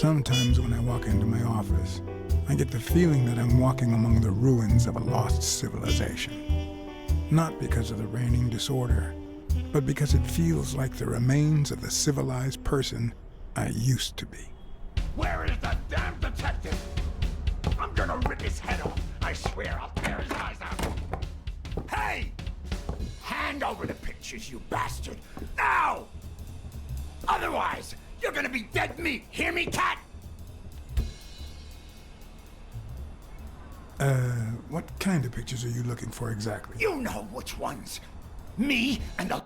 Sometimes when I walk into my office, I get the feeling that I'm walking among the ruins of a lost civilization. Not because of the reigning disorder, but because it feels like the remains of the civilized person I used to be. Where is the damn detective? I'm gonna rip his head off. I swear I'll tear his eyes out. Hey! Hand over the pictures, you bastard! Now! Otherwise, you're gonna be dead meat. Hear me, cat? What kind of pictures are you looking for exactly? You know which ones. Me and the...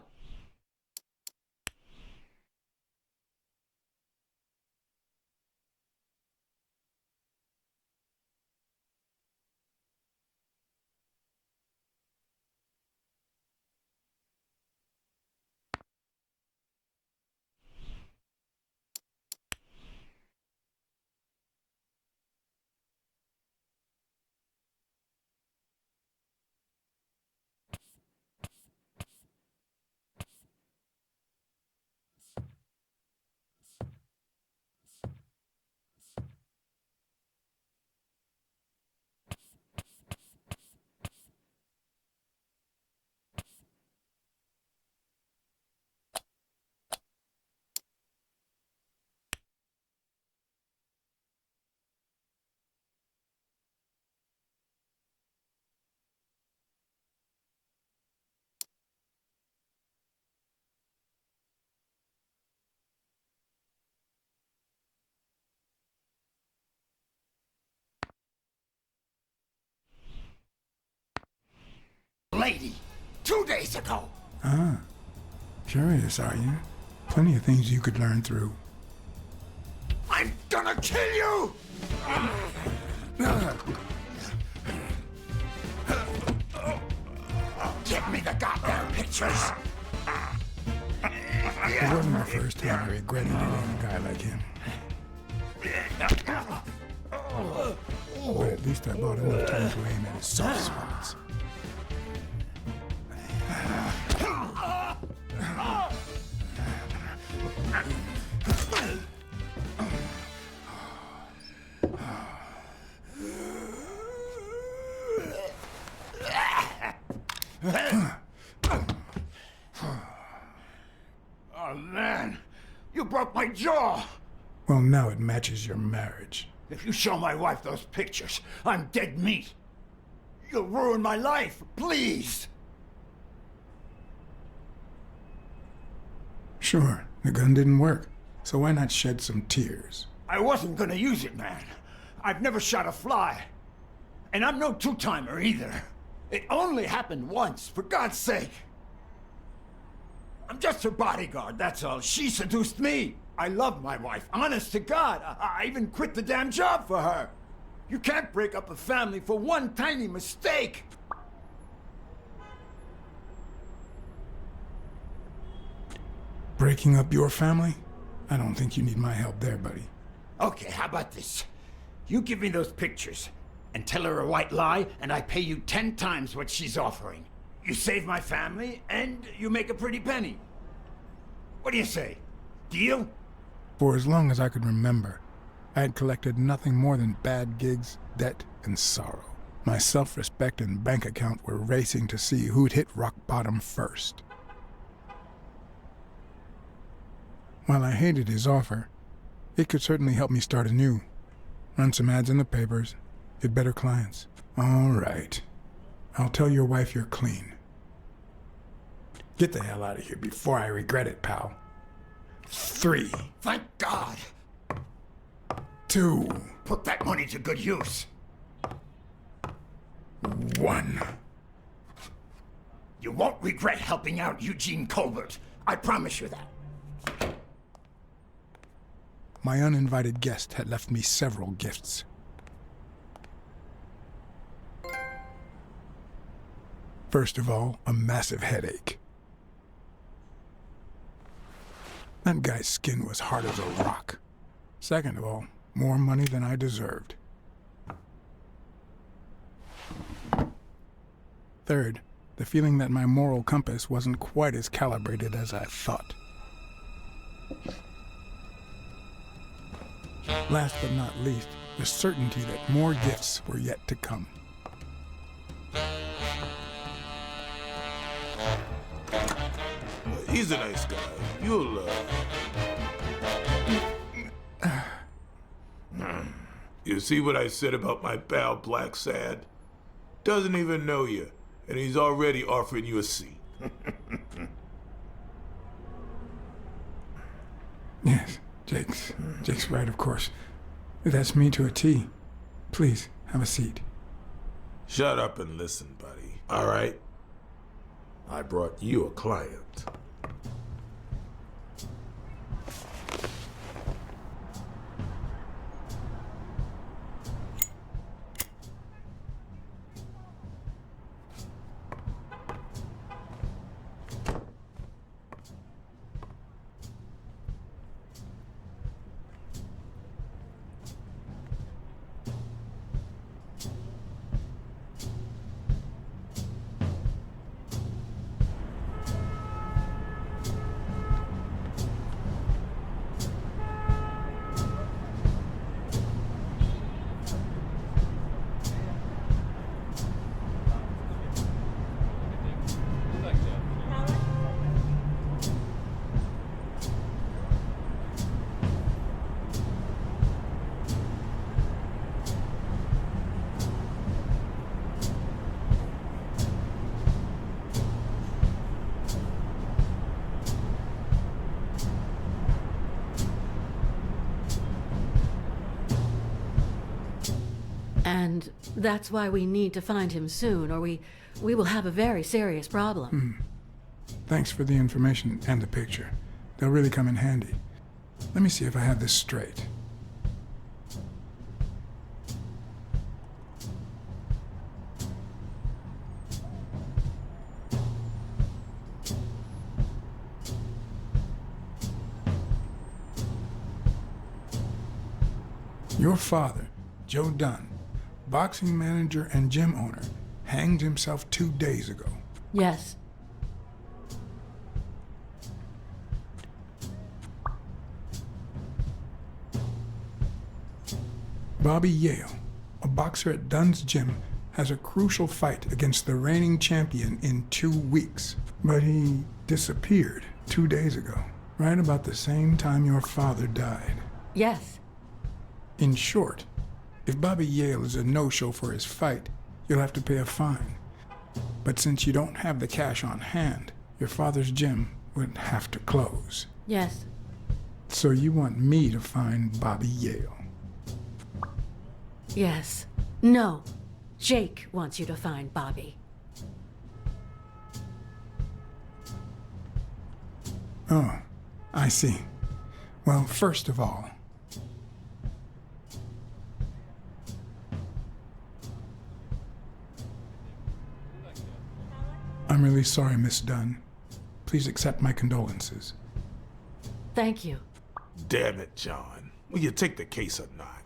lady, 2 days ago. Ah, curious, are you? Plenty of things you could learn through. I'm gonna kill you! Give me the goddamn pictures! It wasn't the first time I regretted hitting a guy like him. But at least I bought enough time to aim at his soft spots. Oh man, you broke my jaw! Well, now it matches your marriage. If you show my wife those pictures, I'm dead meat. You'll ruin my life, please! Sure, the gun didn't work, so why not shed some tears? I wasn't gonna use it, man. I've never shot a fly. And I'm no two-timer either. It only happened once, for God's sake. I'm just her bodyguard, that's all. She seduced me. I love my wife, honest to God. I even quit the damn job for her. You can't break up a family for one tiny mistake. Breaking up your family? I don't think you need my help there, buddy. Okay, how about this? You give me those pictures and tell her a white lie, and I pay you 10 times what she's offering. You save my family, and you make a pretty penny. What do you say? Deal? For as long as I could remember, I had collected nothing more than bad gigs, debt, and sorrow. My self-respect and bank account were racing to see who'd hit rock bottom first. While I hated his offer, it could certainly help me start anew. Run some ads in the papers, get better clients. All right. I'll tell your wife you're clean. Get the hell out of here before I regret it, pal. 3. Thank God. 2. Put that money to good use. 1. You won't regret helping out Eugene Colbert. I promise you that. My uninvited guest had left me several gifts. First of all, a massive headache. That guy's skin was hard as a rock. Second of all, more money than I deserved. Third, the feeling that my moral compass wasn't quite as calibrated as I thought. Last but not least, the certainty that more gifts were yet to come. He's a nice guy. You'll, You see what I said about my pal Blacksad? Doesn't even know you, and he's already offering you a seat. Yes, Jake's right, of course. That's me to a T. Please, have a seat. Shut up and listen, buddy. All right? I brought you a client. And that's why we need to find him soon, or we will have a very serious problem. Thanks for the information and the picture. They'll really come in handy. Let me see if I have this straight. Your father, Joe Dunn, boxing manager and gym owner, hanged himself 2 days ago. Yes. Bobby Yale, a boxer at Dunn's gym, has a crucial fight against the reigning champion in 2 weeks. But he disappeared 2 days ago, right about the same time your father died. Yes. In short, if Bobby Yale is a no-show for his fight, you'll have to pay a fine. But since you don't have the cash on hand, your father's gym would have to close. Yes. So you want me to find Bobby Yale? Yes. No. Jake wants you to find Bobby. Oh, I see. Well, first of all, I'm really sorry, Miss Dunn. Please accept my condolences. Thank you. Damn it, John. Will you take the case or not?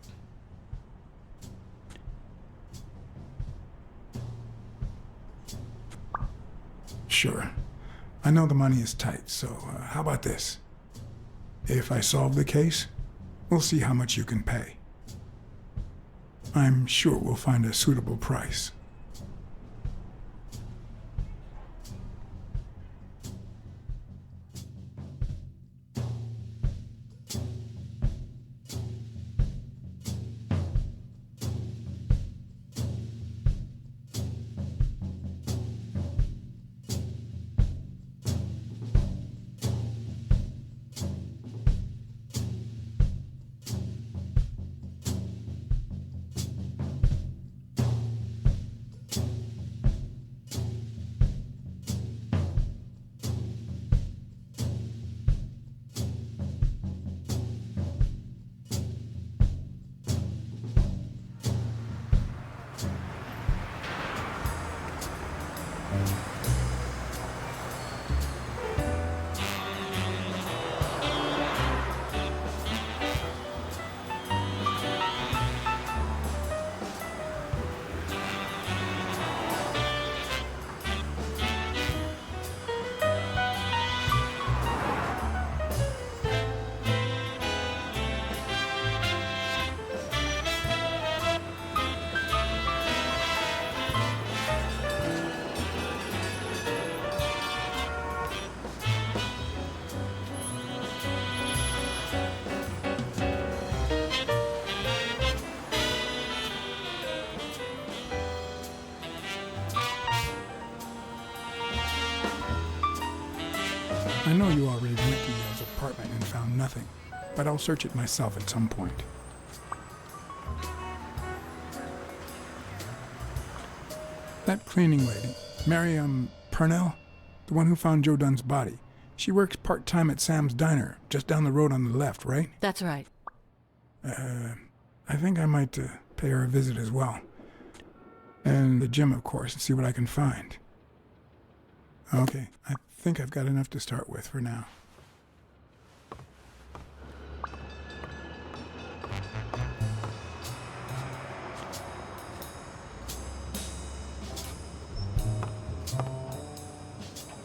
Sure. I know the money is tight, so how about this? If I solve the case, we'll see how much you can pay. I'm sure we'll find a suitable price. I know you already went to Yale's apartment and found nothing, but I'll search it myself at some point. That cleaning lady, Mary, Parnell, the one who found Joe Dunn's body, she works part-time at Sam's Diner, just down the road on the left, right? That's right. I think I might pay her a visit as well. And the gym, of course, and see what I can find. Okay, I think I've got enough to start with for now.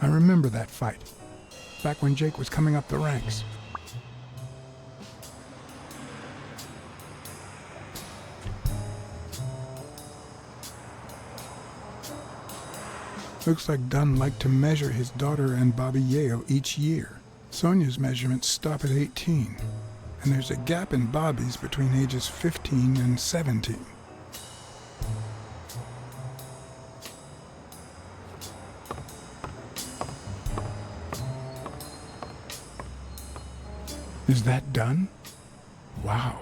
I remember that fight, back when Jake was coming up the ranks. Looks like Dunn liked to measure his daughter and Bobby Yale each year. Sonia's measurements stop at 18, and there's a gap in Bobby's between ages 15 and 17. Is that done? Wow.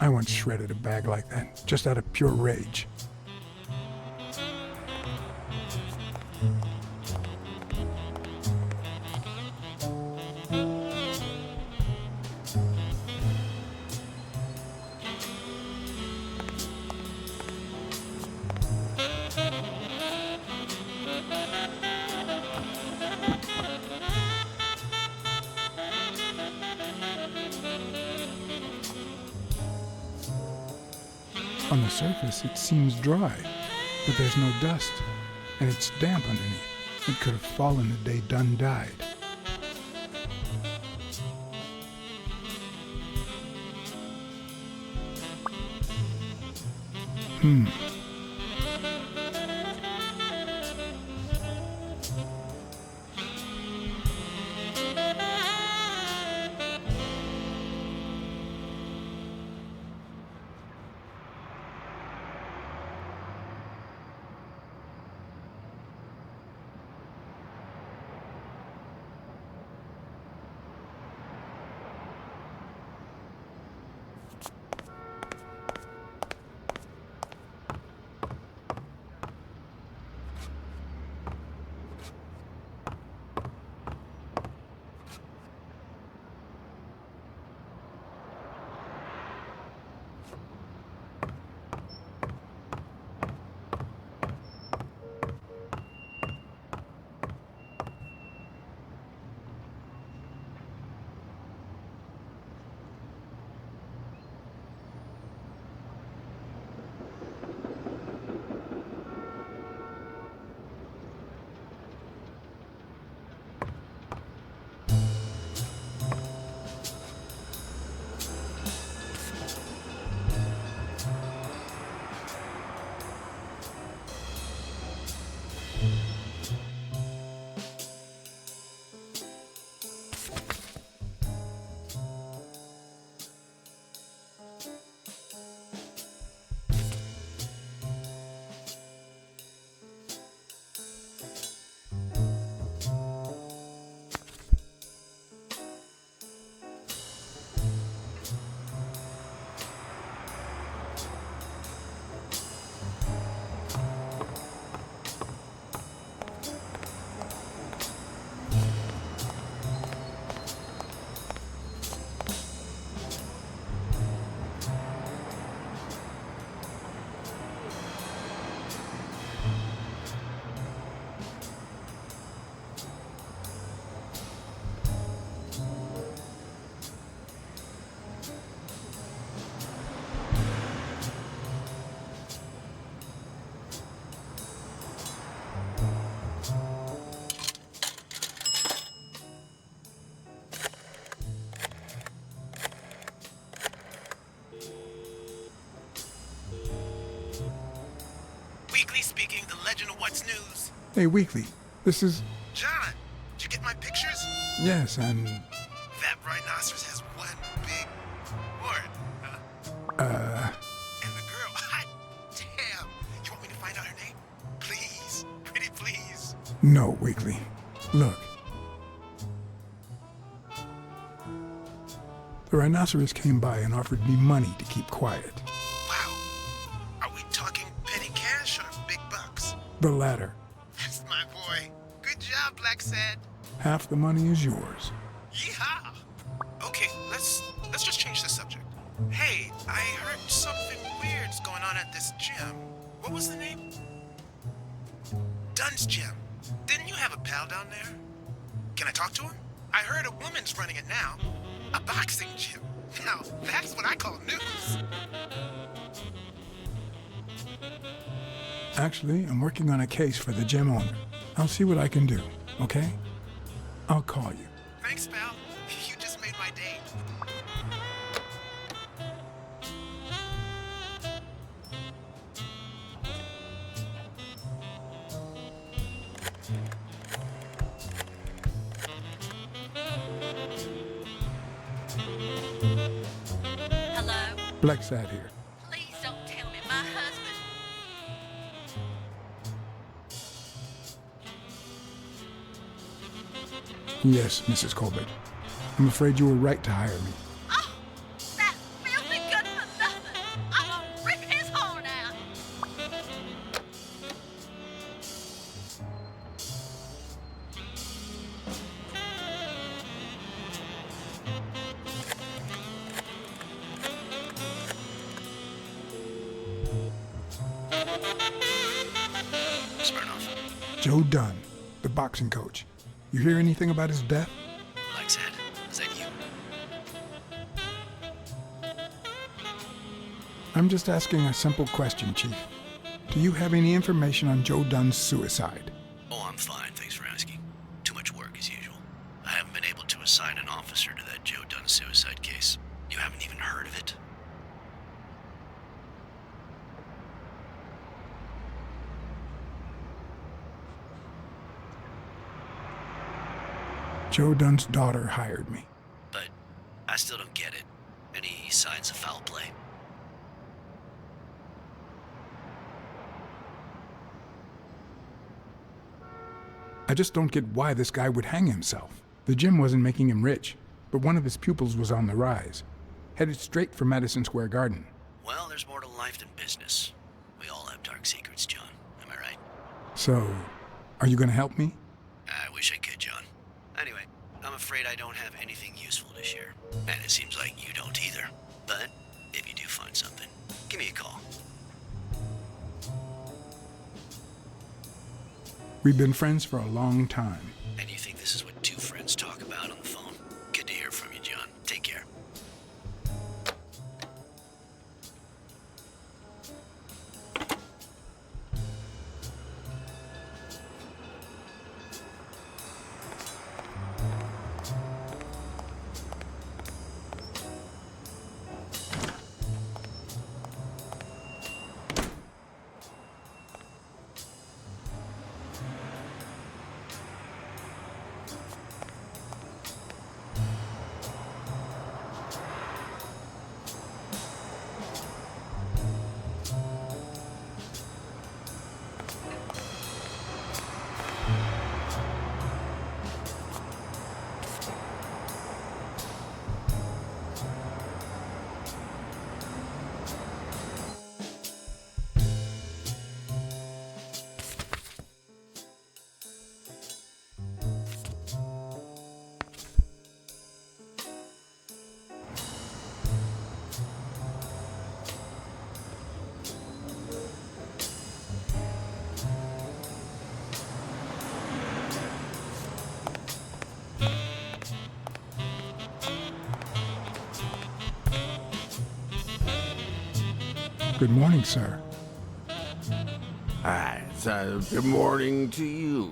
I once shredded a bag like that, just out of pure rage. On the surface, it seems dry, but there's no dust, and it's damp underneath. It could have fallen the day Dunn died. Weekly speaking, the legend of what's news. Hey, Weekly, this is... John, did you get my pictures? Yes, and... That rhinoceros has one big horn, huh? And the girl, hot damn. You want me to find out her name? Please, pretty please. No, Weekly. Look. The rhinoceros came by and offered me money to keep quiet. Wow. Are we talking petty cash or big bucks? The latter. That's my boy. Good job, Blacksad. Half the money is yours. Yeehaw! Okay, let's just change the subject. Hey, I heard something weird's going on at this gym. What was the name? Dunn's Gym. Didn't you have a pal down there? Can I talk to him? I heard a woman's running it now. A boxing gym. Now, that's what I call news. Actually, I'm working on a case for the gym owner. I'll see what I can do, okay? I'll call you. Thanks, pal. You just made my day. Hello? Blacksad here. Please don't tell me my husband. Yes, Mrs. Colbert. I'm afraid you were right to hire me. Oh, that filthy good for nothing. Smirnoff. Joe Dunn, the boxing coach. You hear anything about his death? Blacksad, is that you? I'm just asking a simple question, Chief. Do you have any information on Joe Dunn's suicide? Oh, I'm fine, thanks for asking. Too much work as usual. I haven't been able to assign an officer to that Joe Dunn suicide case. You haven't even heard of it? Joe Dunn's daughter hired me. But I still don't get it. Any signs of foul play? I just don't get why this guy would hang himself. The gym wasn't making him rich, but one of his pupils was on the rise, headed straight for Madison Square Garden. Well, there's more to life than business. We all have dark secrets, John. Am I right? So, are you gonna help me? I wish I could, John. Anyway, I'm afraid I don't have anything useful to share. And it seems like you don't either. But if you do find something, give me a call. We've been friends for a long time. And you think this is what two friends talk about on the phone? Good to hear from you, John. Take care. Good morning, sir. Hi, good morning to you.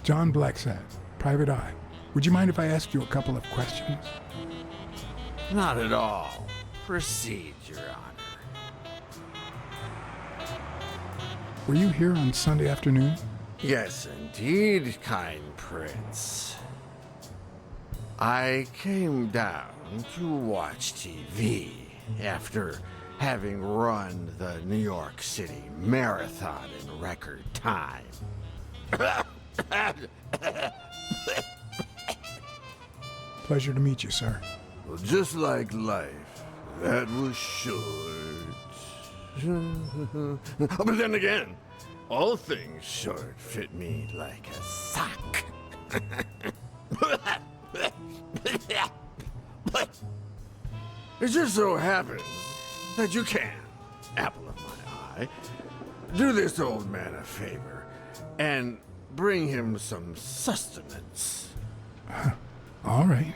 John Blacksad, Private Eye. Would you mind if I asked you a couple of questions? Not at all. Proceed, Your Honor. Were you here on Sunday afternoon? Yes, indeed, kind prince. I came down to watch TV after having run the New York City Marathon in record time. Pleasure to meet you, sir. Well, just like life, that was short. But then again, all things short fit me like a sock. It just so happens that you can, apple of my eye, do this old man a favor and bring him some sustenance. All right.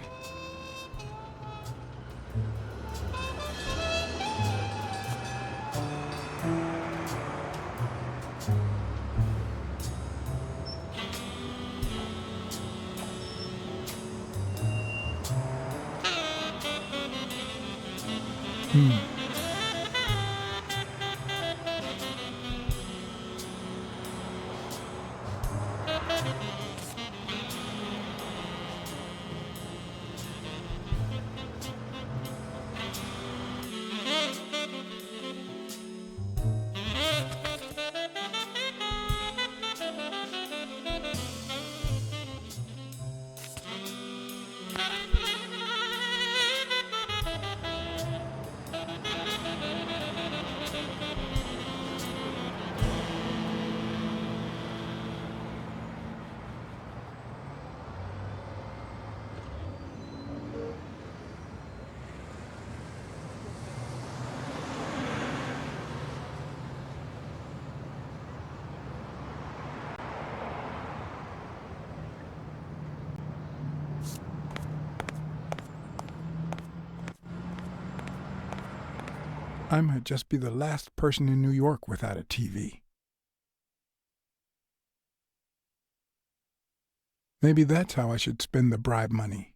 I might just be the last person in New York without a TV. Maybe that's how I should spend the bribe money.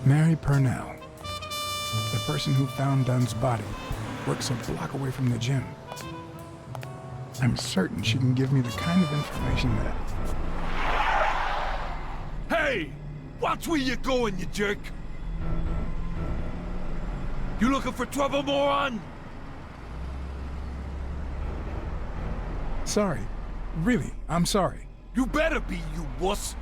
Mary Purnell, the person who found Dunn's body, works a block away from the gym. I'm certain she can give me the kind of information that... Hey! Watch where you're going, you jerk! You looking for trouble, moron? Sorry. Really, I'm sorry. You better be, you wuss!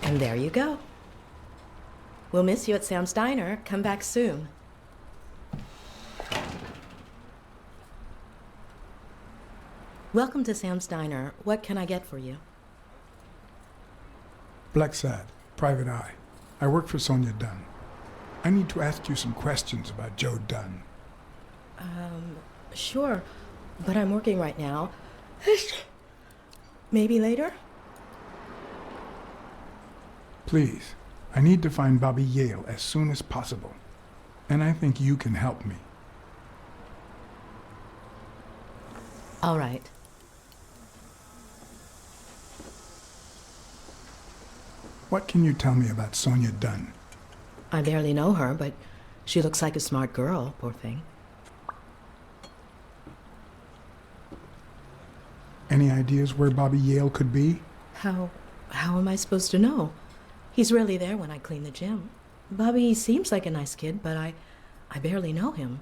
And there you go. We'll miss you at Sam's Diner. Come back soon. Welcome to Sam's Diner. What can I get for you? Blacksad, Private Eye. I work for Sonia Dunn. I need to ask you some questions about Joe Dunn. Sure, but I'm working right now. Maybe later? Please, I need to find Bobby Yale as soon as possible. And I think you can help me. All right. What can you tell me about Sonia Dunn? I barely know her, but she looks like a smart girl, poor thing. Any ideas where Bobby Yale could be? How am I supposed to know? He's rarely there when I clean the gym. Bobby seems like a nice kid, but I barely know him.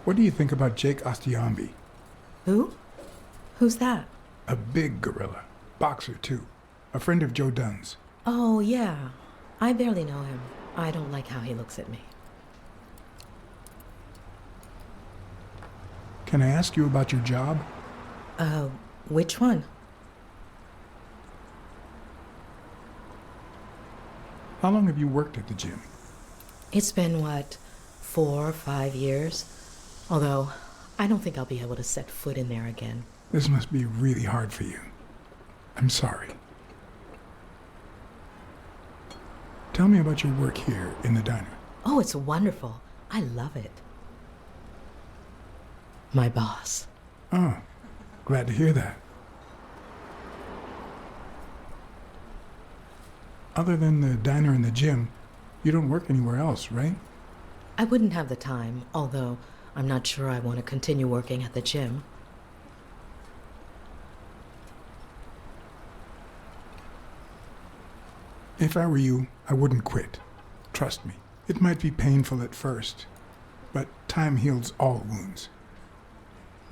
What do you think about Jake Ostiambi? Who? Who's that? A big gorilla. Boxer, too. A friend of Joe Dunn's. Oh, yeah. I barely know him. I don't like how he looks at me. Can I ask you about your job? Which one? How long have you worked at the gym? It's been, 4 or 5 years? Although, I don't think I'll be able to set foot in there again. This must be really hard for you. I'm sorry. Tell me about your work here in the diner. Oh, it's wonderful. I love it. My boss. Oh, glad to hear that. Other than the diner and the gym, you don't work anywhere else, right? I wouldn't have the time, although I'm not sure I want to continue working at the gym. If I were you, I wouldn't quit. Trust me. It might be painful at first, but time heals all wounds.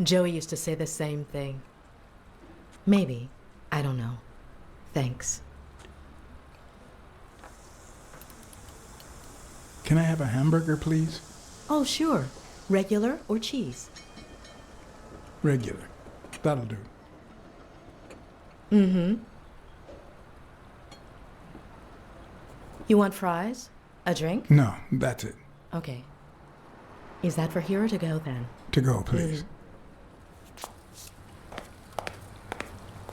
Joey used to say the same thing. Maybe. I don't know. Thanks. Can I have a hamburger, please? Oh, sure. Regular or cheese? Regular. That'll do. Mm-hmm. You want fries? A drink? No, that's it. Okay. Is that for here or to go, then? To go, please.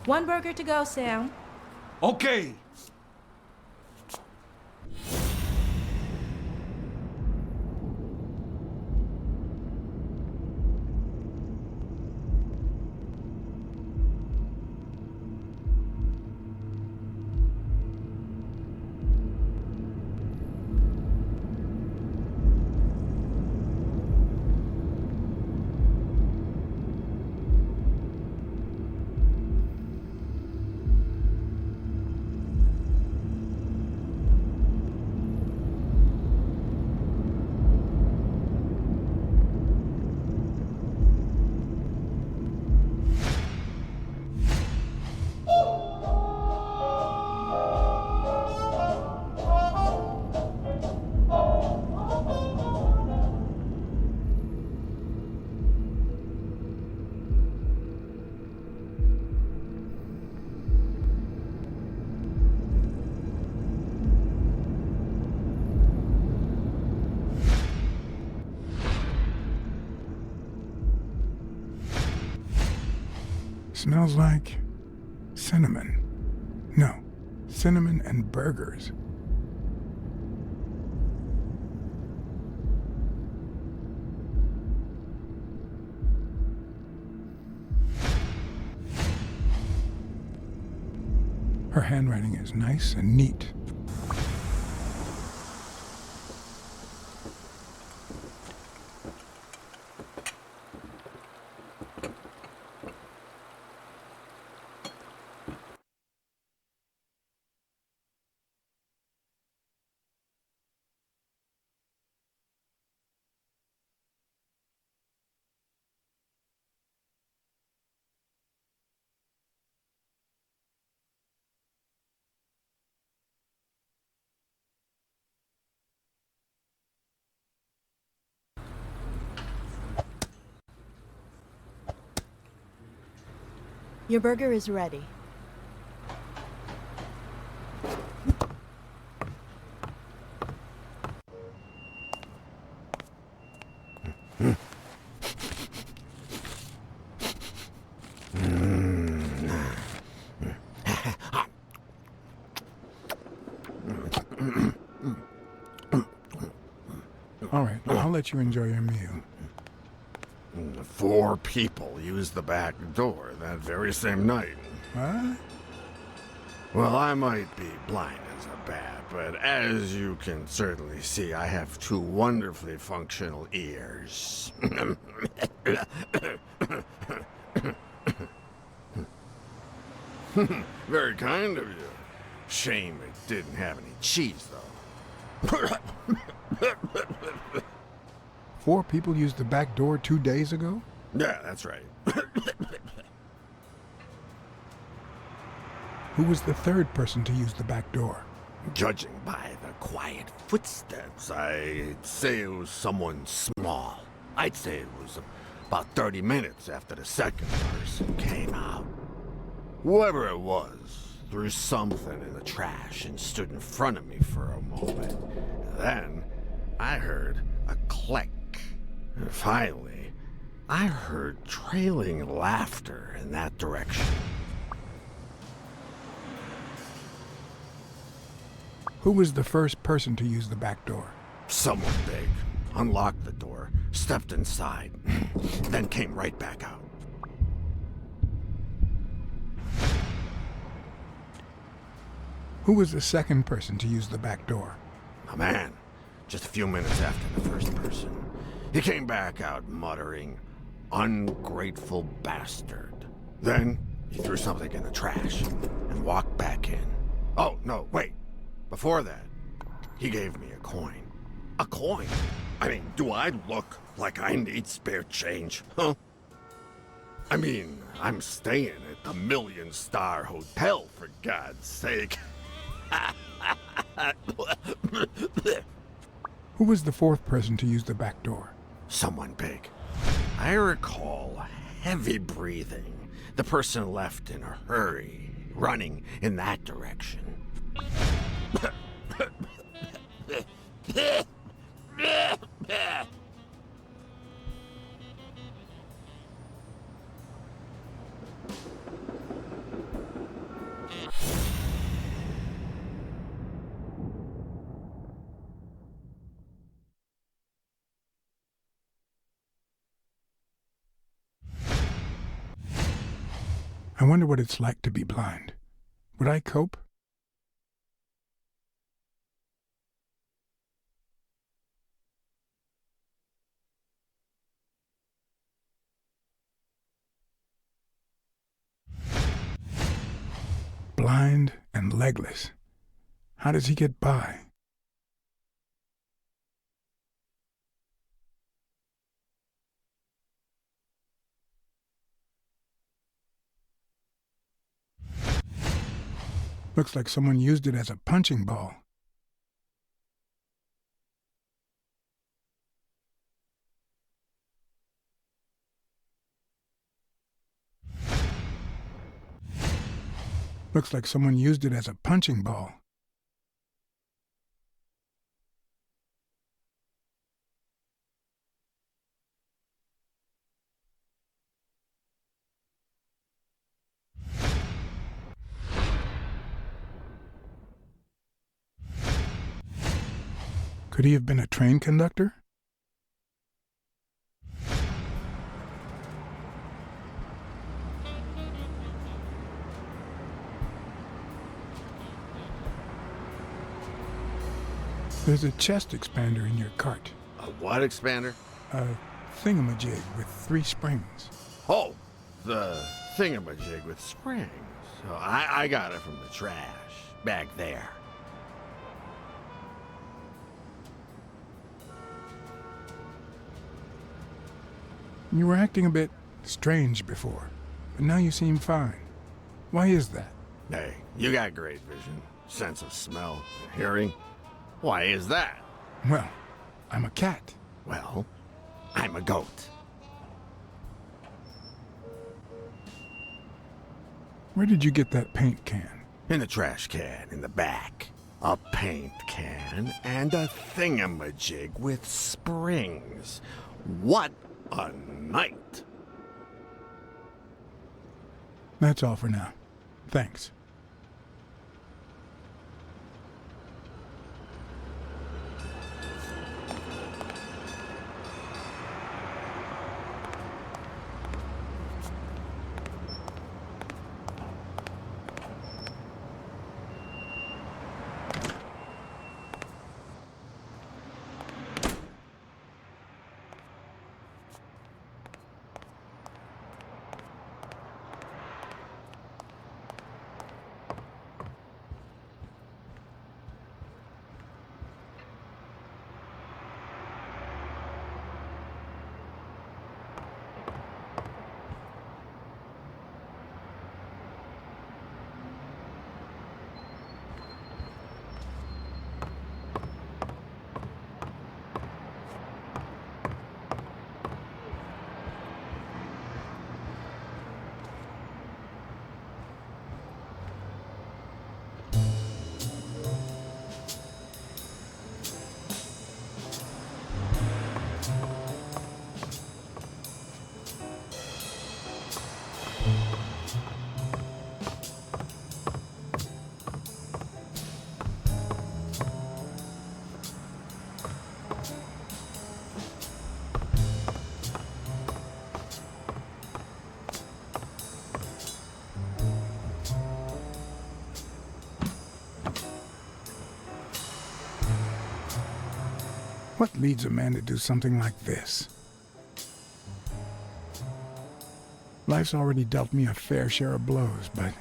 One burger to go, Sam. Okay. Smells like cinnamon. No, cinnamon and burgers. Her handwriting is nice and neat. Your burger is ready. All right, I'll let you enjoy your meal. 4 people used the back door that very same night. What? Well, I might be blind as a bat, but as you can certainly see, I have 2 wonderfully functional ears. Very kind of you. Shame it didn't have any cheese, though. 4 people used the back door 2 days ago? Yeah, that's right. Who was the third person to use the back door? Judging by the quiet footsteps, I'd say it was someone small. I'd say it was about 30 minutes after the second person came out. Whoever it was threw something in the trash and stood in front of me for a moment. Then I heard a click. And finally, I heard trailing laughter in that direction. Who was the first person to use the back door? Someone big unlocked the door, stepped inside, then came right back out. Who was the second person to use the back door? A man, just a few minutes after the first person. He came back out muttering, "Ungrateful bastard." Then he threw something in the trash and walked back in. Oh, no, wait. Before that, he gave me a coin. A coin? I mean, do I look like I need spare change, huh? I mean, I'm staying at the million-star hotel, for God's sake. Who was the fourth person to use the back door? Someone big. I recall heavy breathing. The person left in a hurry, running in that direction. I wonder what it's like to be blind. Would I cope? Blind and legless. How does he get by? Looks like someone used it as a punching ball. Looks like someone used it as a punching ball. Could he have been a train conductor? There's a chest expander in your cart. A what expander? A thingamajig with 3 springs. Oh, the thingamajig with springs. Oh, I got it from the trash, back there. You were acting a bit strange before, but now you seem fine. Why is that? Hey, you got great vision, sense of smell, and hearing. Why is that? Well, I'm a cat. Well, I'm a goat. Where did you get that paint can? In the trash can in the back. A paint can and a thingamajig with springs. What a night! That's all for now. Thanks. What leads a man to do something like this? Life's already dealt me a fair share of blows, but...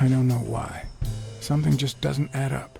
I don't know why. Something just doesn't add up.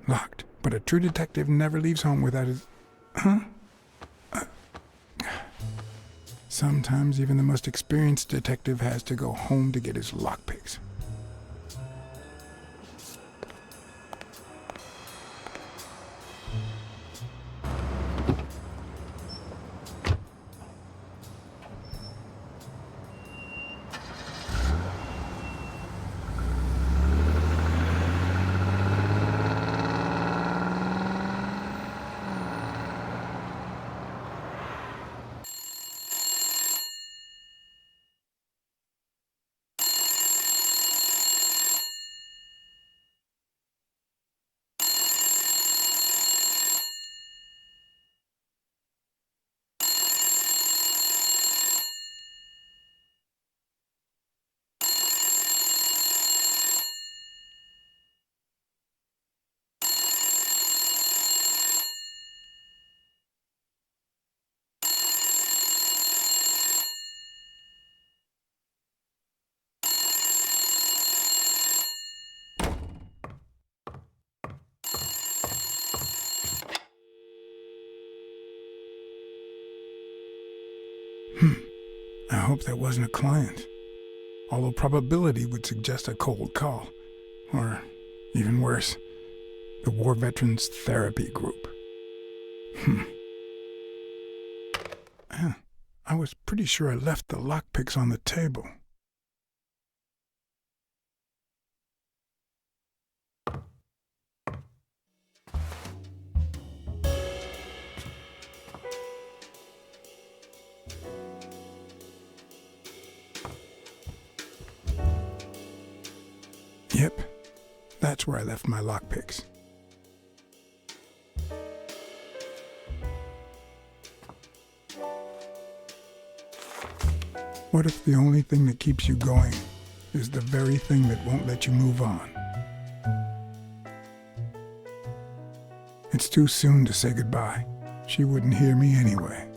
Locked. But a true detective never leaves home without his... Huh? Sometimes even the most experienced detective has to go home to get his lockpicks. I hope that wasn't a client. Although probability would suggest a cold call. Or, even worse, the War Veterans Therapy Group. I was pretty sure I left the lockpicks on the table. Yep, that's where I left my lockpicks. What if the only thing that keeps you going is the very thing that won't let you move on? It's too soon to say goodbye. She wouldn't hear me anyway.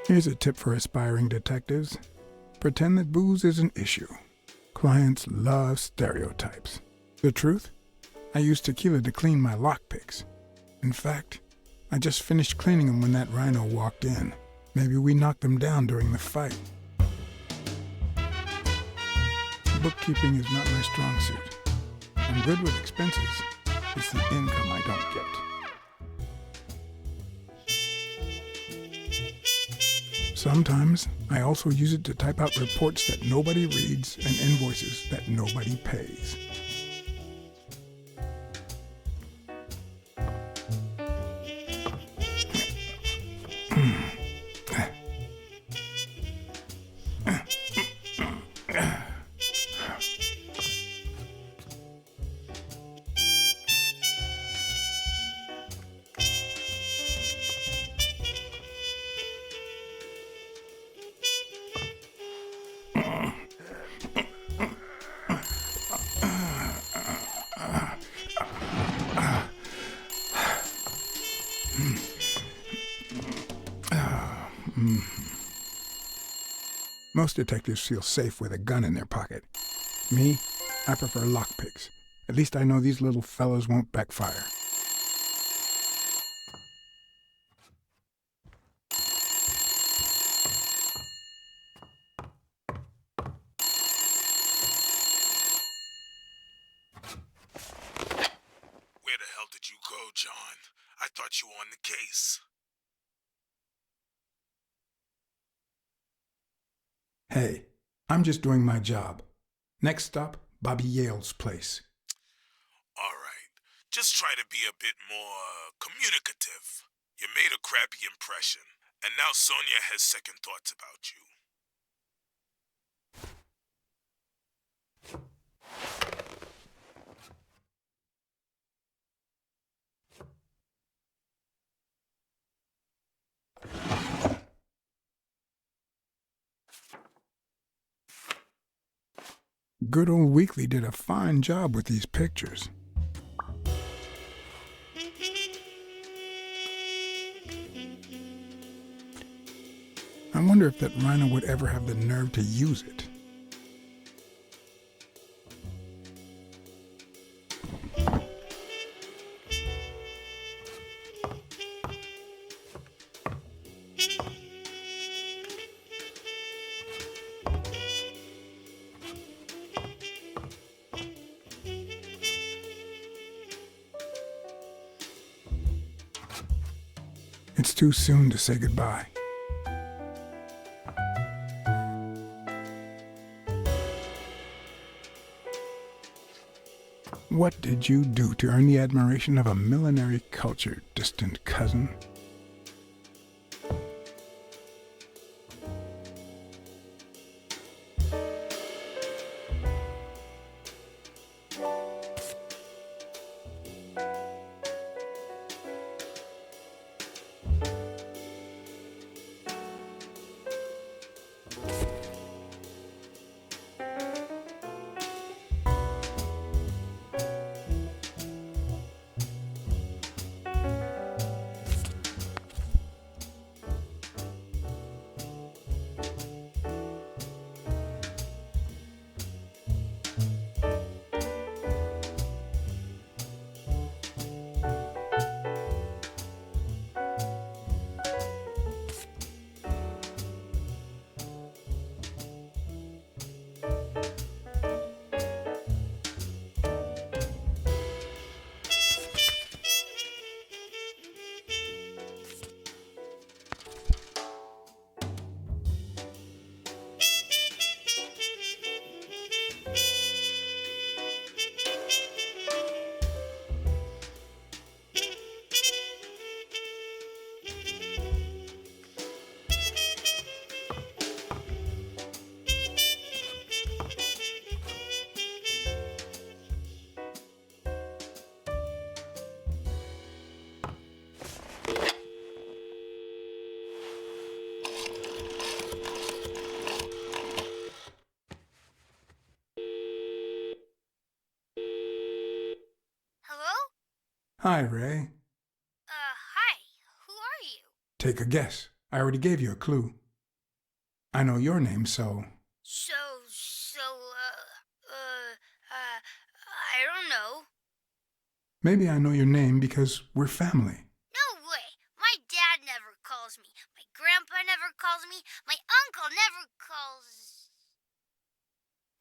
Here's a tip for aspiring detectives. Pretend that booze is an issue. Clients love stereotypes. The truth? I use tequila to clean my lockpicks. In fact, I just finished cleaning them when that rhino walked in. Maybe we knocked them down during the fight. Bookkeeping is not my strong suit. I'm good with expenses. It's the income I don't get. Sometimes I also use it to type out reports that nobody reads and invoices that nobody pays. Most detectives feel safe with a gun in their pocket. Me, I prefer lockpicks. At least I know these little fellows won't backfire. Where the hell did you go, John? I thought you were on the case. Hey, I'm just doing my job. Next stop, Bobby Yale's place. All right. Just try to be a bit more communicative. You made a crappy impression, and now Sonia has second thoughts about you. Good old Weekly did a fine job with these pictures. I wonder if that rhino would ever have the nerve to use it. It's too soon to say goodbye. What did you do to earn the admiration of a millinery culture, distant cousin? Hi, Ray. Hi. Who are you? Take a guess. I already gave you a clue. I know your name, so... I don't know. Maybe I know your name because we're family. No way. My dad never calls me. My grandpa never calls me. My uncle never calls...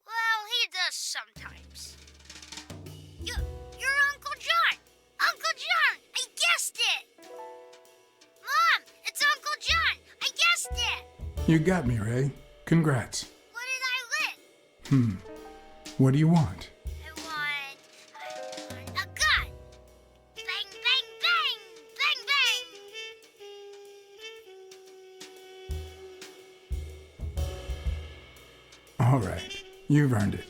Well, he does sometimes. You're Uncle John! Uncle John! I guessed it! Mom, it's Uncle John! I guessed it! You got me, Ray. Congrats. What did I win? What do you want? I want a gun! Bang, bang, bang! Bang, bang! All right. You've earned it.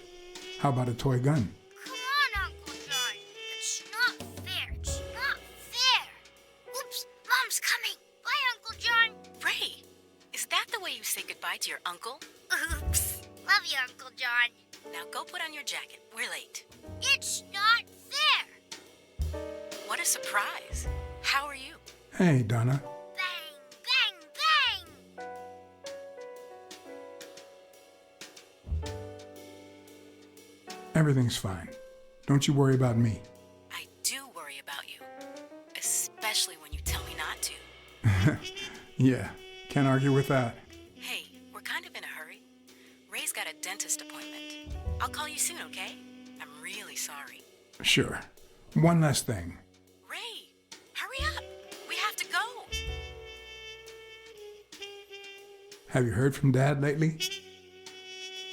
How about a toy gun? Come on, Uncle John. It's not fair. It's not fair. Oops, Mom's coming. Bye, Uncle John. Ray, is that the way you say goodbye to your uncle? Oops. Love you, Uncle John. Now go put on your jacket. We're late. It's not fair. What a surprise. How are you? Hey, Donna. Bang, bang, bang! Everything's fine. Don't you worry about me. I do worry about you. Especially when you tell me not to. Yeah, can't argue with that. Hey, we're kind of in a hurry. Ray's got a dentist appointment. I'll call you soon, okay? I'm really sorry. Sure. One last thing. Ray, hurry up. We have to go. Have you heard from Dad lately?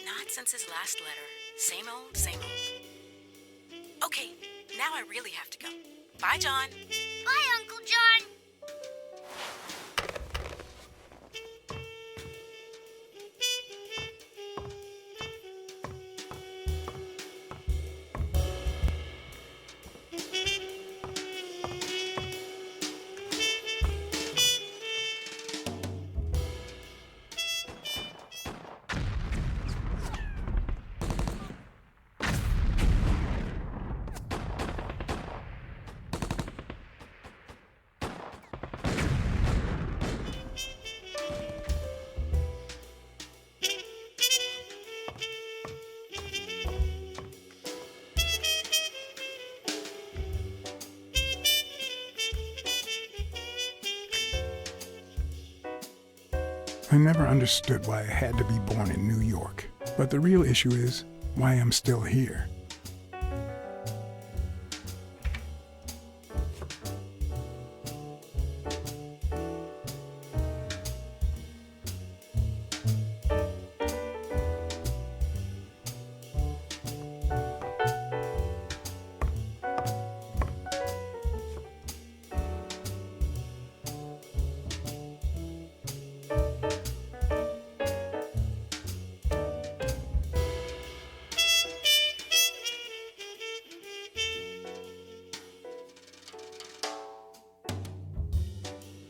Not since his last letter. Same old, same old. Okay, now I really have to go. Bye, John. Bye, Uncle John. I never understood why I had to be born in New York. But the real issue is why I'm still here.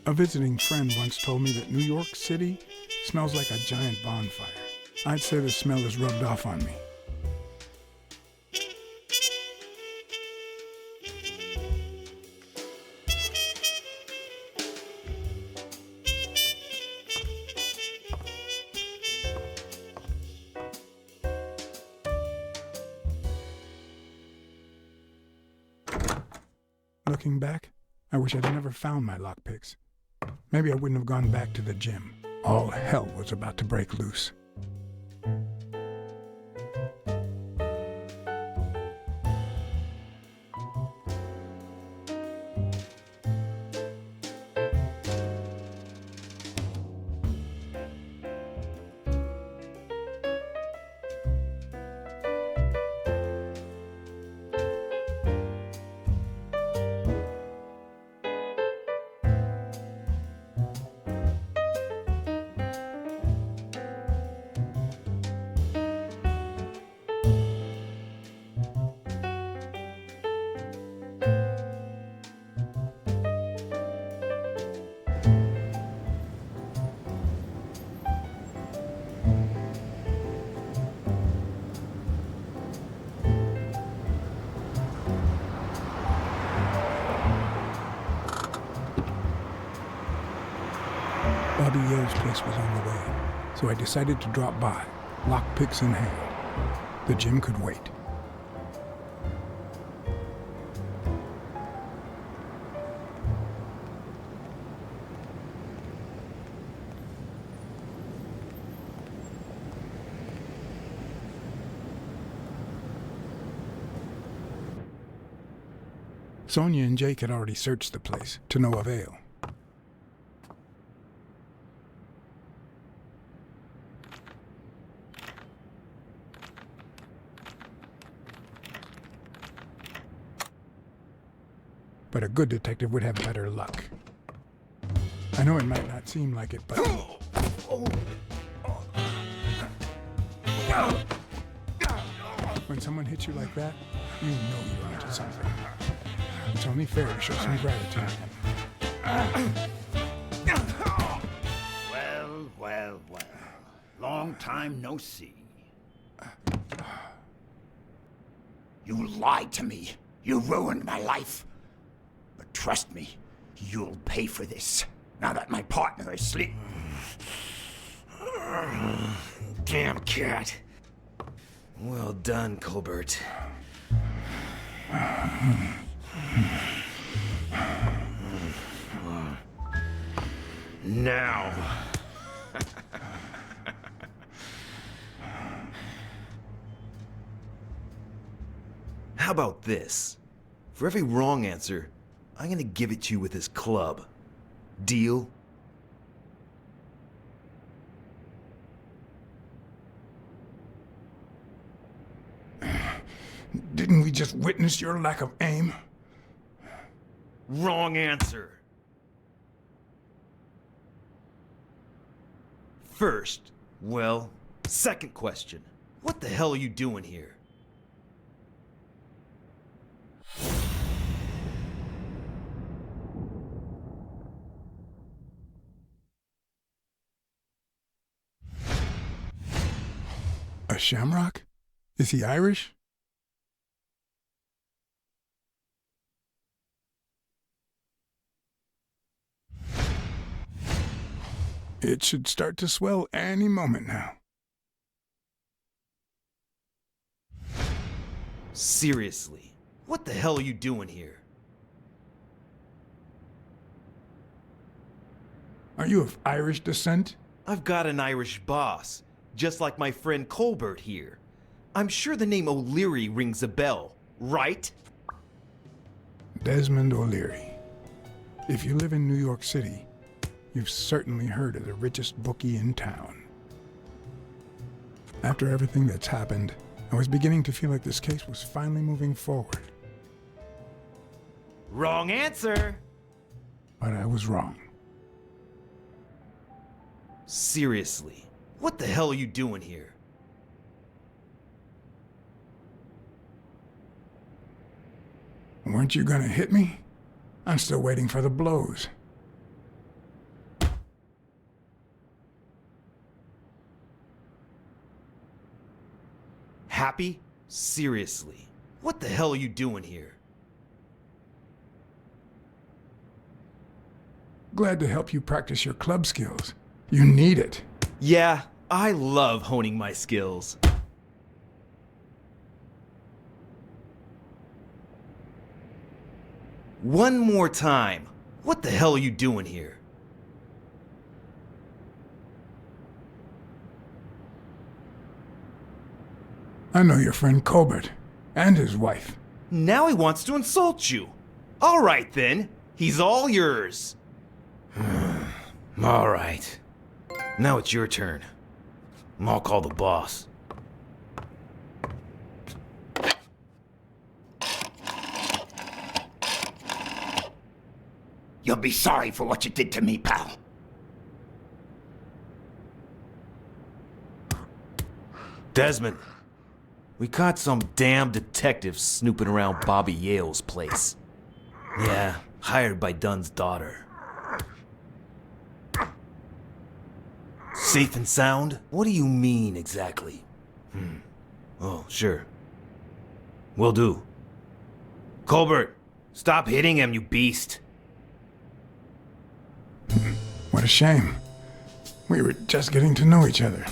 A visiting friend once told me that New York City smells like a giant bonfire. I'd say the smell is rubbed off on me. Looking back, I wish I'd never found my lockpicks. Maybe I wouldn't have gone back to the gym. All hell was about to break loose. Bobby Yale's place was on the way, so I decided to drop by, lockpicks in hand. The gym could wait. Sonia and Jake had already searched the place, to no avail. But a good detective would have better luck. I know it might not seem like it, but... When someone hits you like that, you know you're onto something. It's only fair to show some gratitude. Well. Long time no see. You lied to me. You ruined my life. But trust me, you'll pay for this, now that my partner is asleep. Damn cat. Well done, Colbert. Now. How about this? For every wrong answer, I'm gonna give it to you with this club. Deal? Didn't we just witness your lack of aim? Wrong answer. First, second question. What the hell are you doing here? A shamrock? Is he Irish? It should start to swell any moment now. Seriously, what the hell are you doing here? Are you of Irish descent? I've got an Irish boss, just like my friend Colbert here. I'm sure the name O'Leary rings a bell, right? Desmond O'Leary. If you live in New York City, you've certainly heard of the richest bookie in town. After everything that's happened, I was beginning to feel like this case was finally moving forward. Wrong answer! But I was wrong. Seriously, what the hell are you doing here? Weren't you gonna hit me? I'm still waiting for the blows. Happy? Seriously, what the hell are you doing here? Glad to help you practice your club skills. You need it. Yeah, I love honing my skills. One more time. What the hell are you doing here? I know your friend Colbert and his wife. Now he wants to insult you. All right then, he's all yours. All right. Now it's your turn. I'll call the boss. You'll be sorry for what you did to me, pal. Desmond, we caught some damn detective snooping around Bobby Yale's place. Yeah, hired by Dunn's daughter. Safe and sound? What do you mean exactly? Oh, sure. Will do. Colbert, stop hitting him, you beast. What a shame. We were just getting to know each other.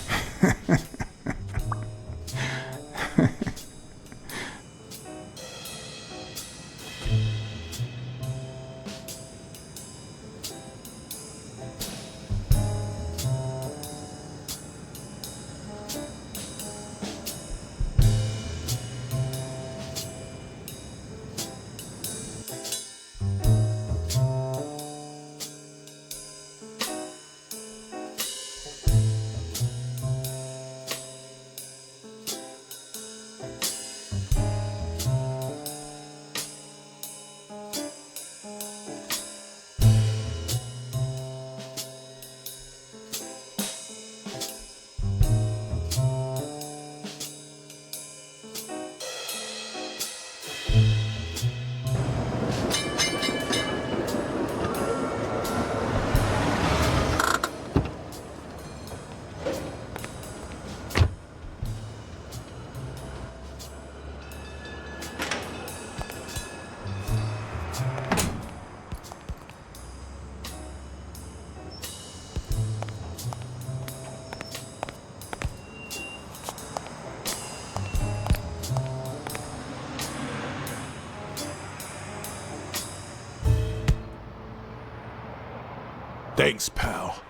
Thanks, pal.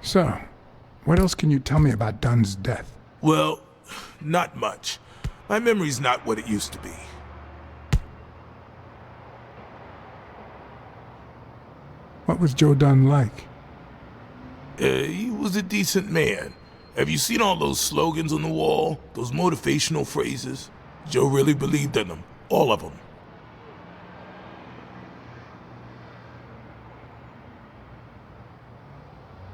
So, what else can you tell me about Dunn's death? Well, not much. My memory's not what it used to be. What was Joe Dunn like? He was a decent man. Have you seen all those slogans on the wall? Those motivational phrases? Joe really believed in them. All of them.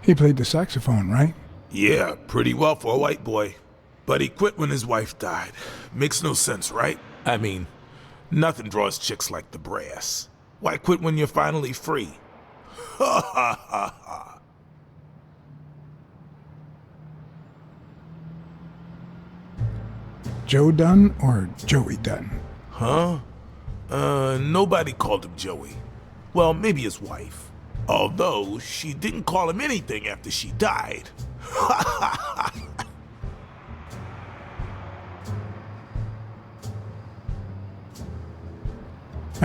He played the saxophone, right? Yeah, pretty well for a white boy. But he quit when his wife died. Makes no sense, right? I mean, nothing draws chicks like the brass. Why quit when you're finally free? Ha ha ha ha. Joe Dunn or Joey Dunn? Huh? Nobody called him Joey. Well, maybe his wife. Although, she didn't call him anything after she died. I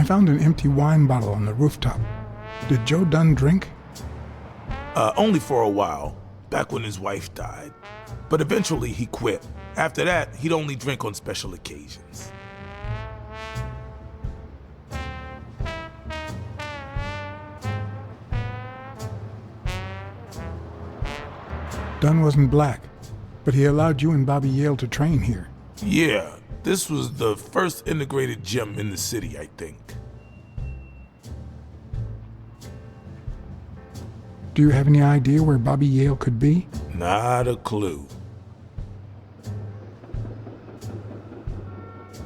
found an empty wine bottle on the rooftop. Did Joe Dunn drink? Only for a while, back when his wife died. But eventually he quit. After that, he'd only drink on special occasions. Dunn wasn't black, but he allowed you and Bobby Yale to train here. Yeah, this was the first integrated gym in the city, I think. Do you have any idea where Bobby Yale could be? Not a clue.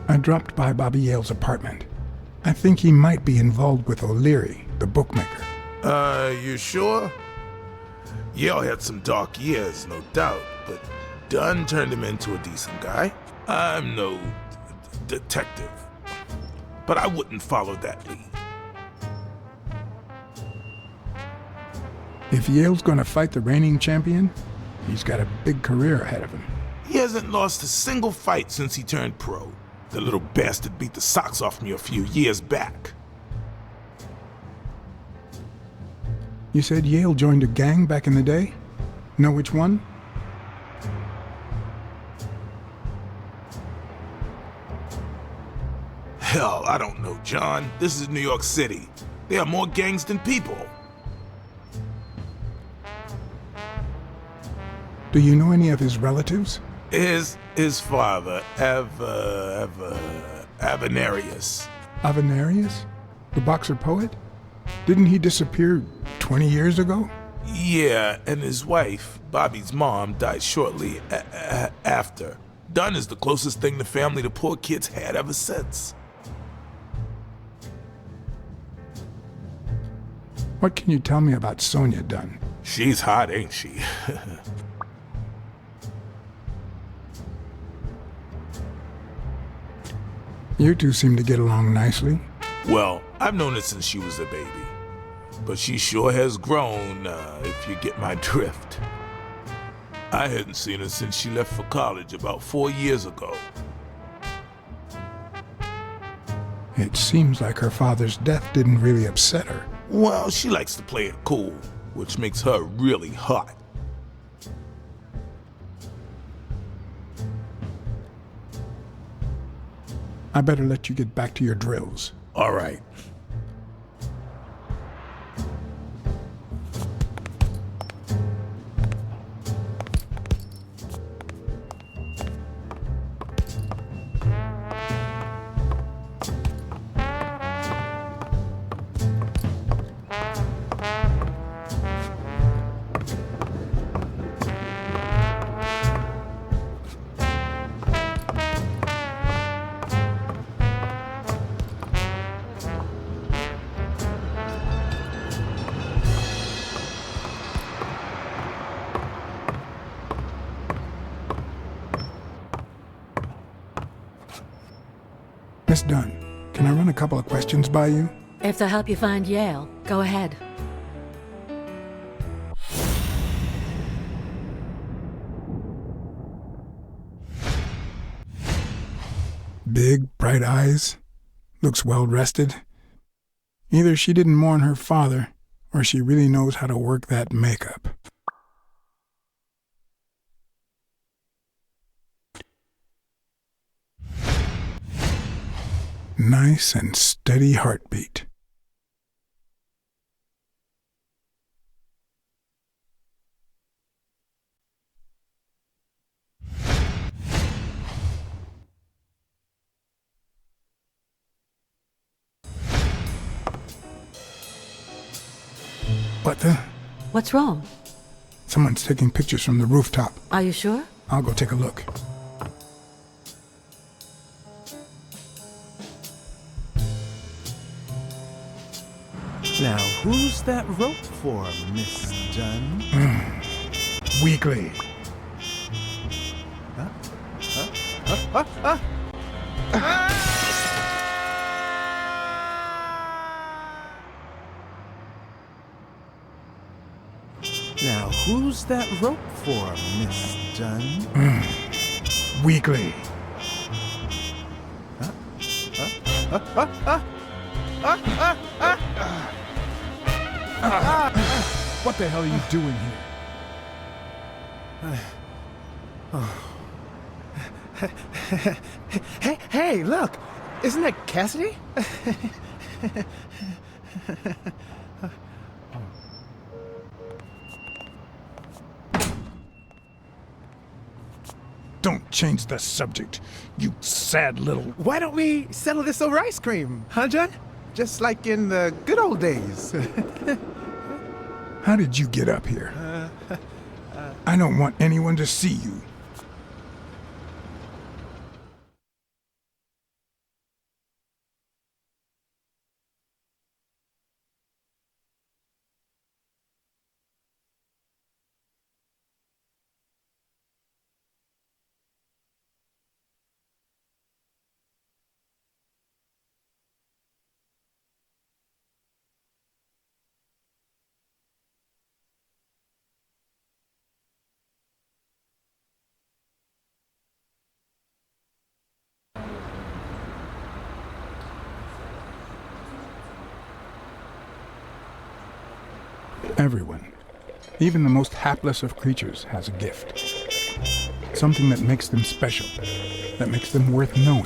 I dropped by Bobby Yale's apartment. I think he might be involved with O'Leary, the bookmaker. You sure? Yale had some dark years, no doubt, but Dunn turned him into a decent guy. I'm no detective, but I wouldn't follow that lead. If Yale's gonna fight the reigning champion, he's got a big career ahead of him. He hasn't lost a single fight since he turned pro. The little bastard beat the socks off me a few years back. You said Yale joined a gang back in the day? Know which one? Hell, I don't know, John. This is New York City. There are more gangs than people. Do you know any of his relatives? His father, Avenarius. Avenarius? The boxer poet? Didn't he disappear 20 years ago? Yeah, and his wife, Bobby's mom, died shortly after. Dunn is the closest thing the family the poor kids had ever since. What can you tell me about Sonia Dunn? She's hot, ain't she? You two seem to get along nicely. Well, I've known her since she was a baby. but she sure has grown, if you get my drift. I hadn't seen her since she left for college about 4 years ago. It seems like her father's death didn't really upset her. Well, she likes to play it cool, which makes her really hot. I better let you get back to your drills. All right. Miss Dunn, can I run a couple of questions by you? If they'll help you find Yale, go ahead. Big, bright eyes. Looks well rested. Either she didn't mourn her father, or she really knows how to work that makeup. Nice and steady heartbeat. What the? What's wrong? Someone's taking pictures from the rooftop. Are you sure? I'll go take a look. Now, who's that rope for, Miss Dunn? Weekly. Now, who's that rope for, Miss Dunn? Weekly. What the hell are you doing here? Hey, look! Isn't that Cassidy? Don't change the subject, you sad little... Why don't we settle this over ice cream, huh, John? Just like in the good old days. How did you get up here? I don't want anyone to see you. Everyone, even the most hapless of creatures, has a gift. Something that makes them special, that makes them worth knowing.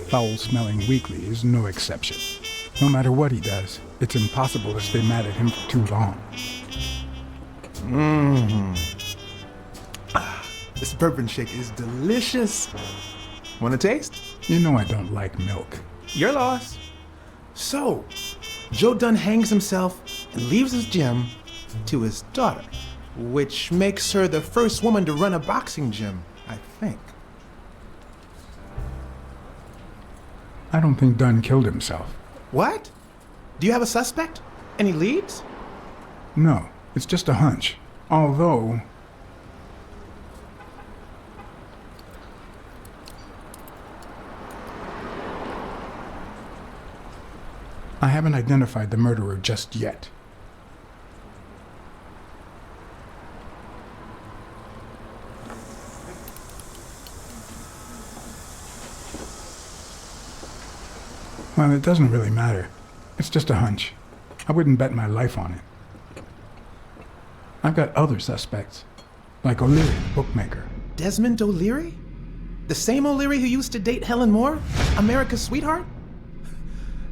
Foul-smelling Weekly is no exception. No matter what he does, it's impossible to stay mad at him for too long. This bourbon shake is delicious. Want a taste? You know I don't like milk. Your loss. So, Joe Dunn hangs himself and leaves his gym to his daughter, which makes her the first woman to run a boxing gym, I think. I don't think Dunn killed himself. What? Do you have a suspect? Any leads? No, it's just a hunch. Although... I haven't identified the murderer just yet. Well, it doesn't really matter. It's just a hunch. I wouldn't bet my life on it. I've got other suspects, like O'Leary, the bookmaker. Desmond O'Leary? The same O'Leary who used to date Helen Moore? America's sweetheart?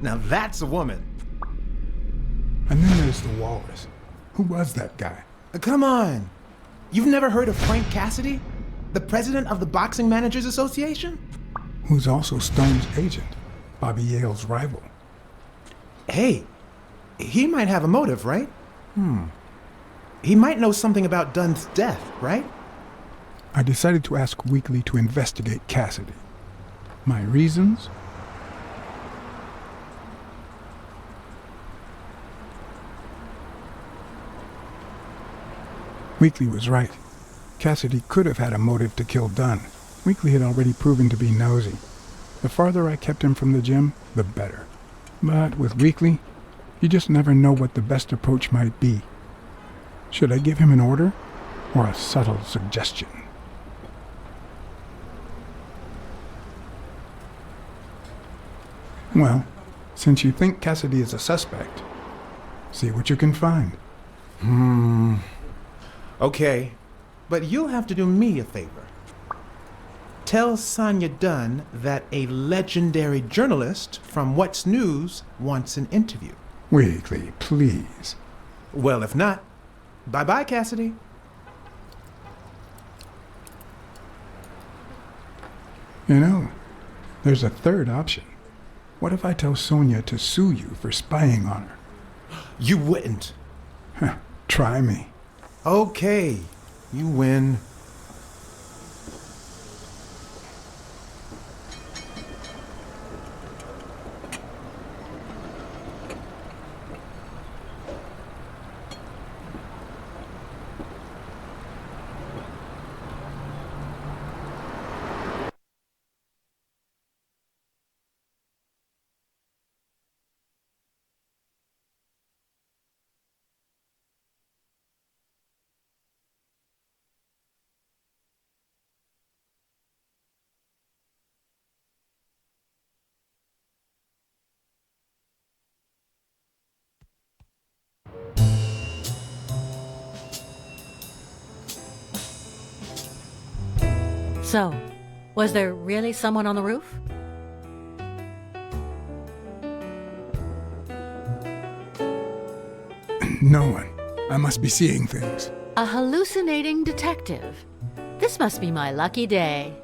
Now that's a woman. And then there's the Walrus. Who was that guy? Come on. You've never heard of Frank Cassidy? The president of the Boxing Managers Association? Who's also Stone's agent, Bobby Yale's rival. Hey, he might have a motive, right? He might know something about Dunn's death, right? I decided to ask Weekly to investigate Cassidy. My reasons? Weekly was right. Cassidy could have had a motive to kill Dunn. Weekly had already proven to be nosy. The farther I kept him from the gym, the better. But with Weekly, you just never know what the best approach might be. Should I give him an order or a subtle suggestion? Well, since you think Cassidy is a suspect, see what you can find. Okay, but you'll have to do me a favor. Tell Sonia Dunn that a legendary journalist from What's News wants an interview. Weekly, please. Well, if not, bye-bye, Cassidy. You know, there's a third option. What if I tell Sonia to sue you for spying on her? You wouldn't. Try me. Okay, you win. So, was there really someone on the roof? No one. I must be seeing things. A hallucinating detective. This must be my lucky day.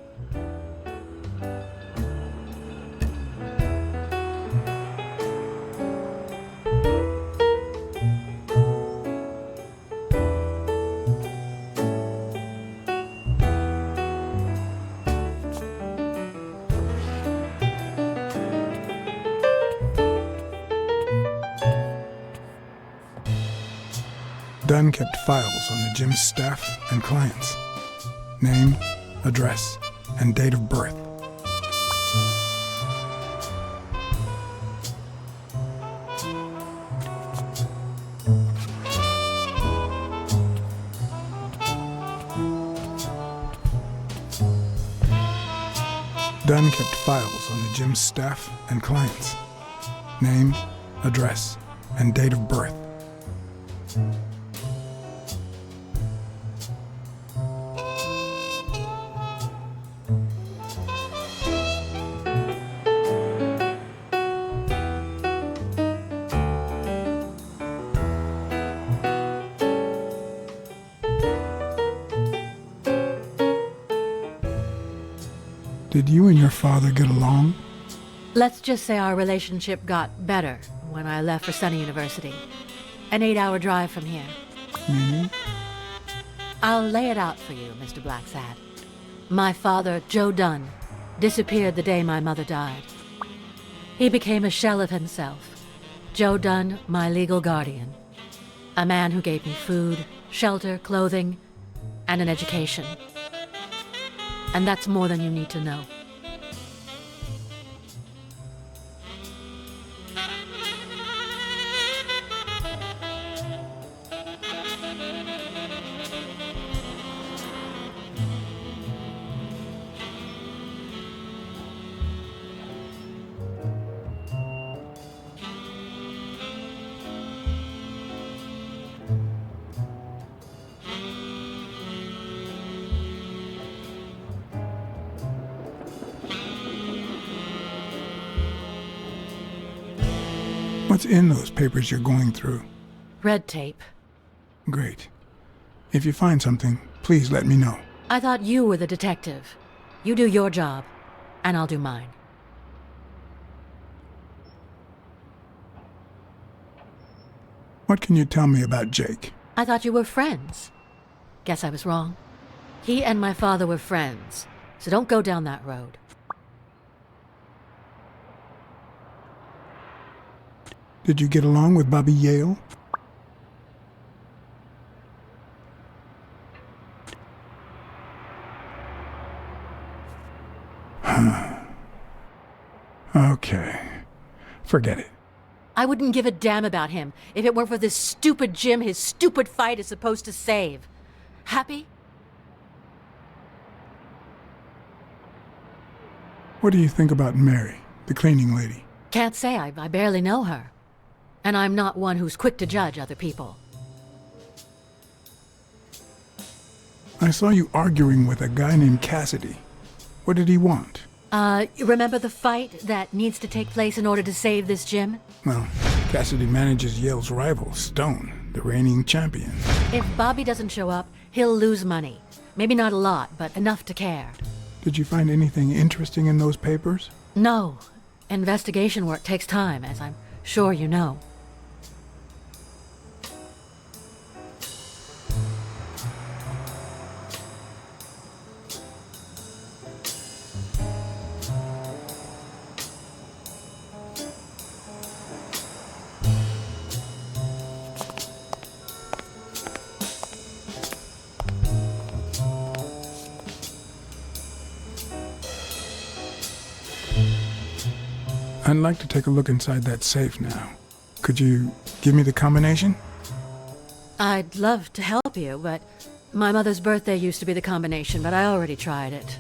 Dunn kept files on the gym's staff and clients. Name, address, and date of birth. Dunn kept files on the gym's staff and clients. Name, address, and date of birth. Did you and your father get along? Let's just say our relationship got better when I left for Sunny University. An 8-hour drive from here. I'll lay it out for you, Mr. Blacksad. My father, Joe Dunn, disappeared the day my mother died. He became a shell of himself. Joe Dunn, my legal guardian. A man who gave me food, shelter, clothing, and an education. And that's more than you need to know. What's in those papers you're going through? Red tape. Great. If you find something, please let me know. I thought you were the detective. You do your job, and I'll do mine. What can you tell me about Jake? I thought you were friends. Guess I was wrong. He and my father were friends, so don't go down that road. Did you get along with Bobby Yale? Okay. Forget it. I wouldn't give a damn about him if it weren't for this stupid Jim his stupid fight is supposed to save. Happy? What do you think about Mary, the cleaning lady? Can't say. I barely know her. And I'm not one who's quick to judge other people. I saw you arguing with a guy named Cassidy. What did he want? Remember the fight that needs to take place in order to save this Jim? Well, Cassidy manages Yale's rival, Stone, the reigning champion. If Bobby doesn't show up, he'll lose money. Maybe not a lot, but enough to care. Did you find anything interesting in those papers? No. Investigation work takes time, as I'm sure you know. I'd like to take a look inside that safe now. Could you give me the combination? I'd love to help you, but my mother's birthday used to be the combination, but I already tried it.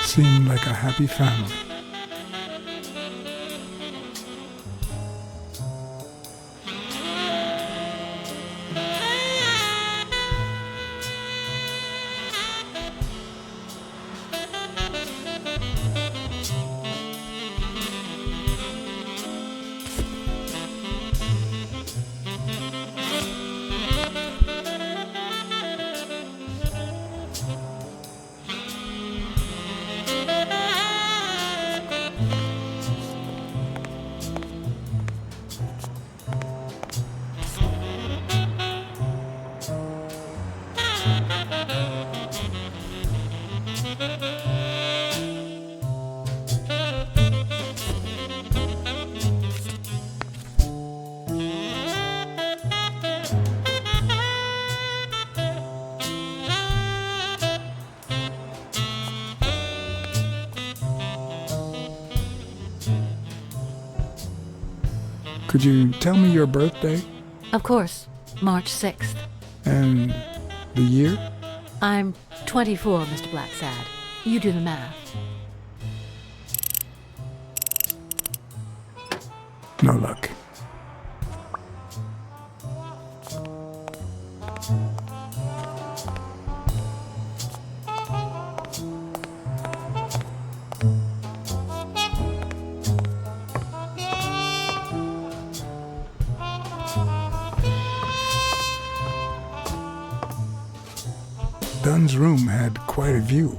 Seemed like a happy family. Could you tell me your birthday? Of course, March 6th. And the year? I'm 24, Mr. Blacksad. You do the math. No luck. Dunn's room had quite a view.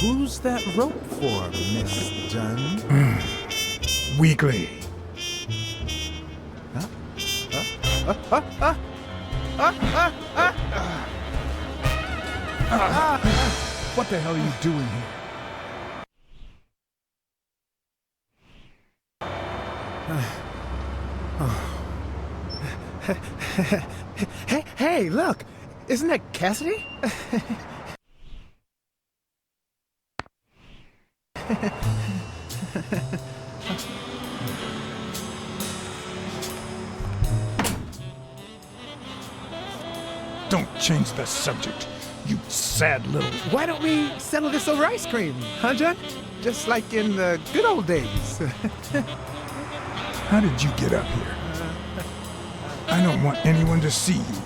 Who's that rope for, Miss Dunn? Weekly. What the hell are you doing here? Hey, look! Isn't that Cassidy? Don't change the subject, you sad little... Why don't we settle this over ice cream, huh, John? Just like in the good old days. How did you get up here? I don't want anyone to see you.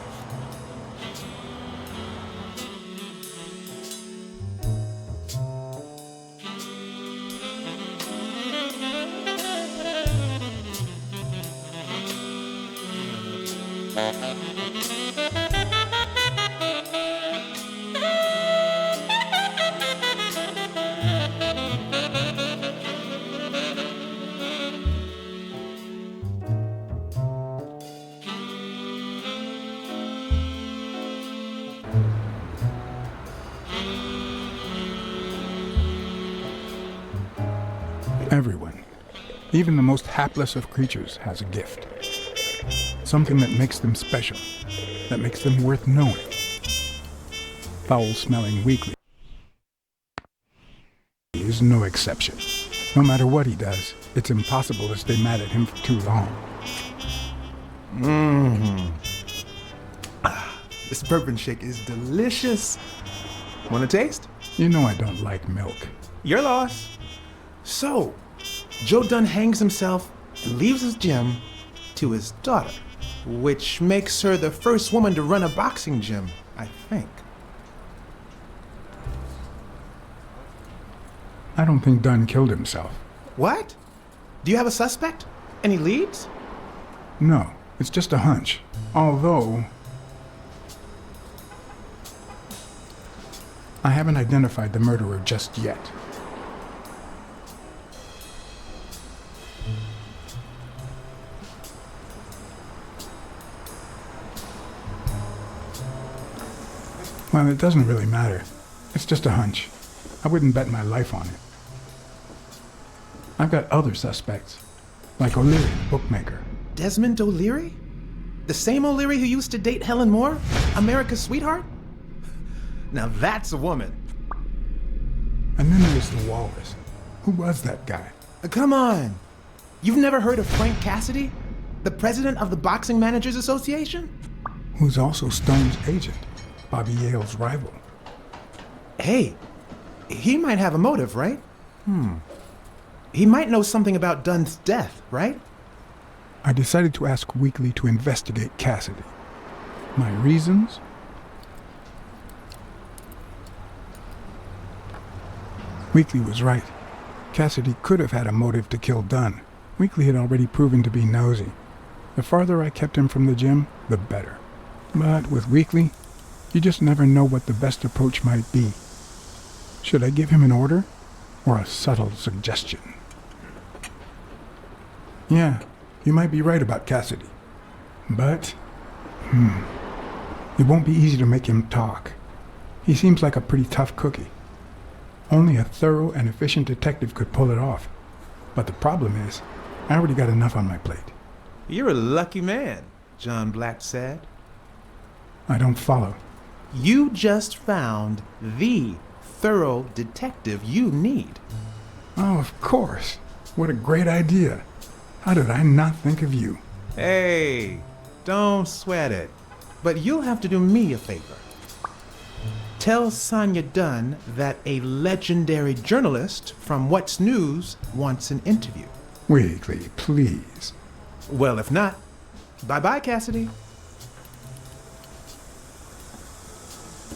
Everyone, even the most hapless of creatures, has a gift. Something that makes them special, that makes them worth knowing. Foul-smelling Weekly is no exception. No matter what he does, it's impossible to stay mad at him for too long. This bourbon shake is delicious. Want a taste? You know I don't like milk. Your loss. So, Joe Dunn hangs himself and leaves his gym to his daughter, which makes her the first woman to run a boxing gym, I think. I don't think Dunn killed himself. What? Do you have a suspect? Any leads? No, it's just a hunch. Although, I haven't identified the murderer just yet. Well, it doesn't really matter. It's just a hunch. I wouldn't bet my life on it. I've got other suspects, like O'Leary, bookmaker. Desmond O'Leary? The same O'Leary who used to date Helen Moore? America's sweetheart? Now that's a woman. And then there's the walrus. Who was that guy? Come on. You've never heard of Frank Cassidy? The president of the Boxing Managers Association? Who's also Stone's agent, Bobby Yale's rival. Hey, he might have a motive, right? He might know something about Dunn's death, right? I decided to ask Weekly to investigate Cassidy. My reasons? Weekly was right. Cassidy could have had a motive to kill Dunn. Weekly had already proven to be nosy. The farther I kept him from the gym, the better. But with Weekly, you just never know what the best approach might be. Should I give him an order or a subtle suggestion? Yeah, you might be right about Cassidy. But, it won't be easy to make him talk. He seems like a pretty tough cookie. Only a thorough and efficient detective could pull it off. But the problem is, I already got enough on my plate. You're a lucky man, John Blacksad. I don't follow. You just found the thorough detective you need. Oh, of course. What a great idea. How did I not think of you? Hey, don't sweat it. But you'll have to do me a favor. Tell Sonia Dunn that a legendary journalist from What's News wants an interview. Weekly, please. Well, if not, bye-bye, Cassidy.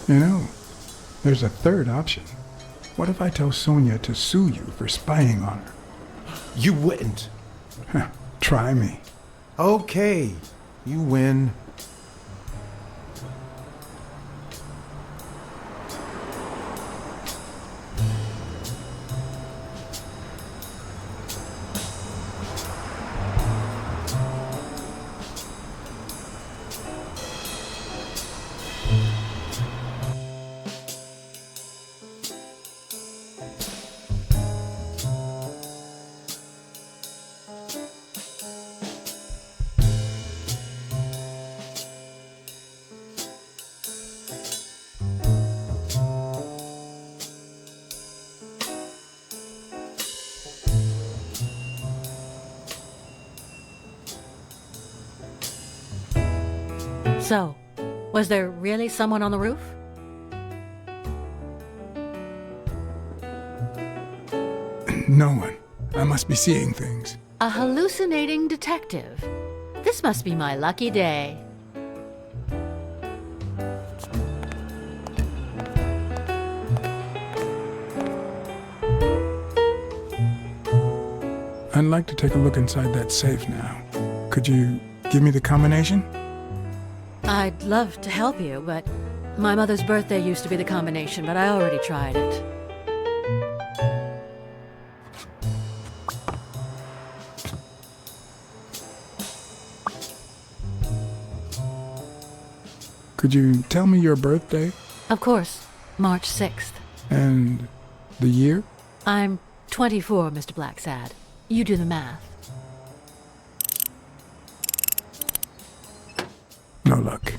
You know, there's a third option. What if I tell Sonia to sue you for spying on her? You wouldn't. Try me. Okay, you win. So, was there really someone on the roof? No one. I must be seeing things. A hallucinating detective. This must be my lucky day. I'd like to take a look inside that safe now. Could you give me the combination? I'd love to help you, but my mother's birthday used to be the combination, but I already tried it. Could you tell me your birthday? Of course, March 6th. And the year? I'm 24, Mr. Blacksad. You do the math. No luck.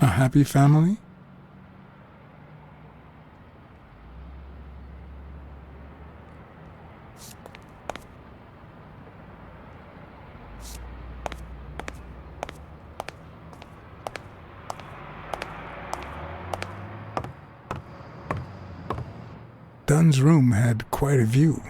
A happy family? Dunn's room had quite a view.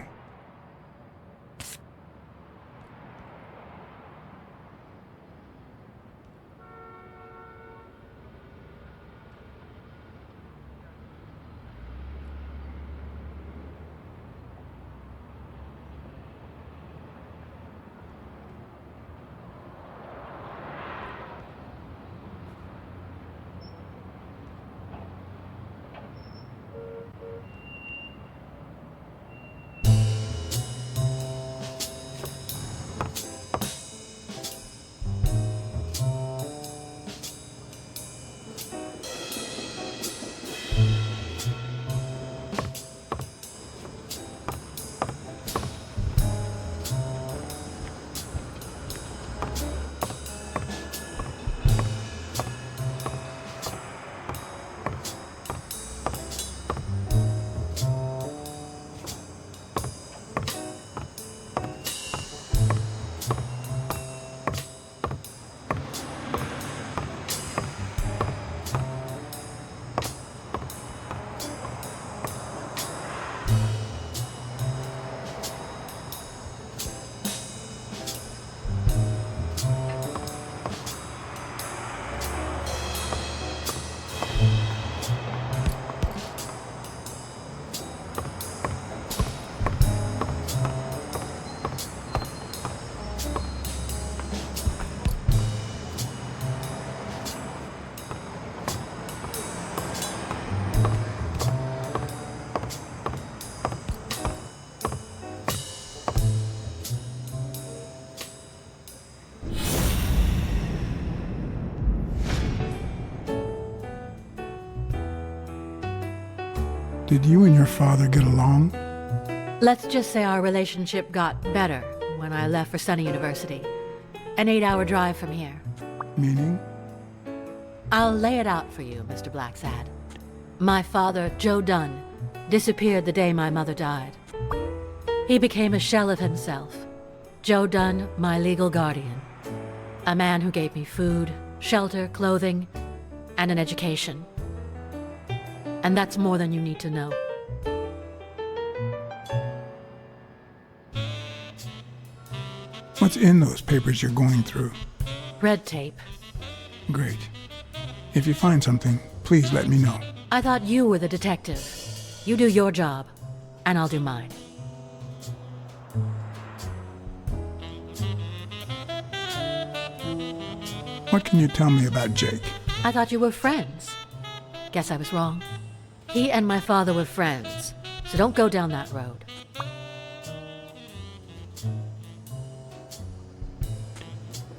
Did you and your father get along? Let's just say our relationship got better when I left for Sunny University. An 8-hour drive from here. Meaning? I'll lay it out for you, Mr. Blacksad. My father, Joe Dunn, disappeared the day my mother died. He became a shell of himself. Joe Dunn, my legal guardian. A man who gave me food, shelter, clothing, and an education. And that's more than you need to know. What's in those papers you're going through? Red tape. Great. If you find something, please let me know. I thought you were the detective. You do your job, and I'll do mine. What can you tell me about Jake? I thought you were friends. Guess I was wrong. He and my father were friends, so don't go down that road.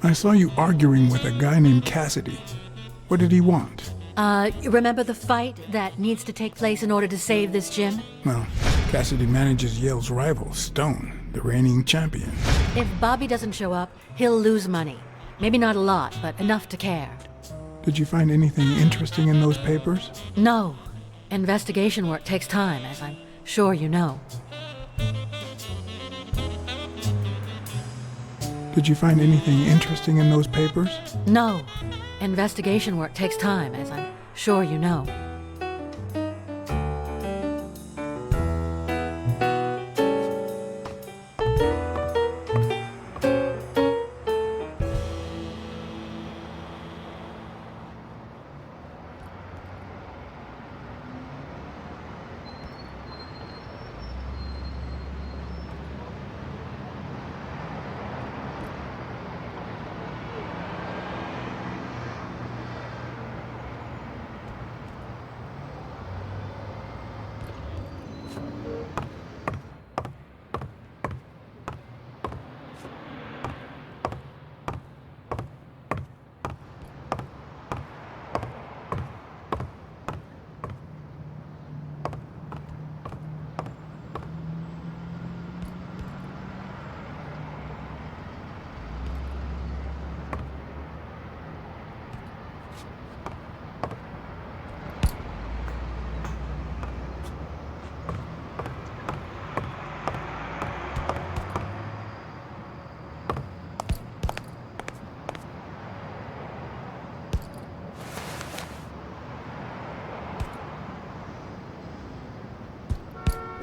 I saw you arguing with a guy named Cassidy. What did he want? Remember the fight that needs to take place in order to save this gym? Well, Cassidy manages Yale's rival, Stone, the reigning champion. If Bobby doesn't show up, he'll lose money. Maybe not a lot, but enough to care. Did you find anything interesting in those papers? No. Investigation work takes time, as I'm sure you know. Did you find anything interesting in those papers? No. Investigation work takes time, as I'm sure you know.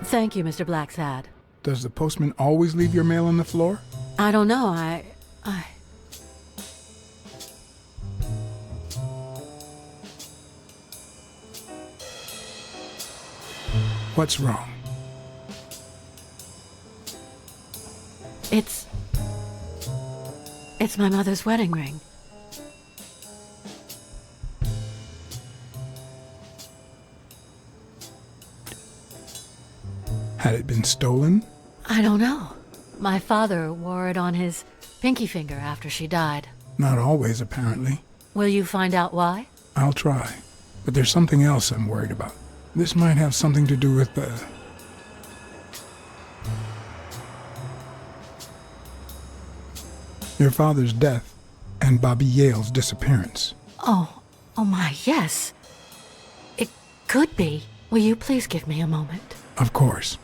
Thank you, Mr. Blacksad. Does the postman always leave your mail on the floor? I don't know, I... What's wrong? It's my mother's wedding ring. Had it been stolen? I don't know. My father wore it on his pinky finger after she died. Not always, apparently. Will you find out why? I'll try. But there's something else I'm worried about. This might have something to do with your father's death and Bobby Yale's disappearance. Oh my, yes. It could be. Will you please give me a moment? Of course.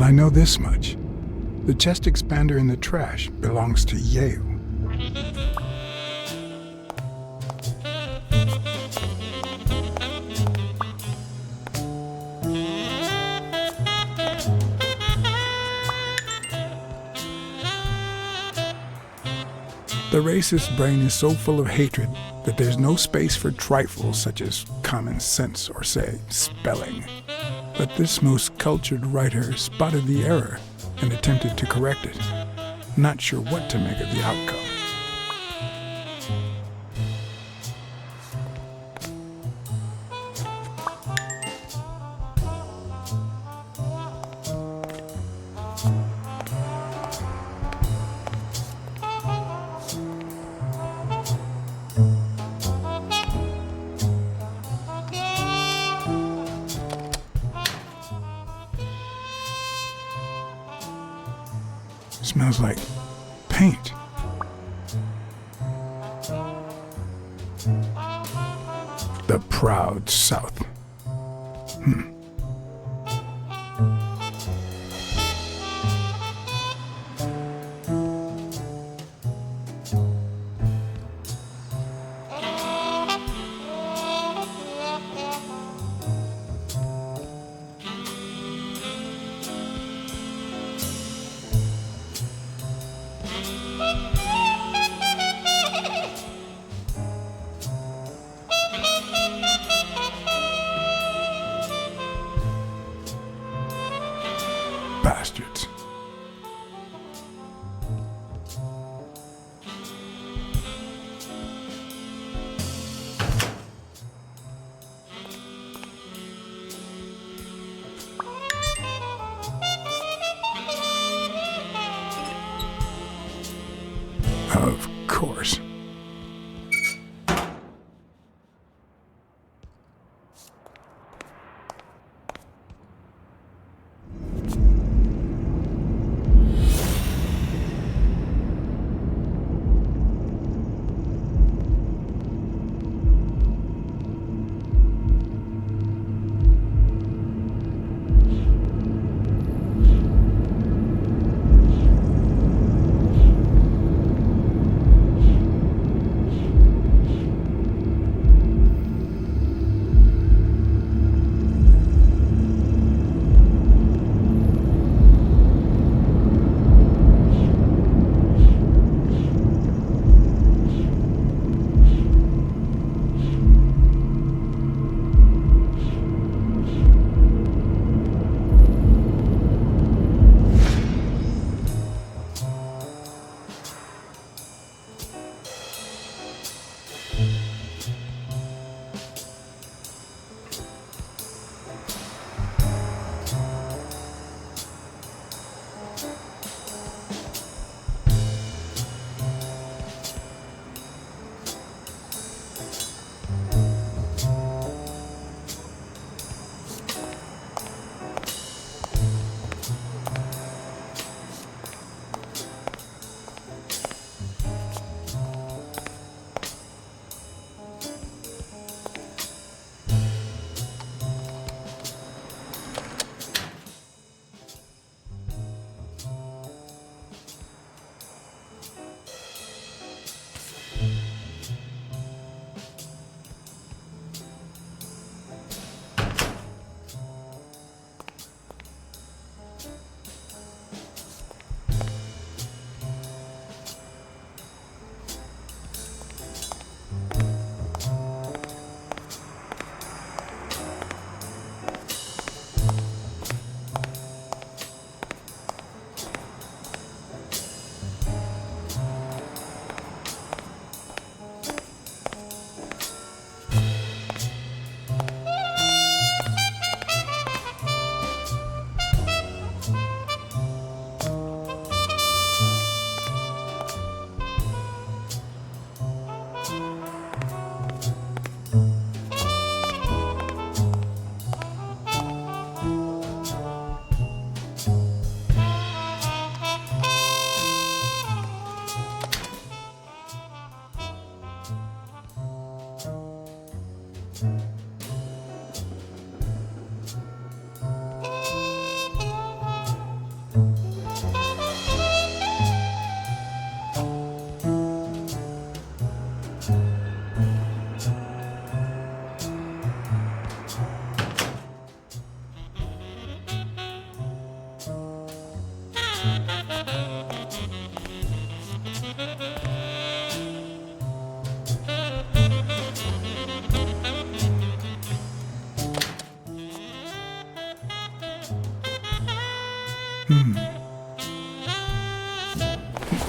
I know this much. The chest expander in the trash belongs to Yale. The racist brain is so full of hatred that there's no space for trifles such as common sense or, say, spelling. But this most cultured writer spotted the error and attempted to correct it. Not sure what to make of the outcome. Smells like paint. The proud South. Bastards. Of course.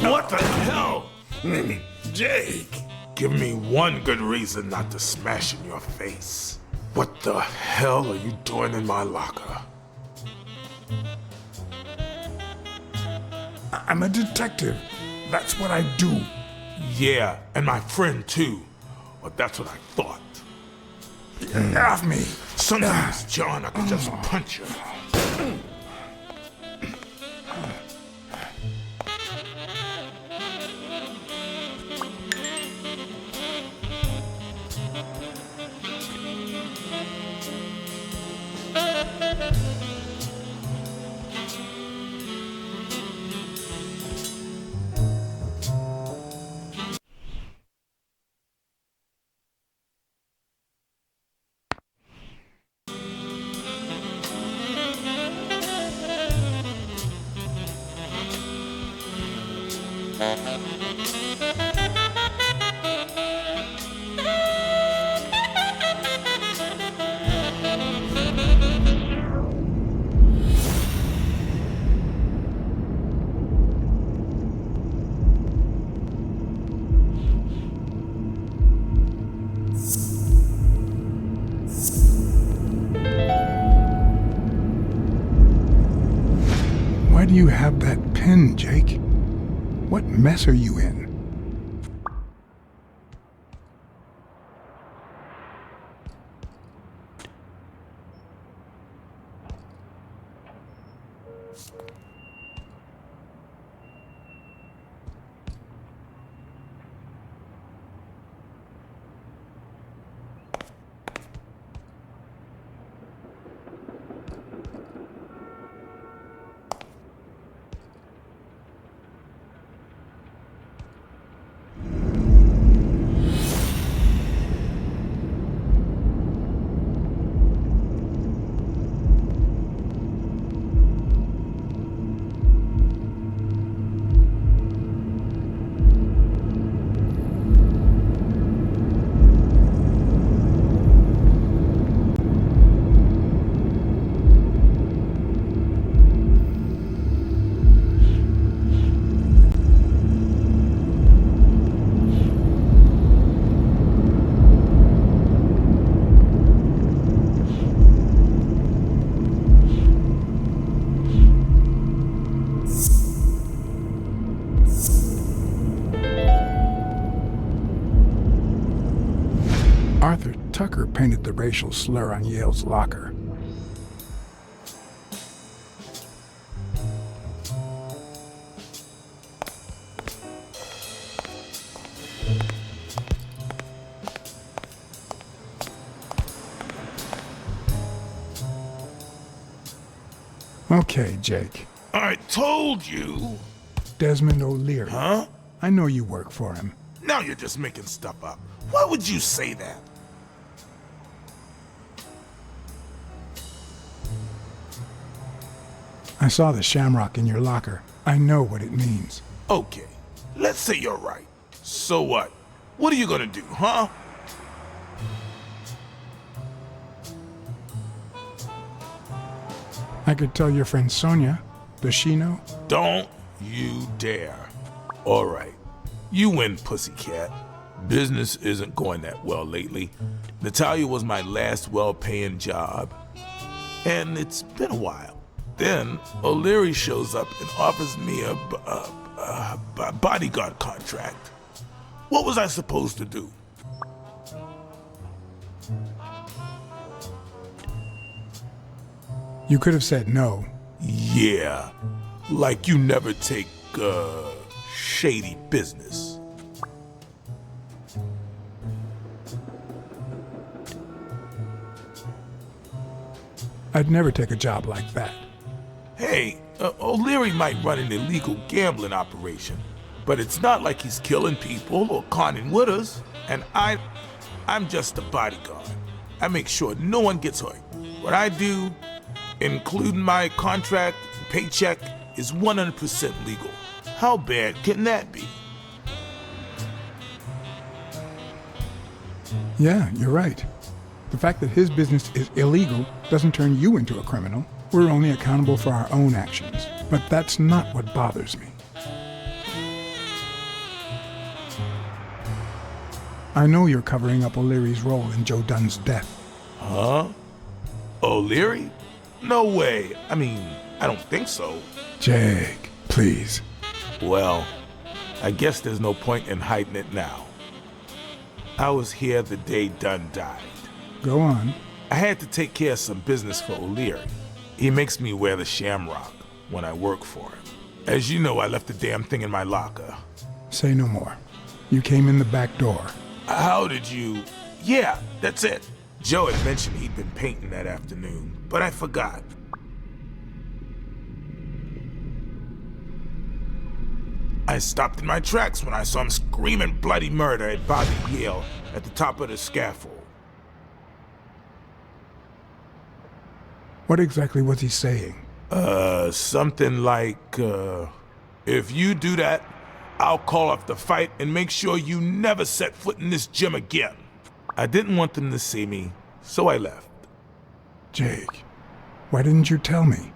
What the hell? Hey, Jake, give me one good reason not to smash in your face. What the hell are you doing in my locker? I'm a detective. That's what I do. Yeah, and my friend too. But that's what I thought. Get off me. Sometimes, John, I could just punch you. Why do you have that pen, Jake? What mess are you in? Arthur Tucker painted the racial slur on Yale's locker. Okay, Jake. I told you. Desmond O'Leary. Huh? I know you work for him. Now you're just making stuff up. Why would you say that? I saw the shamrock in your locker. I know what it means. Okay, let's say you're right. So what? What are you gonna do, huh? I could tell your friend Sonia. Does she know? Don't you dare. All right, you win, pussycat. Business isn't going that well lately. Natalia was my last well-paying job, and it's been a while. Then O'Leary shows up and offers me a bodyguard contract. What was I supposed to do? You could have said no. Yeah, like you never take, shady business. I'd never take a job like that. Hey, O'Leary might run an illegal gambling operation, but it's not like he's killing people or conning widows. And I'm just a bodyguard. I make sure no one gets hurt. What I do, including my contract and paycheck, is 100% legal. How bad can that be? Yeah, you're right. The fact that his business is illegal doesn't turn you into a criminal. We're only accountable for our own actions. But that's not what bothers me. I know you're covering up O'Leary's role in Joe Dunn's death. Huh? O'Leary? No way. I mean, I don't think so. Jake, please. Well, I guess there's no point in hiding it now. I was here the day Dunn died. Go on. I had to take care of some business for O'Leary. He makes me wear the shamrock when I work for him. As you know, I left the damn thing in my locker. Say no more. You came in the back door. How did you... Yeah, that's it. Joe had mentioned he'd been painting that afternoon, but I forgot. I stopped in my tracks when I saw him screaming bloody murder at Bobby Yale at the top of the scaffold. What exactly was he saying? Something like, if you do that, I'll call off the fight and make sure you never set foot in this gym again. I didn't want them to see me, so I left. Jake, why didn't you tell me?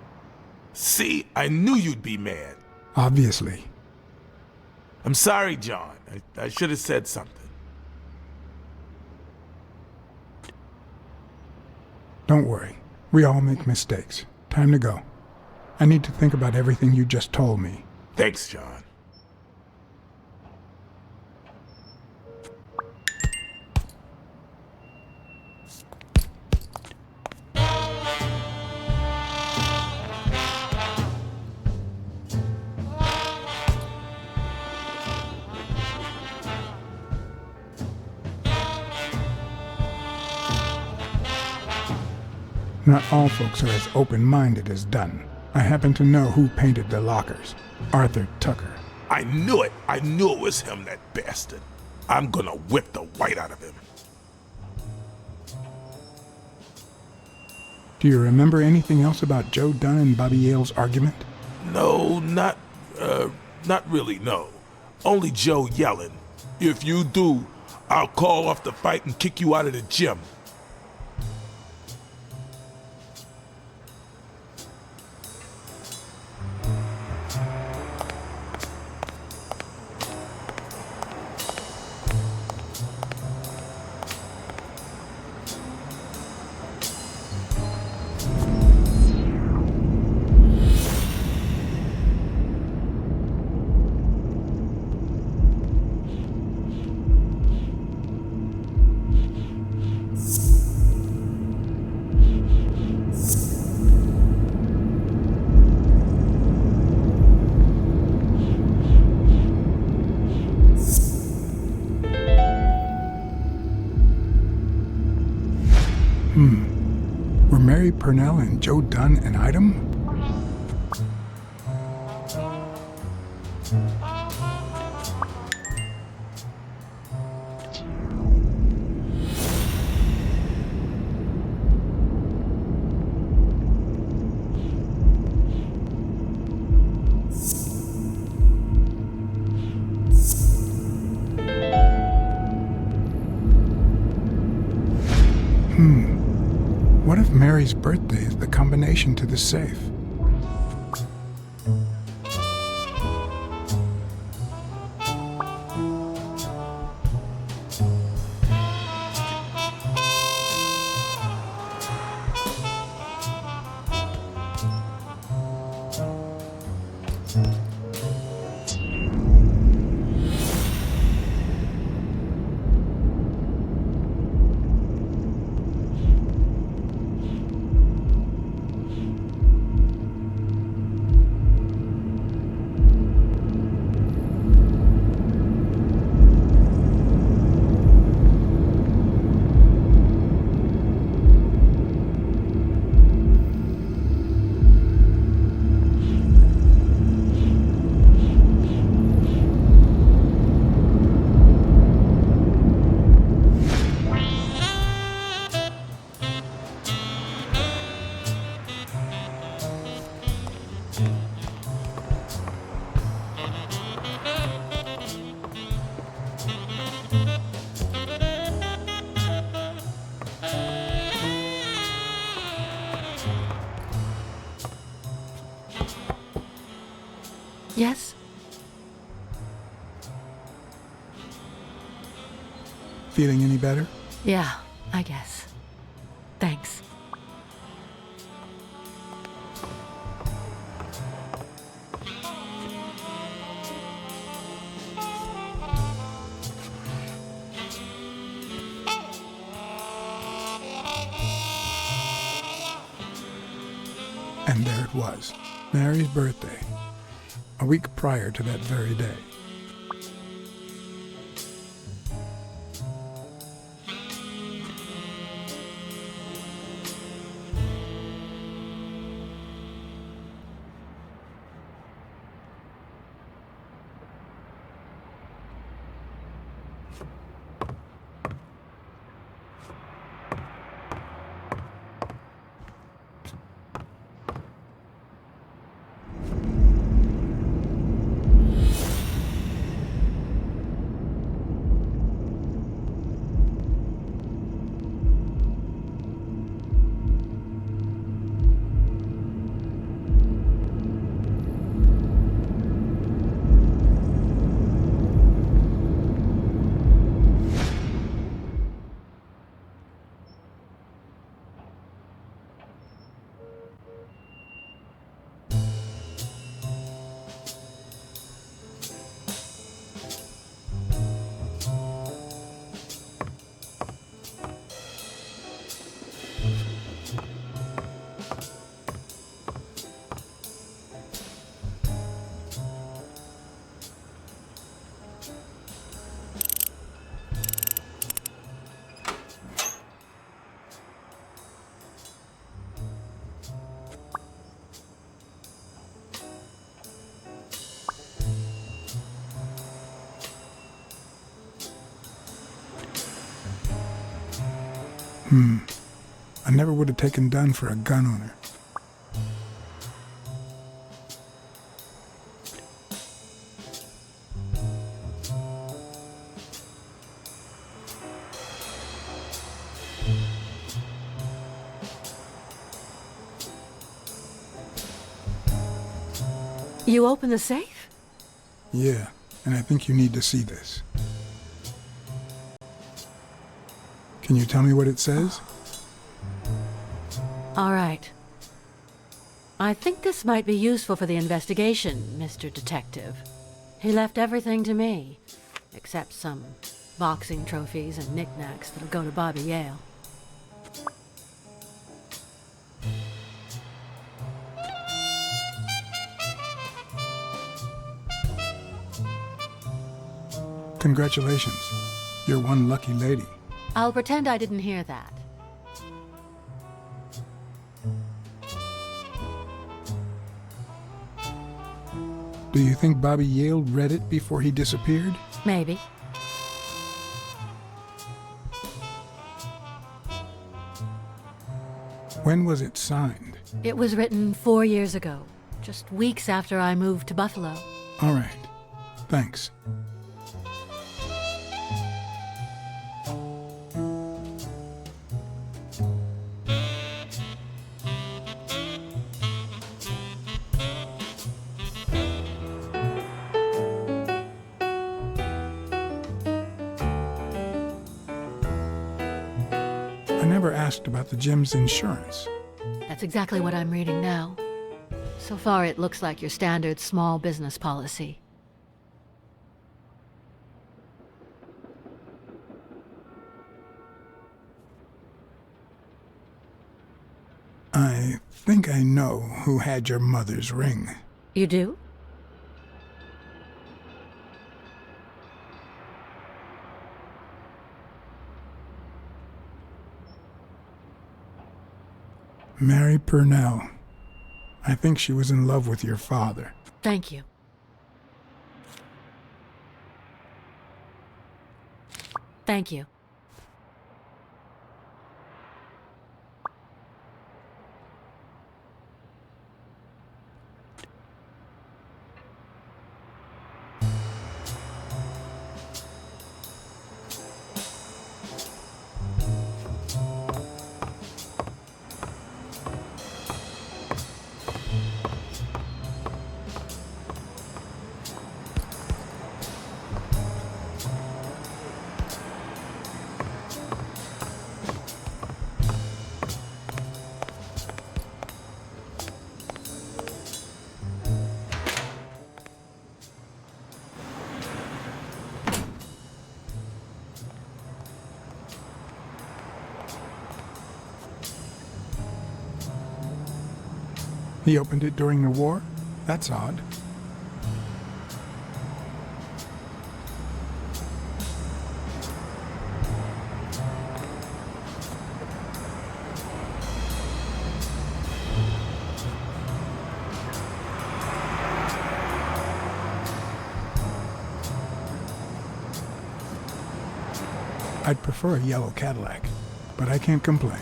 See, I knew you'd be mad. Obviously. I'm sorry, John. I should have said something. Don't worry. We all make mistakes. Time to go. I need to think about everything you just told me. Thanks, John. Not all folks are as open-minded as Dunn. I happen to know who painted the lockers. Arthur Tucker. I knew it! I knew it was him, that bastard. I'm gonna whip the white out of him. Do you remember anything else about Joe Dunn and Bobby Yale's argument? No, not really, no. Only Joe yelling, "If you do, I'll call off the fight and kick you out of the gym." Were Mary Purnell and Joe Dunn an item? What if Mary's birthday is the combination to the safe? Yes? Feeling any better? Yeah, I guess. Thanks. And there it was, Mary's birthday, a week prior to that very day. I never would have taken Dunn for a gun owner. You open the safe? Yeah, and I think you need to see this. Can you tell me what it says? All right. I think this might be useful for the investigation, Mr. Detective. He left everything to me, except some boxing trophies and knickknacks that'll go to Bobby Yale. Congratulations. You're one lucky lady. I'll pretend I didn't hear that. Do you think Bobby Yale read it before he disappeared? Maybe. When was it signed? It was written 4 years ago, just weeks after I moved to Buffalo. All right. Thanks. I never asked about the gym's insurance. That's exactly what I'm reading now. So far, it looks like your standard small business policy. I think I know who had your mother's ring. You do? Mary Purnell. I think she was in love with your father. Thank you. Thank you. He opened it during the war? That's odd. I'd prefer a yellow Cadillac, but I can't complain.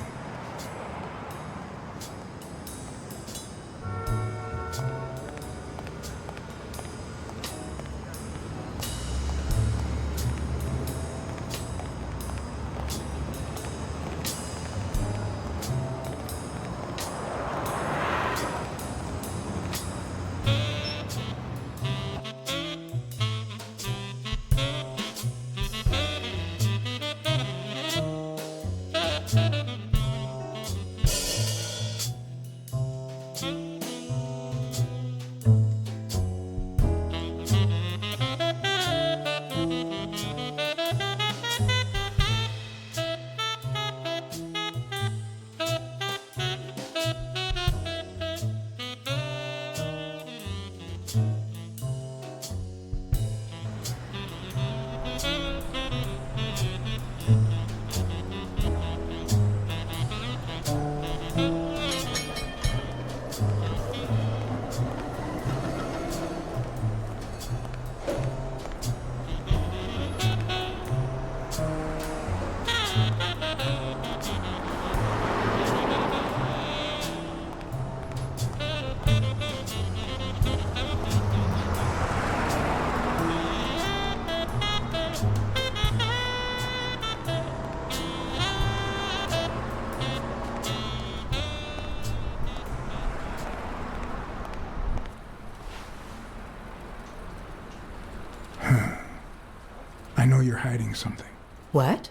I know you're hiding something. What?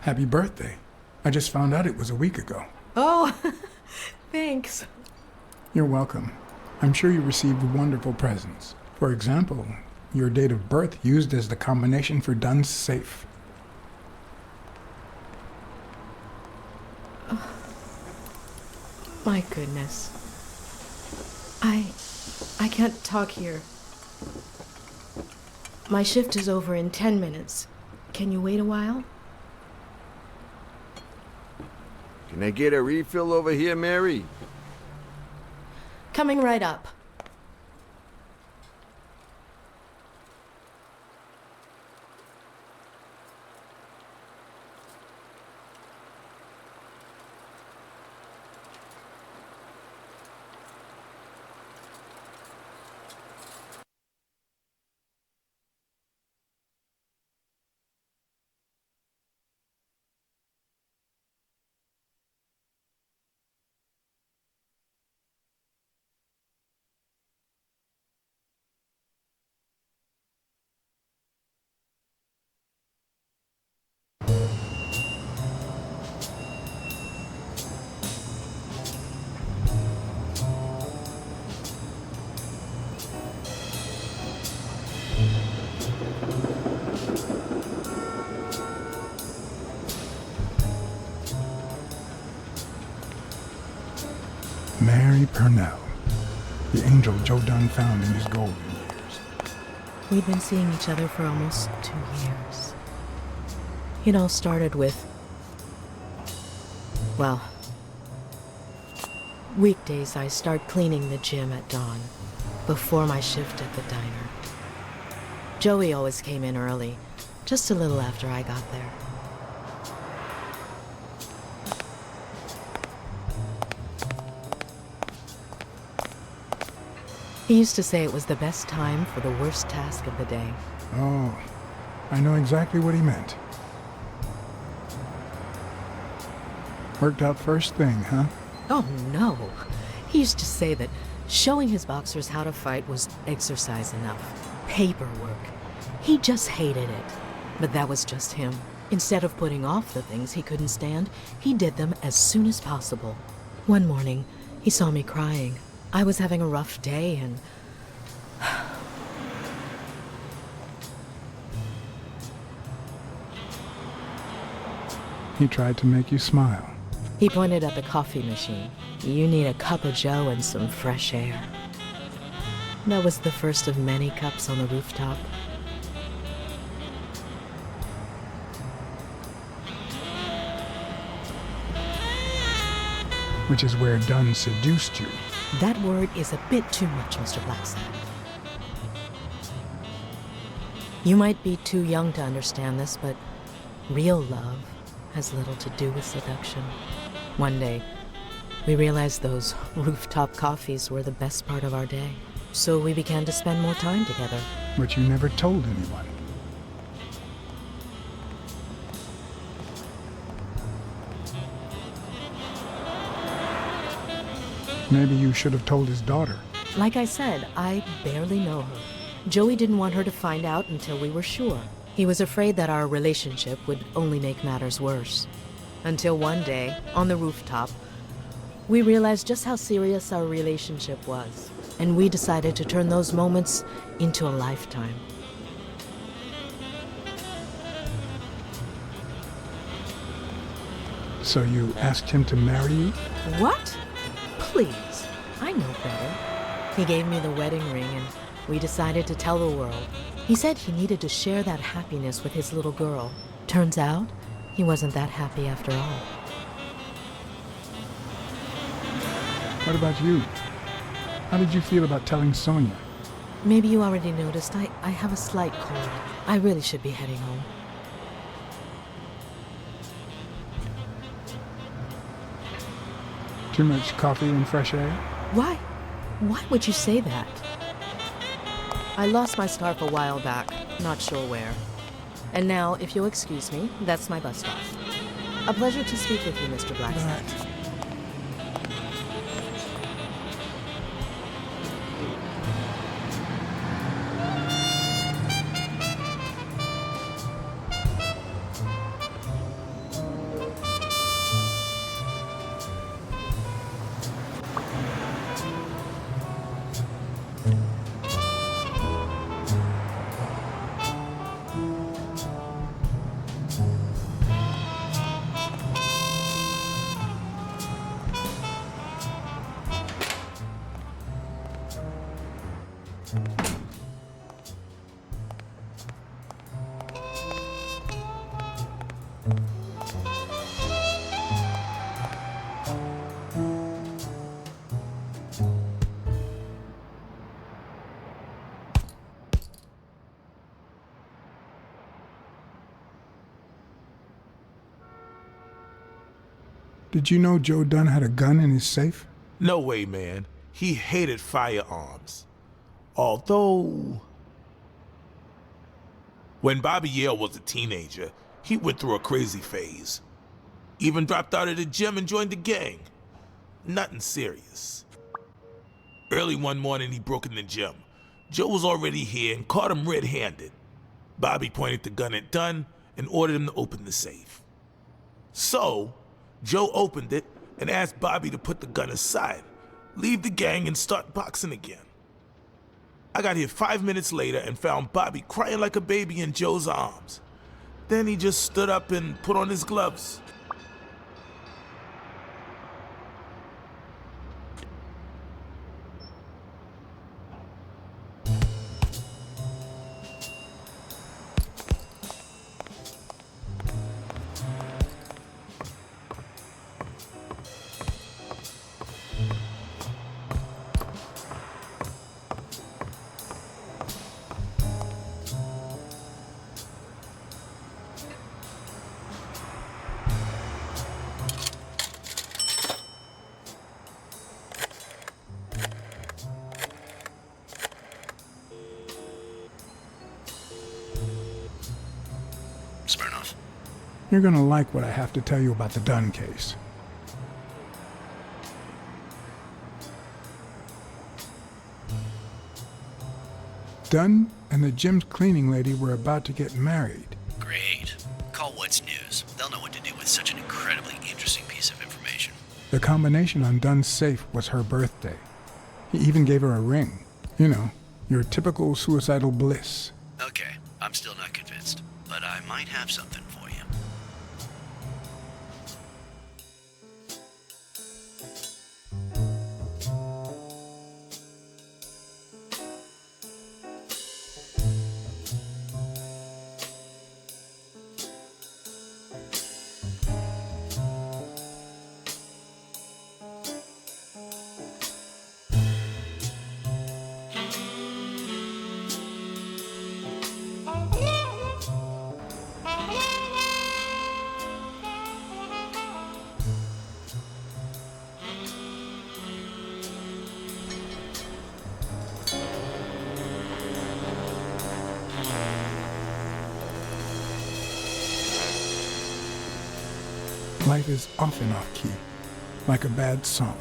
Happy birthday. I just found out it was a week ago. Oh, thanks. You're welcome. I'm sure you received wonderful presents. For example, your date of birth used as the combination for Dunn's safe. Oh, my goodness. I can't talk here. My shift is over in 10 minutes. Can you wait a while? Can I get a refill over here, Mary? Coming right up. Mary Purnell, the angel Joe Dunn found in his golden years. We'd been seeing each other for almost 2 years. It all started with, well, weekdays I start cleaning the gym at dawn, before my shift at the diner. Joey always came in early, just a little after I got there. He used to say it was the best time for the worst task of the day. Oh, I know exactly what he meant. Worked out first thing, huh? Oh, no. He used to say that showing his boxers how to fight was exercise enough. Paperwork. He just hated it. But that was just him. Instead of putting off the things he couldn't stand, he did them as soon as possible. One morning, he saw me crying. I was having a rough day and... He tried to make you smile. He pointed at the coffee machine. You need a cup of joe and some fresh air. That was the first of many cups on the rooftop. Which is where Dunn seduced you. That word is a bit too much, Mr. Blacksad. You might be too young to understand this, but real love has little to do with seduction. One day, we realized those rooftop coffees were the best part of our day. So we began to spend more time together. But you never told anyone. Maybe you should have told his daughter. Like I said, I barely know her. Joey didn't want her to find out until we were sure. He was afraid that our relationship would only make matters worse. Until one day, on the rooftop, we realized just how serious our relationship was. And we decided to turn those moments into a lifetime. So you asked him to marry you? What? Please, I know better. He gave me the wedding ring and we decided to tell the world. He said he needed to share that happiness with his little girl. Turns out, he wasn't that happy after all. What about you? How did you feel about telling Sonia? Maybe you already noticed, I have a slight cold. I really should be heading home. Too much coffee and fresh air? Why? Why would you say that? I lost my scarf a while back, not sure where. And now, if you'll excuse me, that's my bus stop. A pleasure to speak with you, Mr. Blacksad. Did you know Joe Dunn had a gun in his safe? No way, man. He hated firearms. Although, when Bobby Yale was a teenager, he went through a crazy phase. Even dropped out of the gym and joined the gang. Nothing serious. Early one morning, he broke in the gym. Joe was already here and caught him red-handed. Bobby pointed the gun at Dunn and ordered him to open the safe. So, Joe opened it and asked Bobby to put the gun aside, leave the gang, and start boxing again. I got here 5 minutes later and found Bobby crying like a baby in Joe's arms. Then he just stood up and put on his gloves. You're gonna like what I have to tell you about the Dunn case. Dunn and the gym's cleaning lady were about to get married. Great. Call What's News. They'll know what to do with such an incredibly interesting piece of information. The combination on Dunn's safe was her birthday. He even gave her a ring. You know, your typical suicidal bliss. Okay, I'm still not convinced, but I might have something for you. Life is often off-key, like a bad song.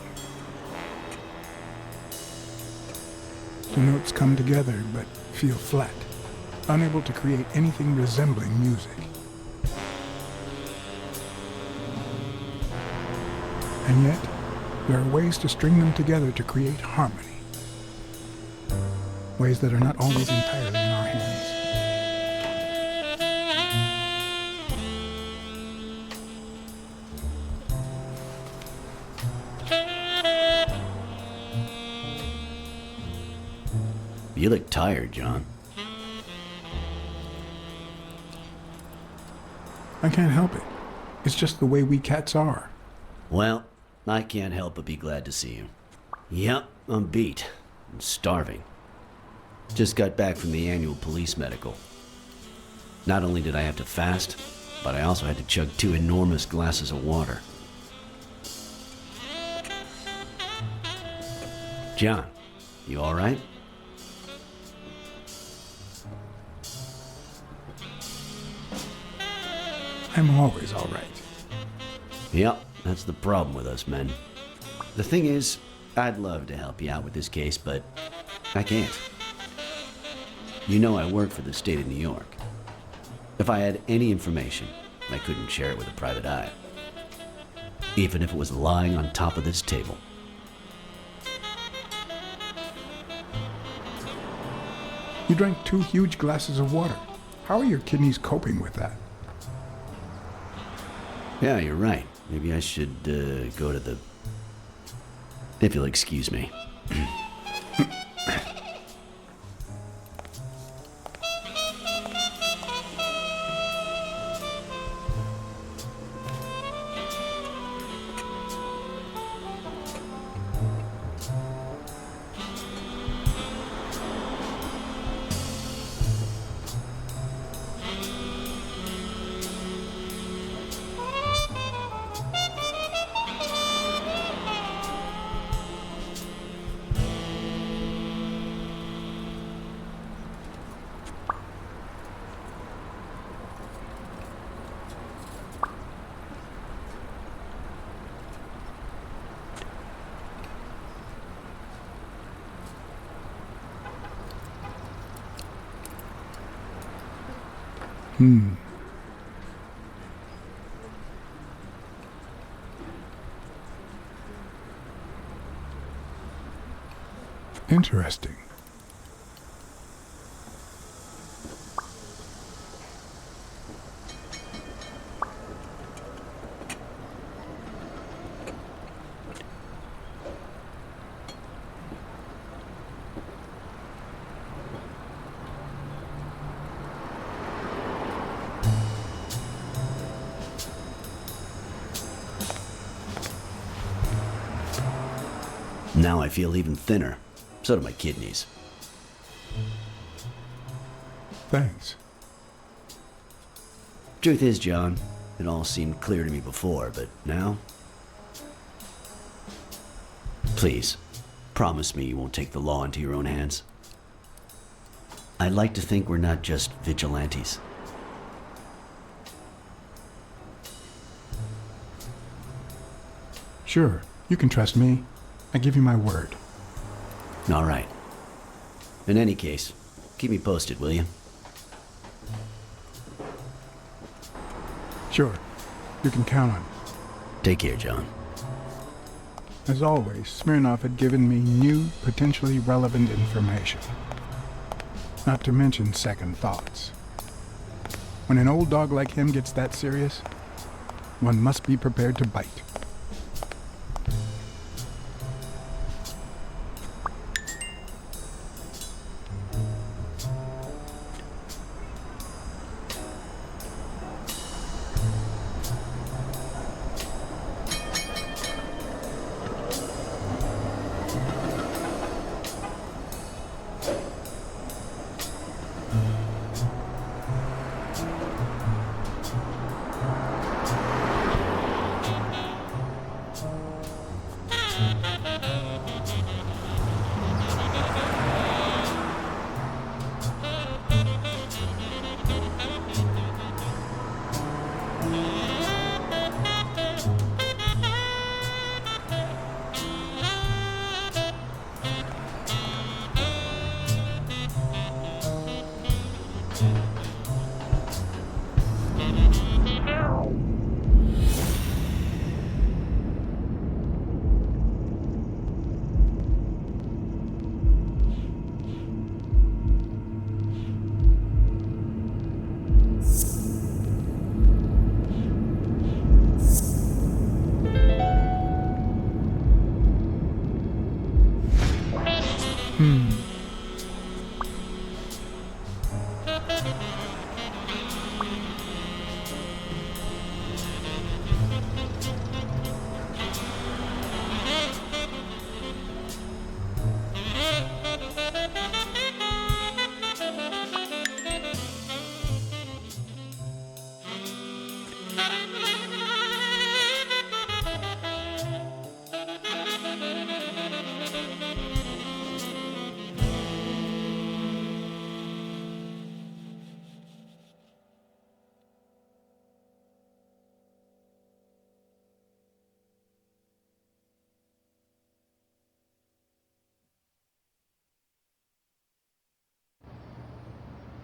The notes come together but feel flat, unable to create anything resembling music. And yet, there are ways to string them together to create harmony. Ways that are not always entirely in our hands. You look tired, John. I can't help it. It's just the way we cats are. Well, I can't help but be glad to see you. Yep, I'm beat. I'm starving. Just got back from the annual police medical. Not only did I have to fast, but I also had to chug 2 enormous glasses of water. John, you all right? I'm always all right. Yep, that's the problem with us men. The thing is, I'd love to help you out with this case, but I can't. You know I work for the state of New York. If I had any information, I couldn't share it with a private eye. Even if it was lying on top of this table. You drank 2 huge glasses of water. How are your kidneys coping with that? Yeah, you're right. Maybe I should go to the... If you'll excuse me. Interesting. Now I feel even thinner. So do my kidneys. Thanks. Truth is, John, it all seemed clear to me before, but now... Please, promise me you won't take the law into your own hands. I'd like to think we're not just vigilantes. Sure, you can trust me. I give you my word. All right. In any case, keep me posted, will you? Sure. You can count on it. Take care, John. As always, Smirnoff had given me new, potentially relevant information. Not to mention second thoughts. When an old dog like him gets that serious, one must be prepared to bite.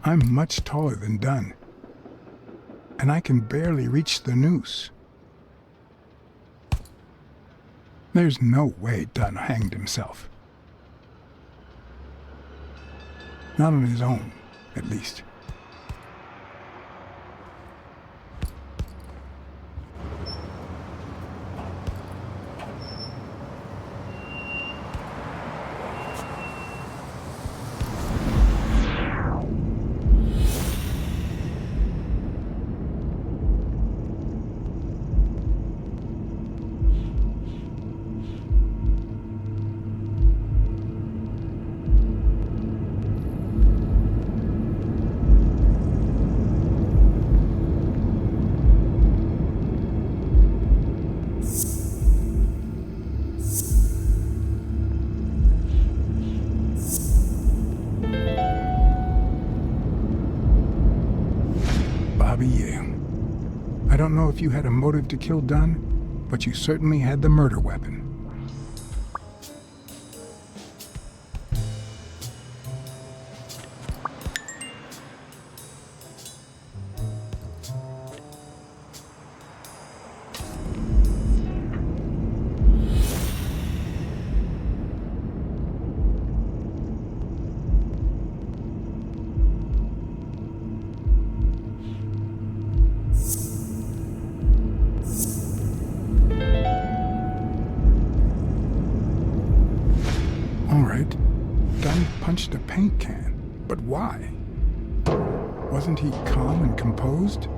I'm much taller than Dunn, and I can barely reach the noose. There's no way Dunn hanged himself. Not on his own, at least. Bobby Yale. I don't know if you had a motive to kill Dunn, but you certainly had the murder weapon. All right, Dunn punched a paint can, but why? Wasn't he calm and composed?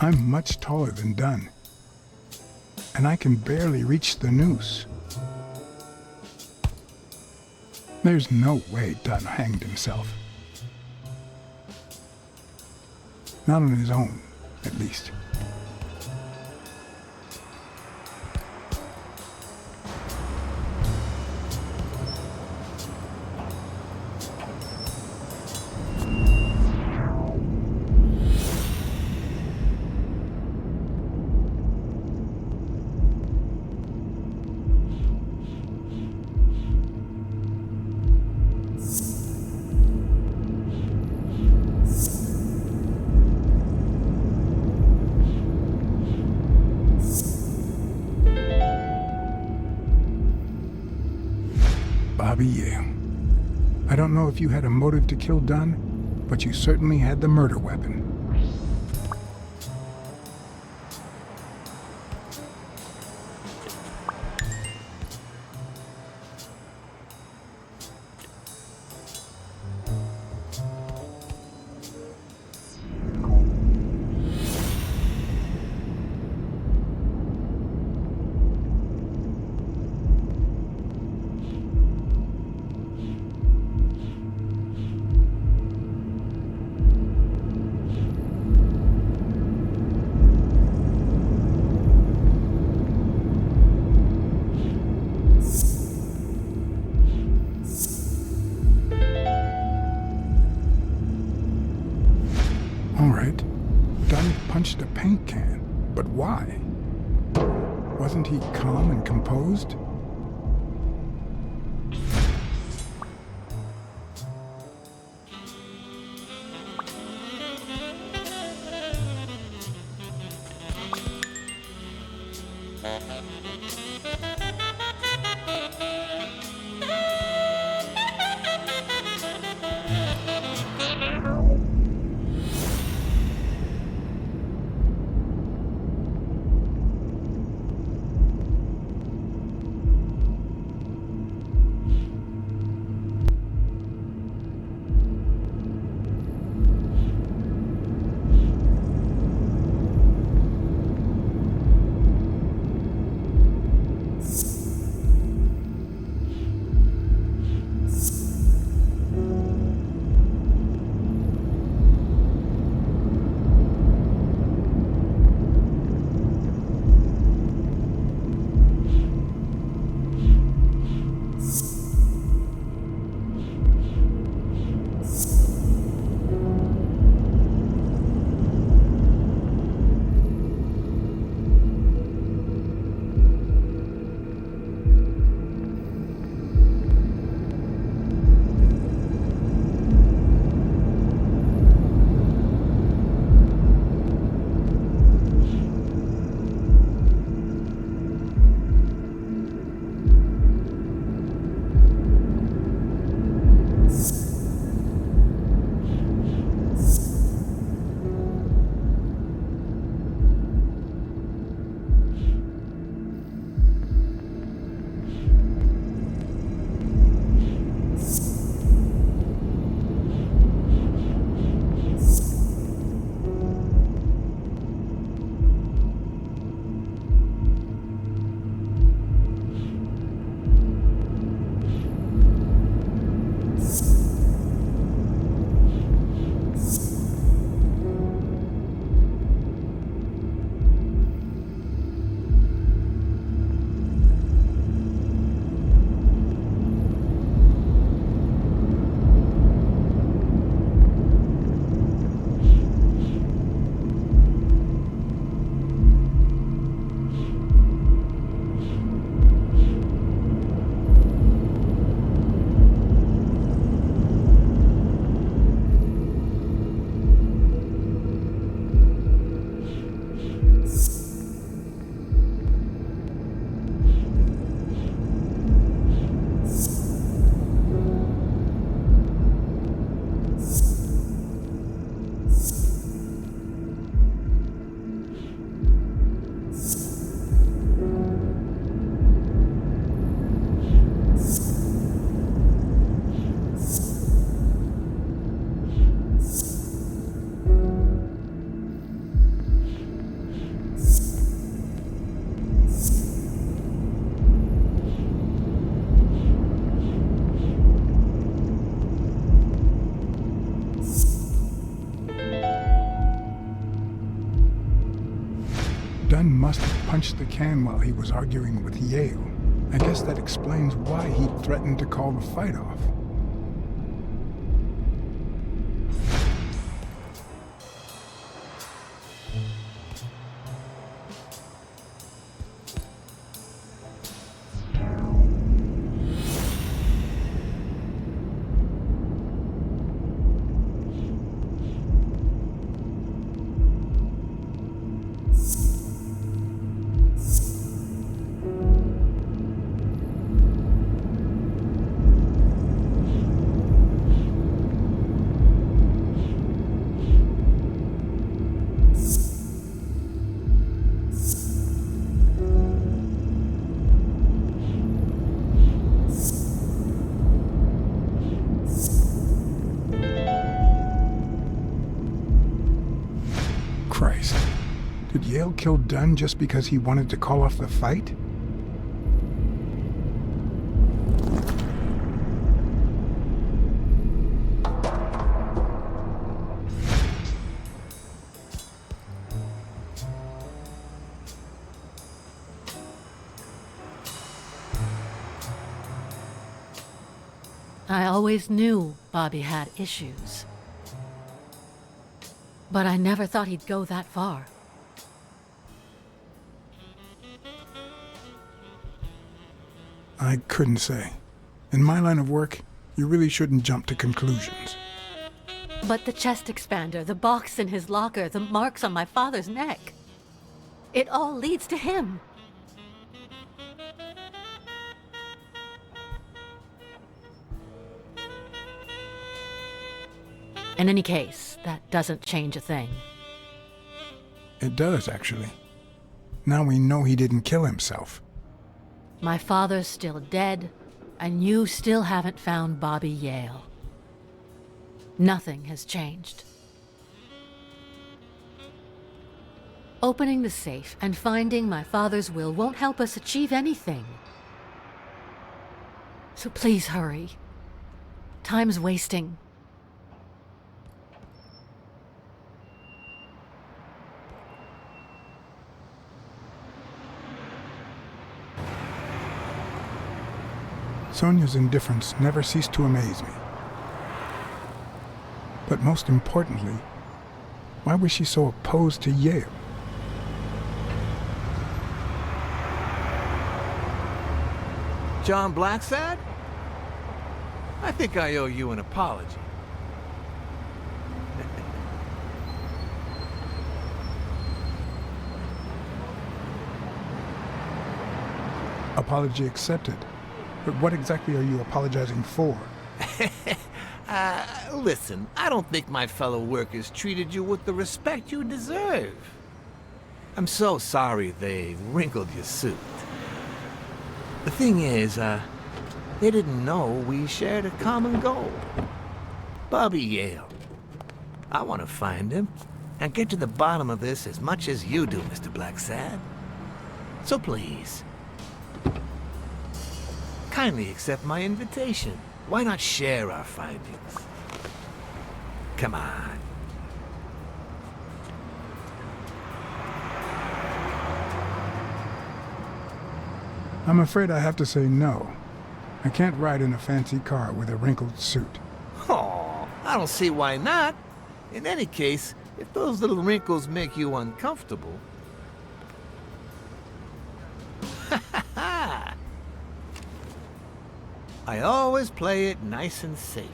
I'm much taller than Dunn, and I can barely reach the noose. There's no way Dunn hanged himself. Not on his own, at least. Bobby Yale. I don't know if you had a motive to kill Dunn, but you certainly had the murder weapon. All right. Dunn punched a paint can, but why? Wasn't he calm and composed? Dunn must have punched the can while he was arguing with Yale. I guess that explains why he threatened to call the fight off. Christ. Did Yale kill Dunn just because he wanted to call off the fight? I always knew Bobby had issues. But I never thought he'd go that far. I couldn't say. In my line of work, you really shouldn't jump to conclusions. But the chest expander, the box in his locker, the marks on my father's neck. It all leads to him. In any case, that doesn't change a thing. It does, actually. Now we know he didn't kill himself. My father's still dead, and you still haven't found Bobby Yale. Nothing has changed. Opening the safe and finding my father's will won't help us achieve anything. So please hurry. Time's wasting. Sonia's indifference never ceased to amaze me. But most importantly, why was she so opposed to Yale? John Blacksad? I think I owe you an apology. Apology accepted. But what exactly are you apologizing for? Listen, I don't think my fellow workers treated you with the respect you deserve. I'm so sorry they wrinkled your suit. The thing is, they didn't know we shared a common goal. Bobby Yale. I want to find him and get to the bottom of this as much as you do, Mr. Blacksad. So please, kindly accept my invitation. Why not share our findings? Come on. I'm afraid I have to say no. I can't ride in a fancy car with a wrinkled suit. Oh, I don't see why not. In any case, if those little wrinkles make you uncomfortable... I always play it nice and safe.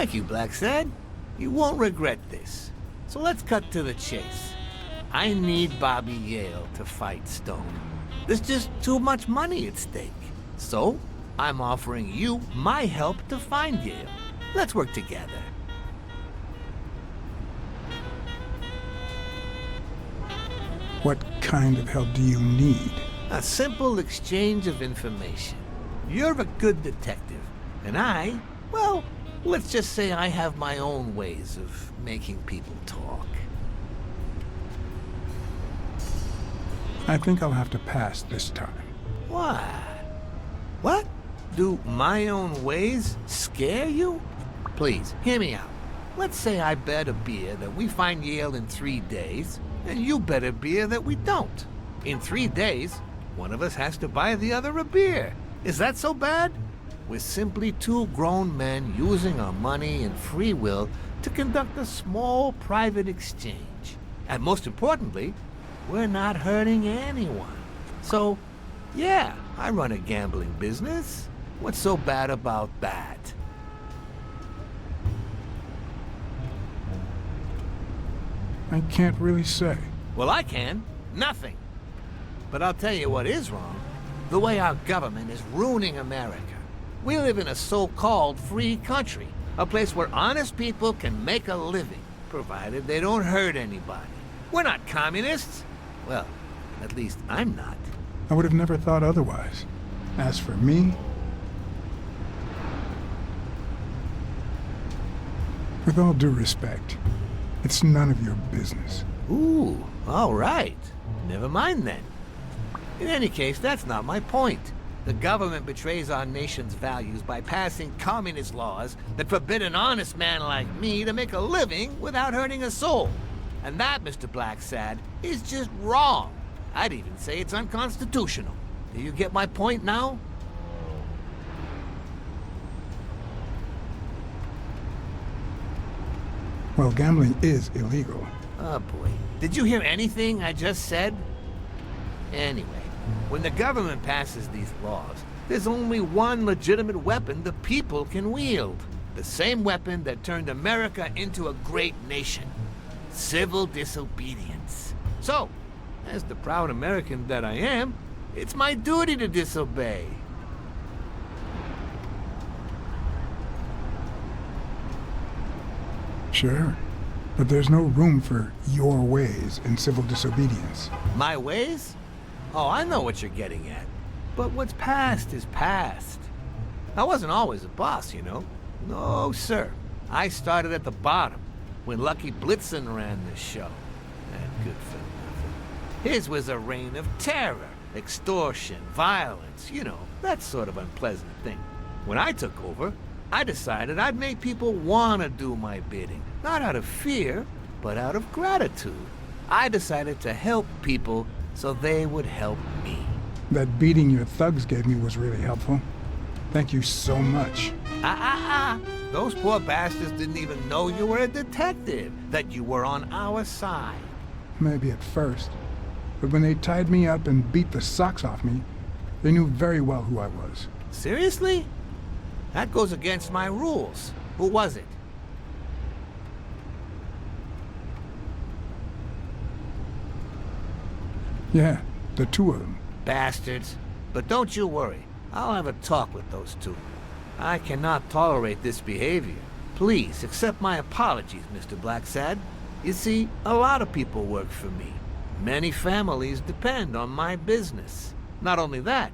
Thank you, Blacksad. You won't regret this. So let's cut to the chase. I need Bobby Yale to fight Stone. There's just too much money at stake. So, I'm offering you my help to find Yale. Let's work together. What kind of help do you need? A simple exchange of information. You're a good detective, and I, well, let's just say I have my own ways of making people talk. I think I'll have to pass this time. Why? What? Do my own ways scare you? Please, hear me out. Let's say I bet a beer that we find Yale in 3 days, and you bet a beer that we don't. In 3 days, one of us has to buy the other a beer. Is that so bad? We're simply two grown men using our money and free will to conduct a small private exchange. And most importantly, we're not hurting anyone. So, yeah, I run a gambling business. What's so bad about that? I can't really say. Well, I can. Nothing. But I'll tell you what is wrong. The way our government is ruining America. We live in a so-called free country. A place where honest people can make a living, provided they don't hurt anybody. We're not communists. Well, at least I'm not. I would have never thought otherwise. As for me, with all due respect, it's none of your business. Ooh, all right. Never mind then. In any case, that's not my point. The government betrays our nation's values by passing communist laws that forbid an honest man like me to make a living without hurting a soul. And that, Mr. Blacksad, is just wrong. I'd even say it's unconstitutional. Do you get my point now? Well, gambling is illegal. Oh boy. Did you hear anything I just said? Anyway, when the government passes these laws, there's only one legitimate weapon the people can wield. The same weapon that turned America into a great nation. Civil disobedience. So, as the proud American that I am, it's my duty to disobey. Sure, but there's no room for your ways in civil disobedience. My ways? Oh, I know what you're getting at. But what's past is past. I wasn't always a boss, you know. No, sir. I started at the bottom, when Lucky Blitzen ran the show. That good for nothing. His was a reign of terror, extortion, violence, you know, that sort of unpleasant thing. When I took over, I decided I'd make people want to do my bidding. Not out of fear, but out of gratitude. I decided to help people so they would help me. That beating your thugs gave me was really helpful. Thank you so much. Those poor bastards didn't even know you were a detective, that you were on our side. Maybe at first. But when they tied me up and beat the socks off me, they knew very well who I was. Seriously? That goes against my rules. Who was it? Yeah, the two of them. Bastards. But don't you worry. I'll have a talk with those two. I cannot tolerate this behavior. Please accept my apologies, Mr. Blacksad. You see, a lot of people work for me. Many families depend on my business. Not only that,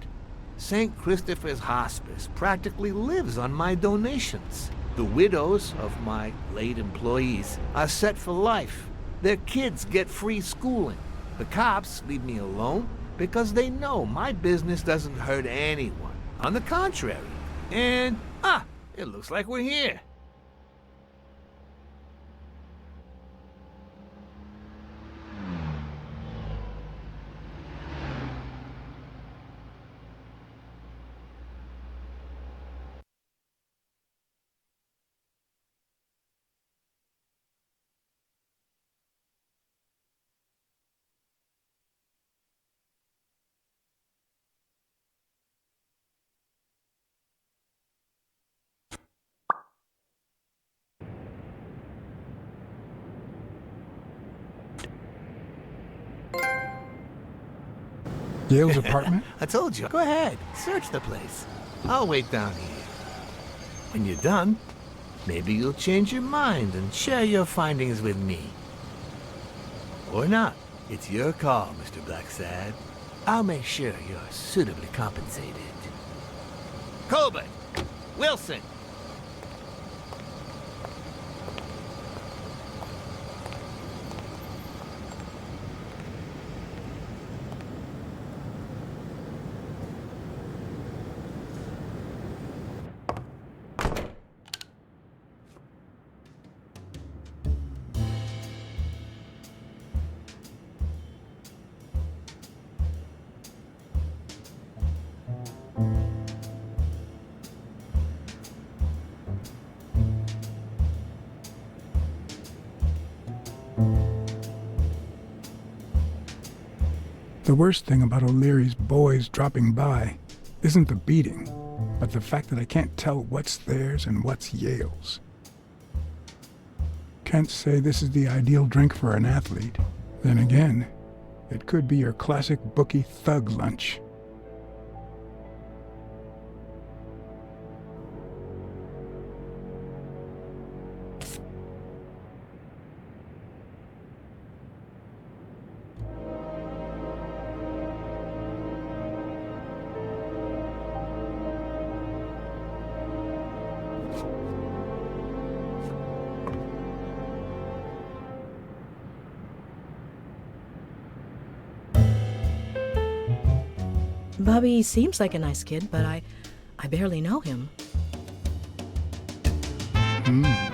St. Christopher's Hospice practically lives on my donations. The widows of my late employees are set for life. Their kids get free schooling. The cops leave me alone because they know my business doesn't hurt anyone. On the contrary. And, it looks like we're here. Yale's apartment? I told you. Go ahead. Search the place. I'll wait down here. When you're done, maybe you'll change your mind and share your findings with me. Or not. It's your call, Mr. Blacksad. I'll make sure you're suitably compensated. Colbert! Wilson! The worst thing about O'Leary's boys dropping by isn't the beating, but the fact that I can't tell what's theirs and what's Yale's. Can't say this is the ideal drink for an athlete. Then again, it could be your classic bookie thug lunch. Bobby seems like a nice kid, but I barely know him. Ugh.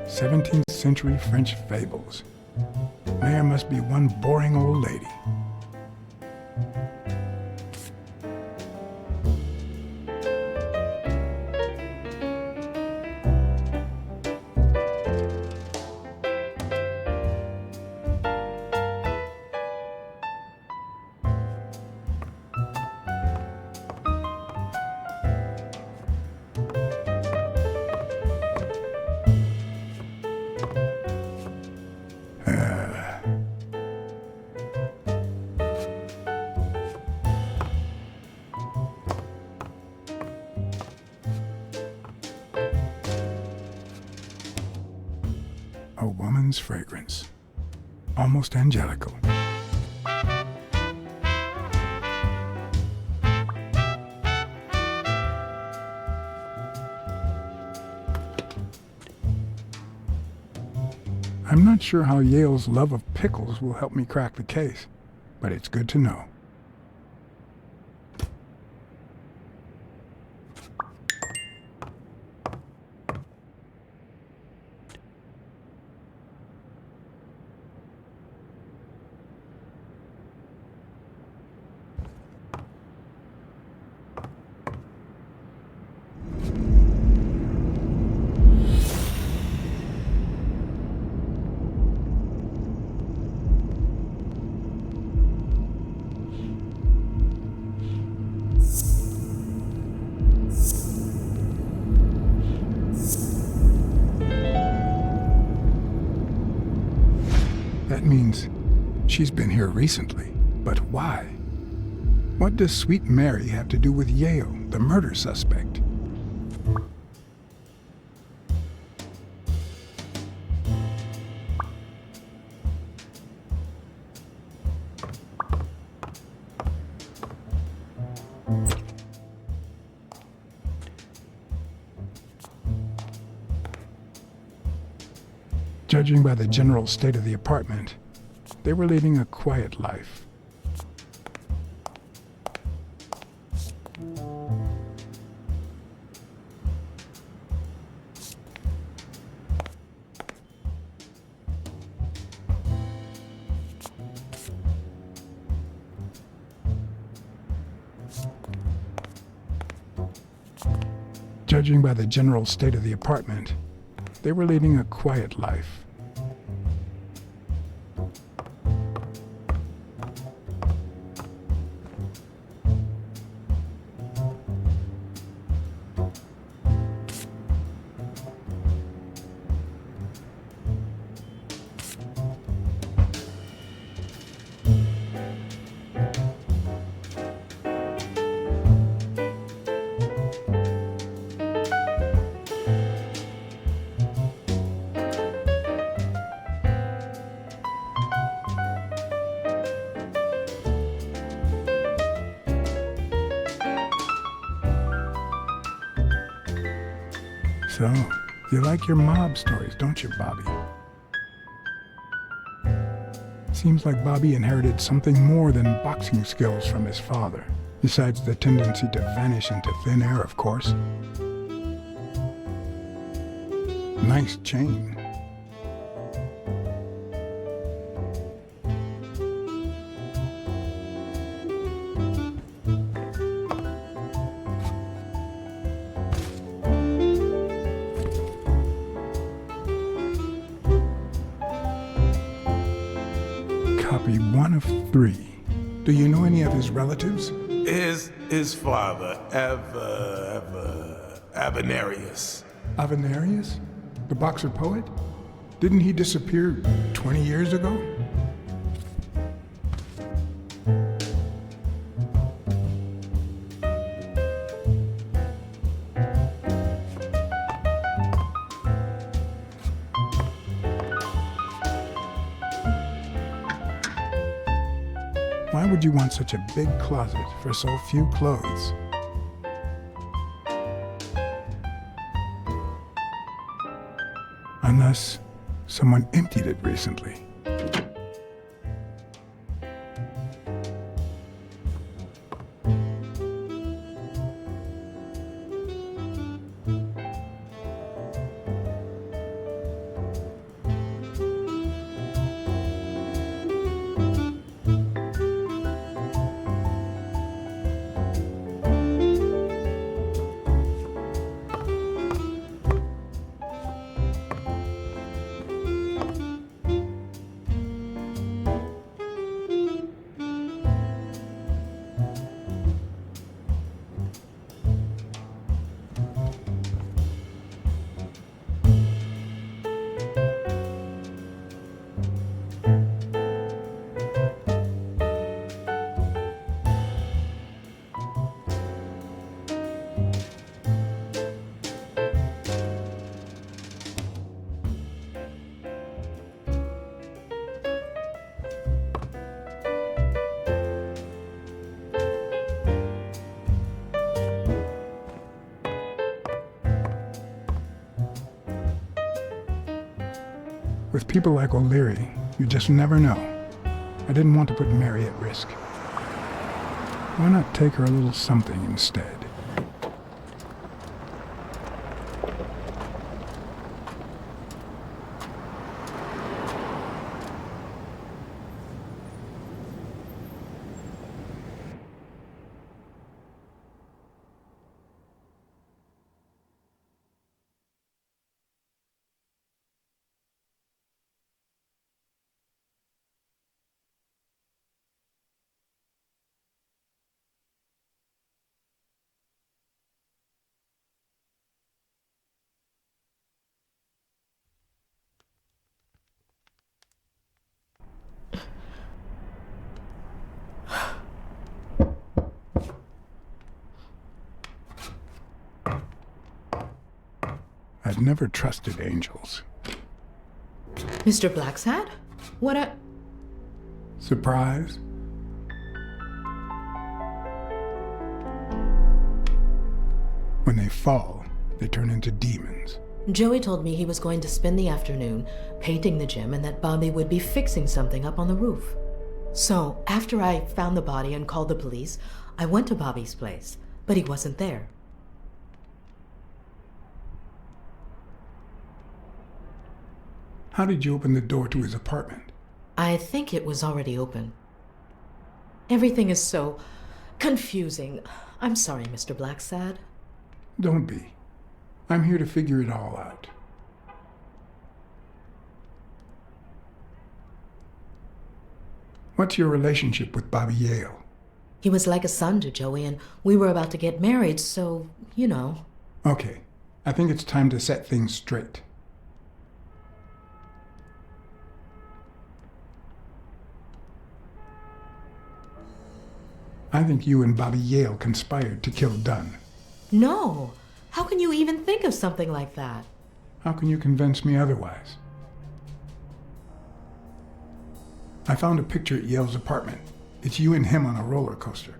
17th century French fables. Mayor must be one boring old lady. A woman's fragrance. Almost angelical. I'm not sure how Yale's love of pickles will help me crack the case, but it's good to know. That means she's been here recently. But why? What does Sweet Mary have to do with Yale, the murder suspect? Judging by the general state of the apartment, they were leading a quiet life. Judging by the general state of the apartment, they were leading a quiet life. So, you like your mob stories, don't you, Bobby? Seems like Bobby inherited something more than boxing skills from his father, besides the tendency to vanish into thin air, of course. Nice chain. Copy 1 of 3. Do you know any of his relatives? His father, Avenarius. Avenarius? The boxer poet? Didn't he disappear 20 years ago? Why would you want such a big closet for so few clothes? Unless someone emptied it recently. With people like O'Leary, you just never know. I didn't want to put Mary at risk. Why not take her a little something instead? I've never trusted angels. Mr. Blacksad? What a... Surprise? When they fall, they turn into demons. Joey told me he was going to spend the afternoon painting the gym and that Bobby would be fixing something up on the roof. So, after I found the body and called the police, I went to Bobby's place, but he wasn't there. How did you open the door to his apartment? I think it was already open. Everything is so confusing. I'm sorry, Mr. Blacksad. Don't be. I'm here to figure it all out. What's your relationship with Bobby Yale? He was like a son to Joey, and we were about to get married, so, you know. Okay, I think it's time to set things straight. I think you and Bobby Yale conspired to kill Dunn. No! How can you even think of something like that? How can you convince me otherwise? I found a picture at Yale's apartment. It's you and him on a roller coaster.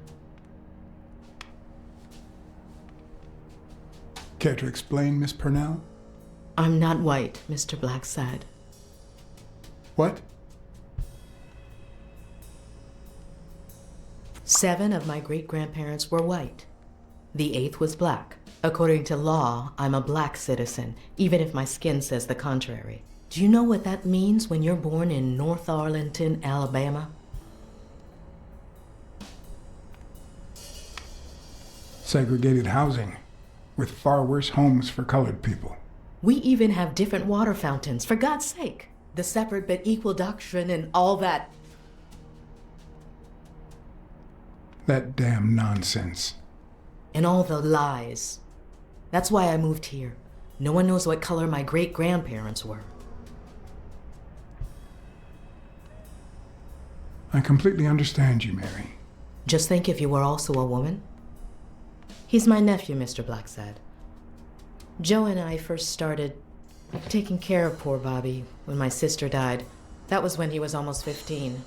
Care to explain, Miss Purnell? I'm not white, Mr. Blacksad. What? 7 of my great-grandparents were white. The 8th was black. According to law, I'm a black citizen, even if my skin says the contrary. Do you know what that means when you're born in North Arlington, Alabama? Segregated housing, with far worse homes for colored people. We even have different water fountains, for God's sake. The separate but equal doctrine and all that. That damn nonsense. And all the lies. That's why I moved here. No one knows what color my great-grandparents were. I completely understand you, Mary. Just think if you were also a woman. He's my nephew, Mr. Blacksad. Joe and I first started taking care of poor Bobby when my sister died. That was when he was almost 15.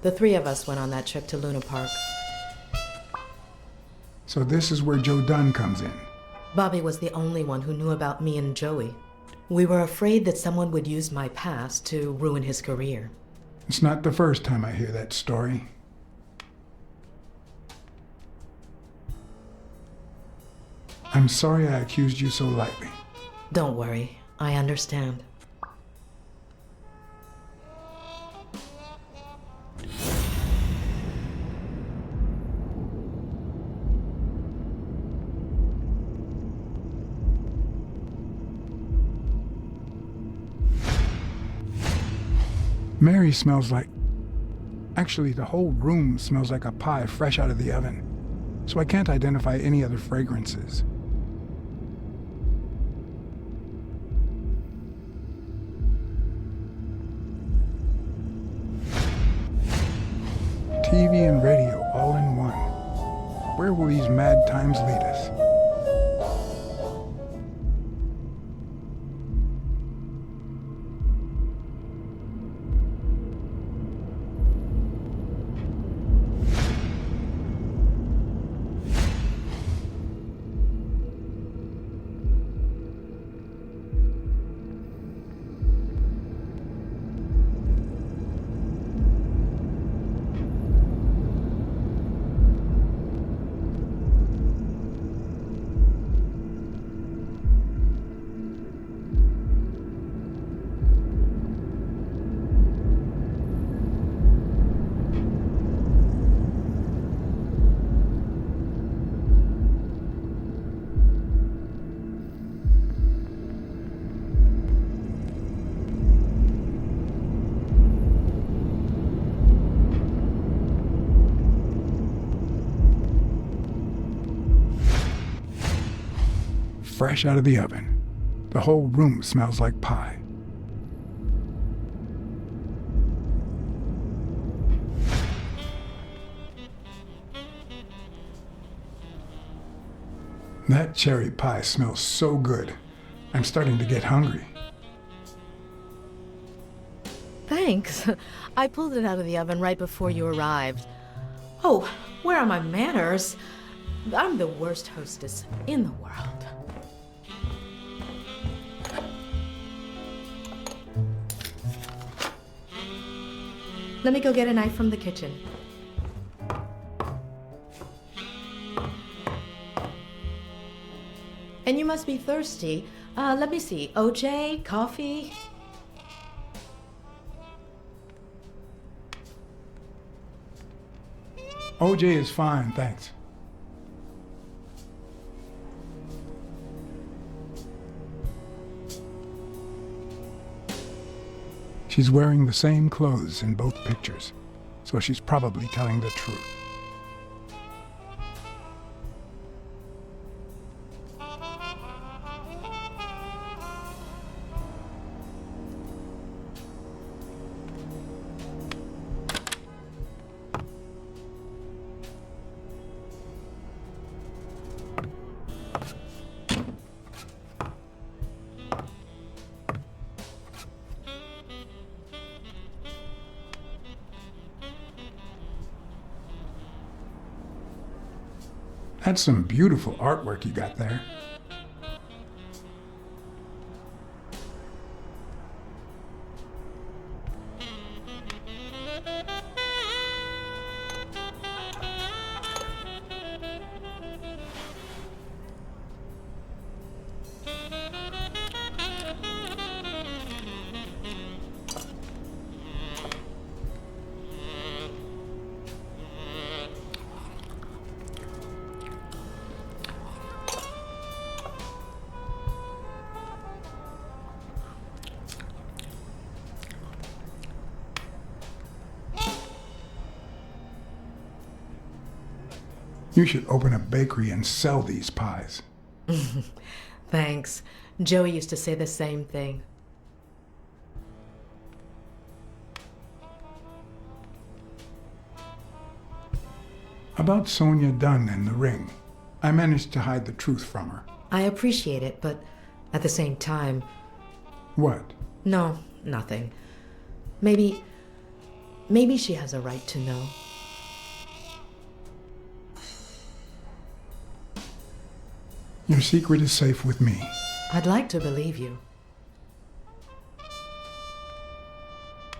The 3 of us went on that trip to Luna Park. So this is where Joe Dunn comes in. Bobby was the only one who knew about me and Joey. We were afraid that someone would use my past to ruin his career. It's not the first time I hear that story. I'm sorry I accused you so lightly. Don't worry, I understand. Mary smells like... Actually, the whole room smells like a pie fresh out of the oven, so I can't identify any other fragrances. TV and radio all in one. Where will these mad times lead us? Fresh out of the oven. The whole room smells like pie. That cherry pie smells so good. I'm starting to get hungry. Thanks. I pulled it out of the oven right before you arrived. Oh, where are my manners? I'm the worst hostess in the world. Let me go get a knife from the kitchen. And you must be thirsty. Let me see. OJ, coffee? OJ is fine, thanks. She's wearing the same clothes in both pictures, so she's probably telling the truth. That's some beautiful artwork you got there. You should open a bakery and sell these pies. Thanks. Joey used to say the same thing. About Sonia Dunn and the ring. I managed to hide the truth from her. I appreciate it, but at the same time... What? No, nothing. Maybe she has a right to know. Your secret is safe with me. I'd like to believe you.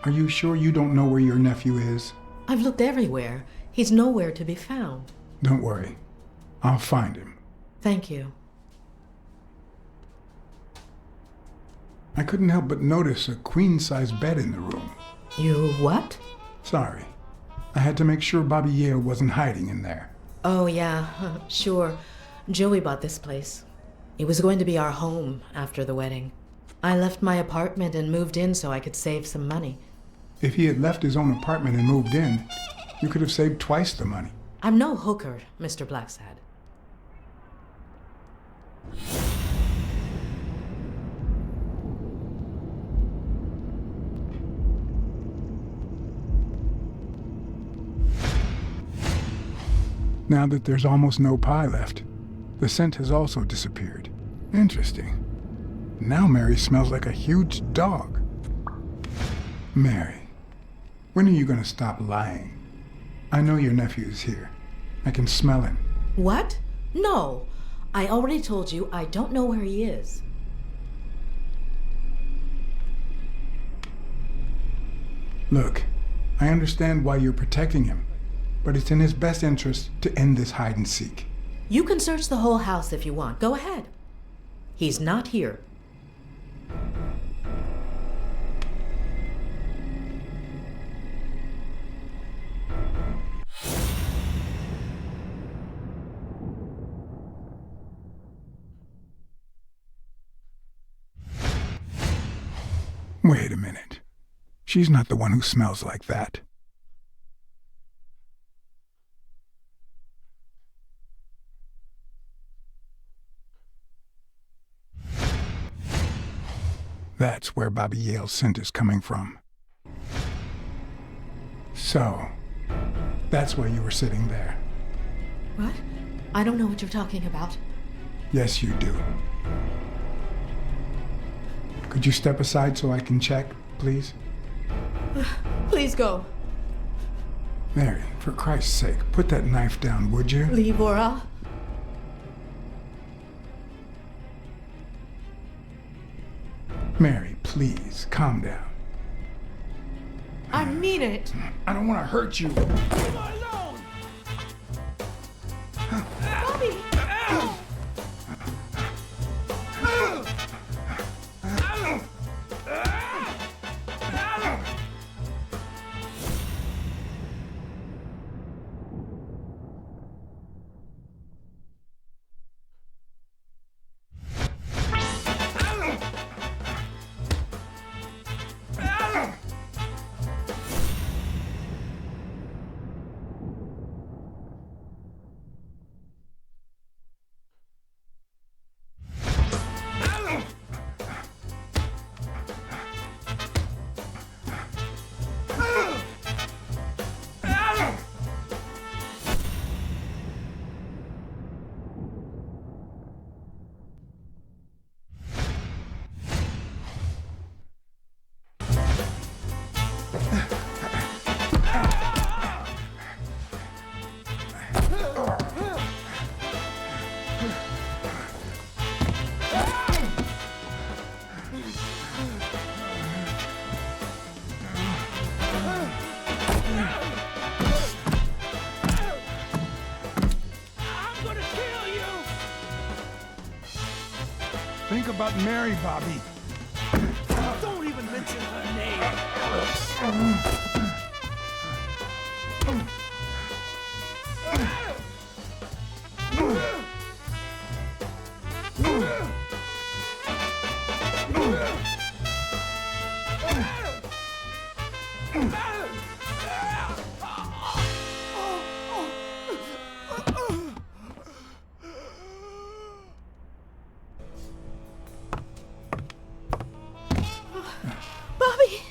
Are you sure you don't know where your nephew is? I've looked everywhere. He's nowhere to be found. Don't worry. I'll find him. Thank you. I couldn't help but notice a queen-size bed in the room. You what? Sorry. I had to make sure Bobby Yale wasn't hiding in there. Oh, yeah, sure. Joey bought this place. It was going to be our home after the wedding. I left my apartment and moved in so I could save some money. If he had left his own apartment and moved in, you could have saved twice the money. I'm no hooker, Mr. Blacksad. Now that there's almost no pie left, the scent has also disappeared. Interesting. Now Mary smells like a huge dog. Mary, when are you going to stop lying? I know your nephew is here. I can smell him. What? No. I already told you I don't know where he is. Look, I understand why you're protecting him, but it's in his best interest to end this hide and seek. You can search the whole house if you want. Go ahead. He's not here. Wait a minute. She's not the one who smells like that. That's where Bobby Yale's scent is coming from. So, that's why you were sitting there. What? I don't know what you're talking about. Yes, you do. Could you step aside so I can check, please? Please go. Mary, for Christ's sake, put that knife down, would you? Libora. Mary, please, calm down. I mean it. I don't want to hurt you. Leave her alone! Bobby! Mary, Bobby. Don't even mention her name. Bobby!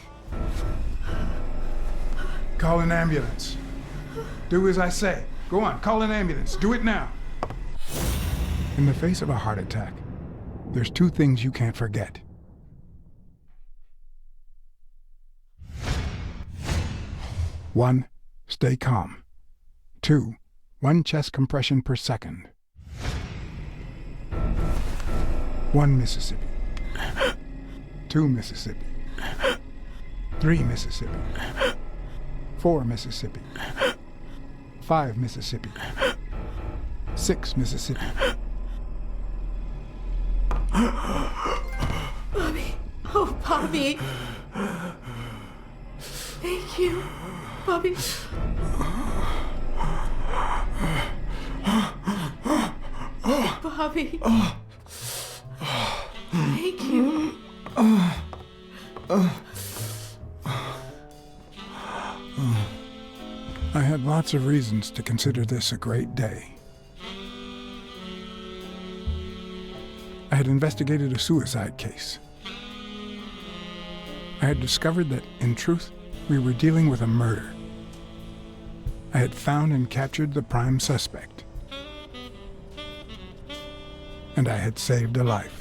Call an ambulance. Do as I say. Go on, call an ambulance. Do it now. In the face of a heart attack, there's two things you can't forget. One, stay calm. Two, 1 chest compression per second. 1 Mississippi. 2 Mississippi. 3 Mississippi. 4 Mississippi. 5 Mississippi. 6 Mississippi. Bobby. Oh, Bobby. Thank you, Bobby. Bobby. Thank you. I had lots of reasons to consider this a great day. I had investigated a suicide case. I had discovered that, in truth, we were dealing with a murder. I had found and captured the prime suspect. And I had saved a life.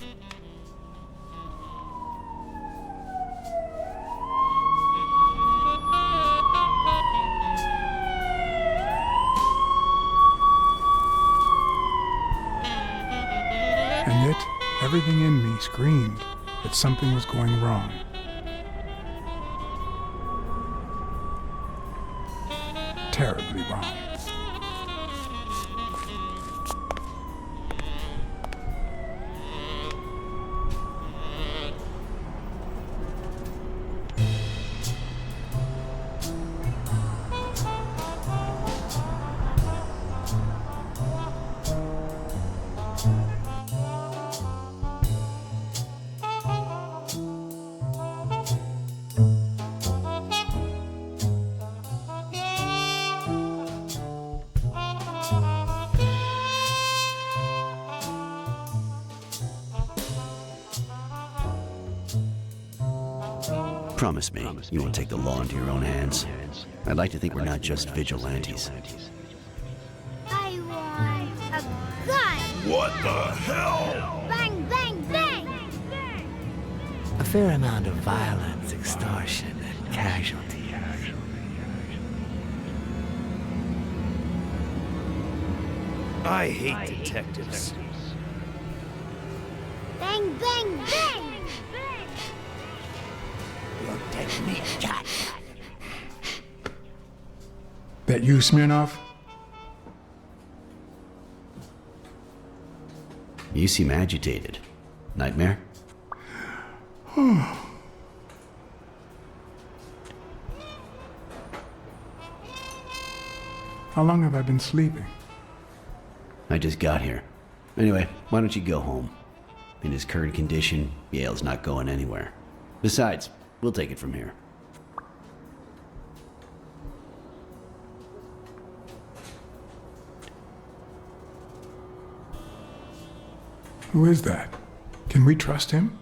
And yet, everything in me screamed that something was going wrong. Terribly wrong. Promise me you won't take the law into your own hands. I'd like to think we're not just vigilantes. I want a gun! What the hell? Bang, bang, bang! A fair amount of violence, extortion, and casualty. I hate detectives. Bang, bang, bang! You're dead meat, cat. That you, Smirnoff? You seem agitated. Nightmare? How long have I been sleeping? I just got here. Anyway, why don't you go home? In his current condition, Yale's not going anywhere. Besides, we'll take it from here. Who is that? Can we trust him?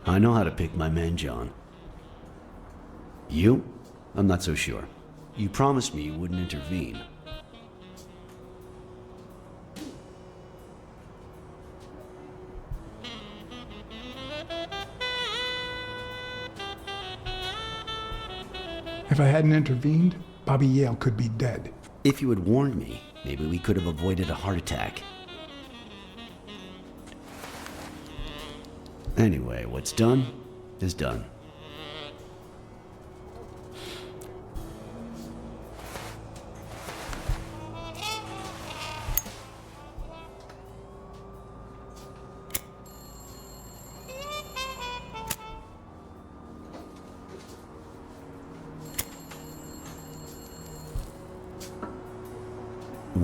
I know how to pick my men, John. You? I'm not so sure. You promised me you wouldn't intervene. If I hadn't intervened, Bobby Yale could be dead. If you had warned me, maybe we could have avoided a heart attack. Anyway, what's done is done.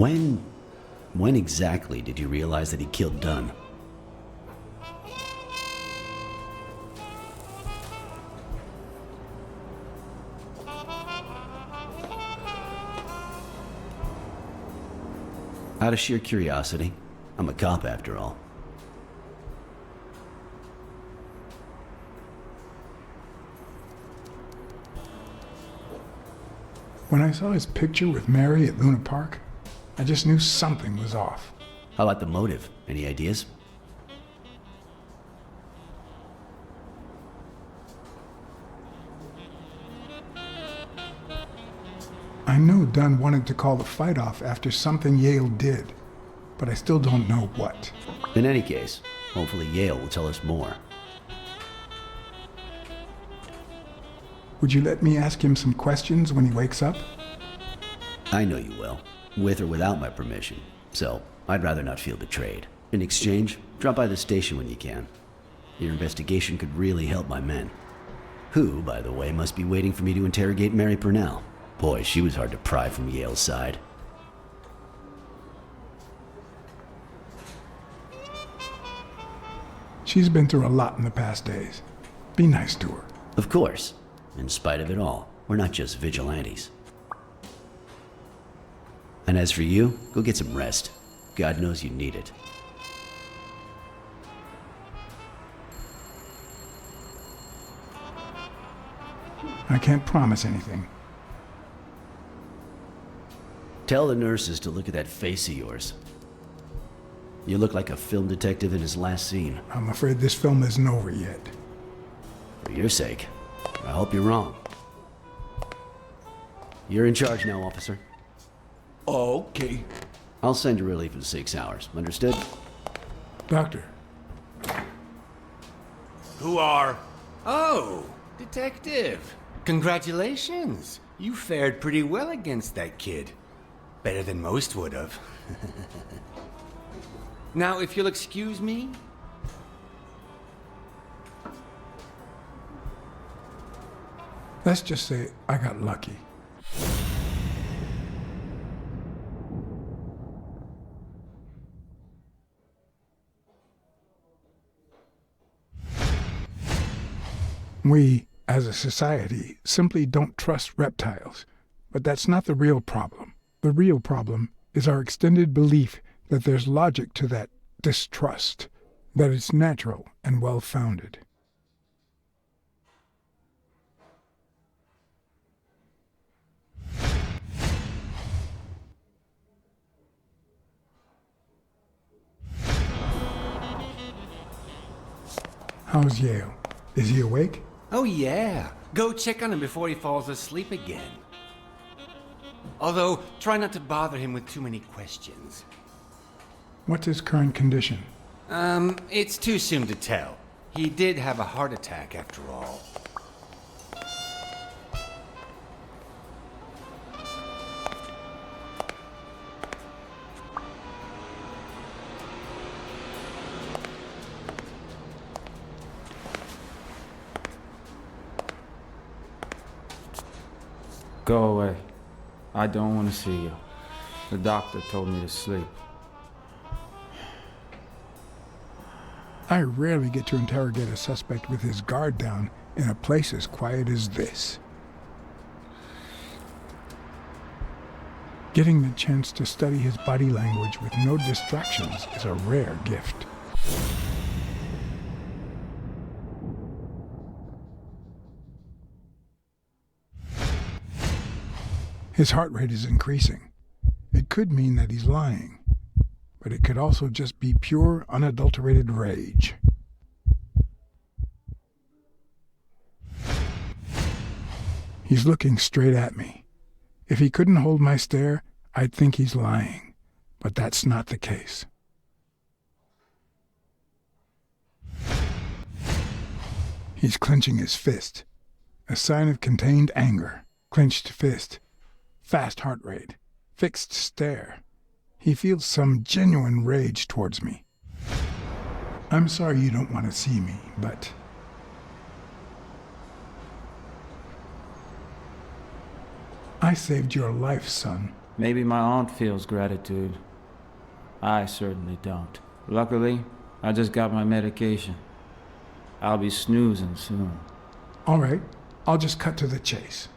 When exactly did you realize that he killed Dunn? Out of sheer curiosity. I'm a cop after all. When I saw his picture with Mary at Luna Park, I just knew something was off. How about the motive? Any ideas? I know Dunn wanted to call the fight off after something Yale did, but I still don't know what. In any case, hopefully Yale will tell us more. Would you let me ask him some questions when he wakes up? I know you will, with or without my permission, so I'd rather not feel betrayed. In exchange, drop by the station when you can. Your investigation could really help my men. Who, by the way, must be waiting for me to interrogate Mary Purnell. Boy, she was hard to pry from Yale's side. She's been through a lot in the past days. Be nice to her. Of course. In spite of it all, we're not just vigilantes. And as for you, go get some rest. God knows you need it. I can't promise anything. Tell the nurses to look at that face of yours. You look like a film detective in his last scene. I'm afraid this film isn't over yet. For your sake, I hope you're wrong. You're in charge now, officer. Okay. I'll send you relief in 6 hours. Understood? Doctor. Who are? Oh, detective. Congratulations. You fared pretty well against that kid. Better than most would have. Now, if you'll excuse me. Let's just say I got lucky. We, as a society, simply don't trust reptiles. But that's not the real problem. The real problem is our extended belief that there's logic to that distrust, that it's natural and well-founded. How's Yale? Is he awake? Oh, yeah. Go check on him before he falls asleep again. Although, try not to bother him with too many questions. What's his current condition? It's too soon to tell. He did have a heart attack after all. Go away. I don't want to see you. The doctor told me to sleep. I rarely get to interrogate a suspect with his guard down in a place as quiet as this. Getting the chance to study his body language with no distractions is a rare gift. His heart rate is increasing. It could mean that he's lying, but it could also just be pure, unadulterated rage. He's looking straight at me. If he couldn't hold my stare, I'd think he's lying, but that's not the case. He's clenching his fist, a sign of contained anger. Clenched fist, fast heart rate, fixed stare. He feels some genuine rage towards me. I'm sorry you don't want to see me, but... I saved your life, son. Maybe my aunt feels gratitude. I certainly don't. Luckily, I just got my medication. I'll be snoozing soon. All right, I'll just cut to the chase.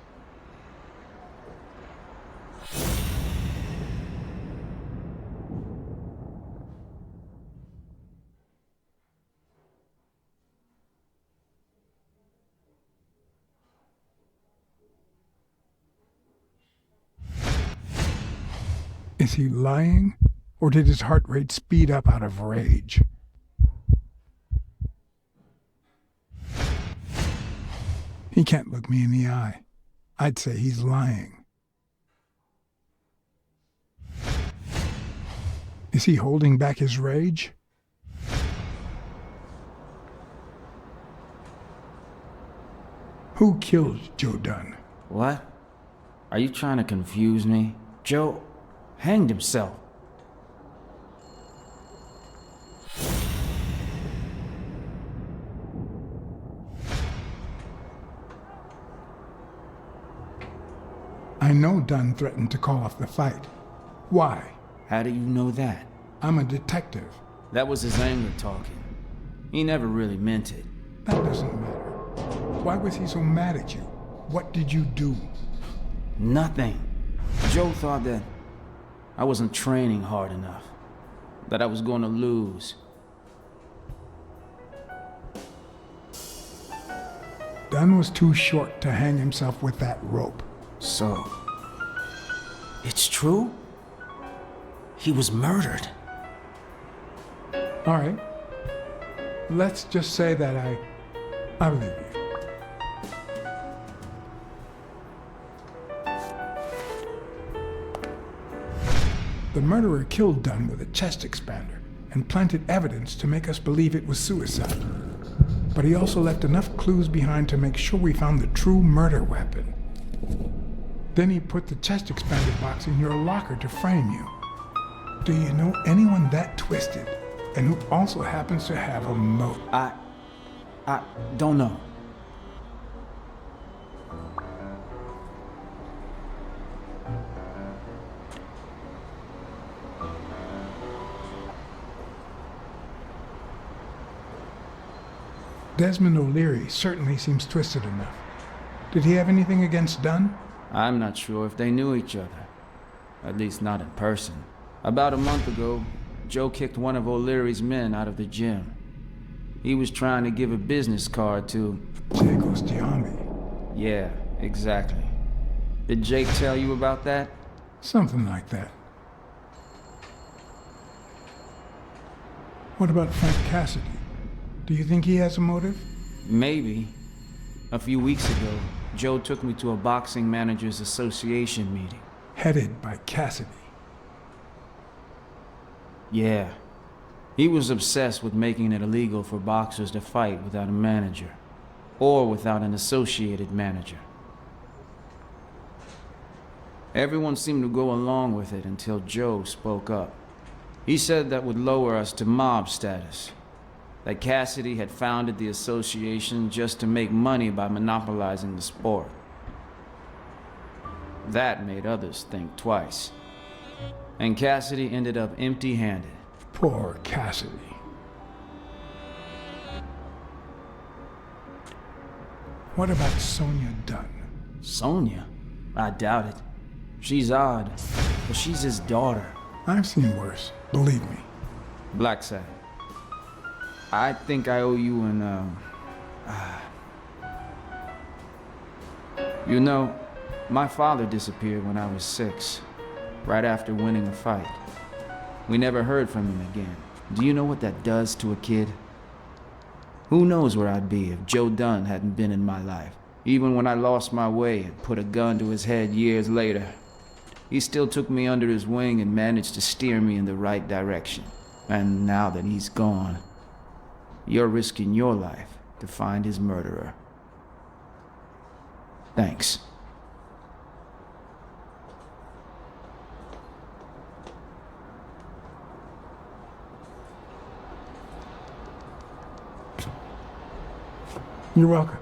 Is he lying, or did his heart rate speed up out of rage? He can't look me in the eye. I'd say he's lying. Is he holding back his rage? Who killed Joe Dunn? What? Are you trying to confuse me? Joe hanged himself. I know Dunn threatened to call off the fight. Why? How do you know that? I'm a detective. That was his anger talking. He never really meant it. That doesn't matter. Why was he so mad at you? What did you do? Nothing. Joe thought that I wasn't training hard enough. That I was going to lose. Dunn was too short to hang himself with that rope. So, it's true? He was murdered. All right. Let's just say that I believe you. The murderer killed Dunn with a chest expander and planted evidence to make us believe it was suicide. But he also left enough clues behind to make sure we found the true murder weapon. Then he put the chest expander box in your locker to frame you. Do you know anyone that twisted and who also happens to have a motive? I don't know. Desmond O'Leary certainly seems twisted enough. Did he have anything against Dunn? I'm not sure if they knew each other. At least not in person. About a month ago, Joe kicked one of O'Leary's men out of the gym. He was trying to give a business card to... Jacob's Giambi. Yeah, exactly. Did Jake tell you about that? Something like that. What about Frank Cassidy? Do you think he has a motive? Maybe. A few weeks ago, Joe took me to a boxing managers association meeting. Headed by Cassidy. Yeah. He was obsessed with making it illegal for boxers to fight without a manager. Or without an associated manager. Everyone seemed to go along with it until Joe spoke up. He said that would lower us to mob status. That Cassidy had founded the association just to make money by monopolizing the sport. That made others think twice. And Cassidy ended up empty-handed. Poor Cassidy. What about Sonia Dunn? Sonia? I doubt it. She's odd, but she's his daughter. I've seen worse, believe me. Blacksad. I think I owe you an, You know, my father disappeared when I was 6, right after winning a fight. We never heard from him again. Do you know what that does to a kid? Who knows where I'd be if Joe Dunn hadn't been in my life. Even when I lost my way and put a gun to his head years later, he still took me under his wing and managed to steer me in the right direction. And now that he's gone, you're risking your life to find his murderer. Thanks. You're welcome.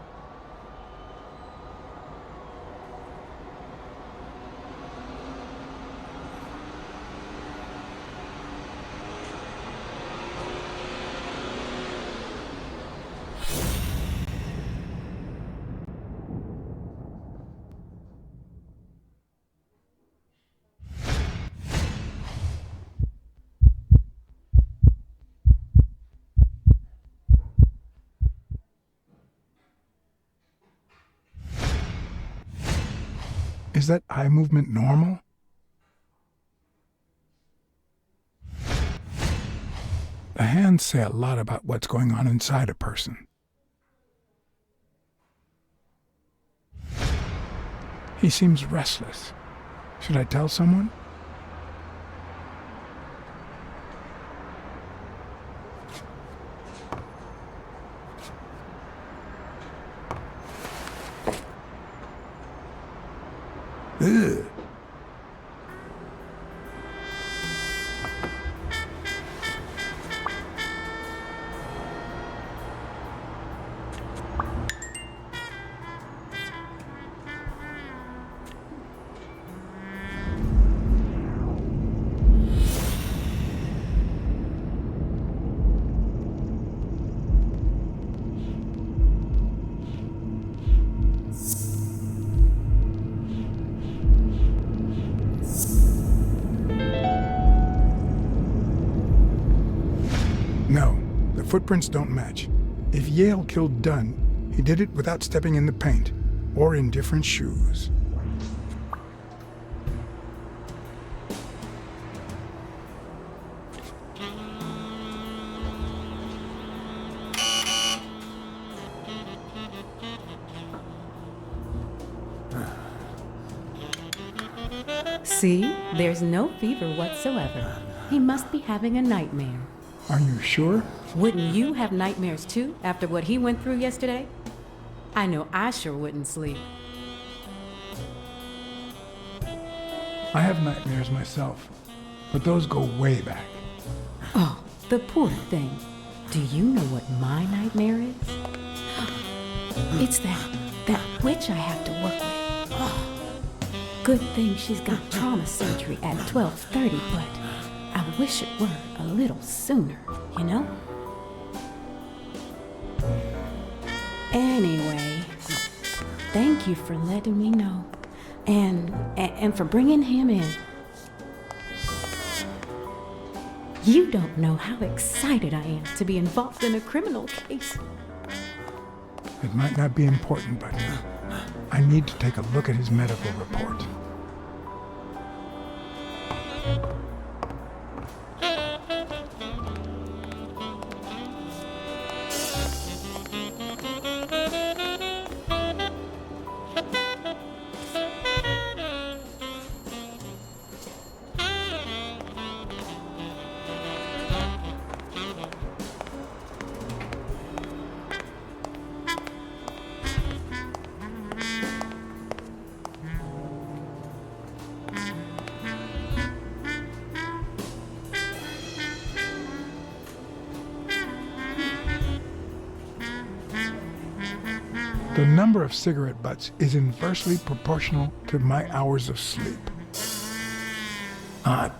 Is that eye movement normal? The hands say a lot about what's going on inside a person. He seems restless. Should I tell someone? Ugh. No, the footprints don't match. If Yale killed Dunn, he did it without stepping in the paint, or in different shoes. See? There's no fever whatsoever. He must be having a nightmare. Are you sure? Wouldn't you have nightmares too, after what he went through yesterday? I know I sure wouldn't sleep. I have nightmares myself, but those go way back. Oh, the poor thing. Do you know what my nightmare is? It's that witch I have to work with. Oh, good thing she's got trauma surgery at 12:30, but I wish it were a little sooner, you know? Anyway, thank you for letting me know. And for bringing him in. You don't know how excited I am to be involved in a criminal case. It might not be important, but I need to take a look at his medical report. The number of cigarette butts is inversely proportional to my hours of sleep. Ah,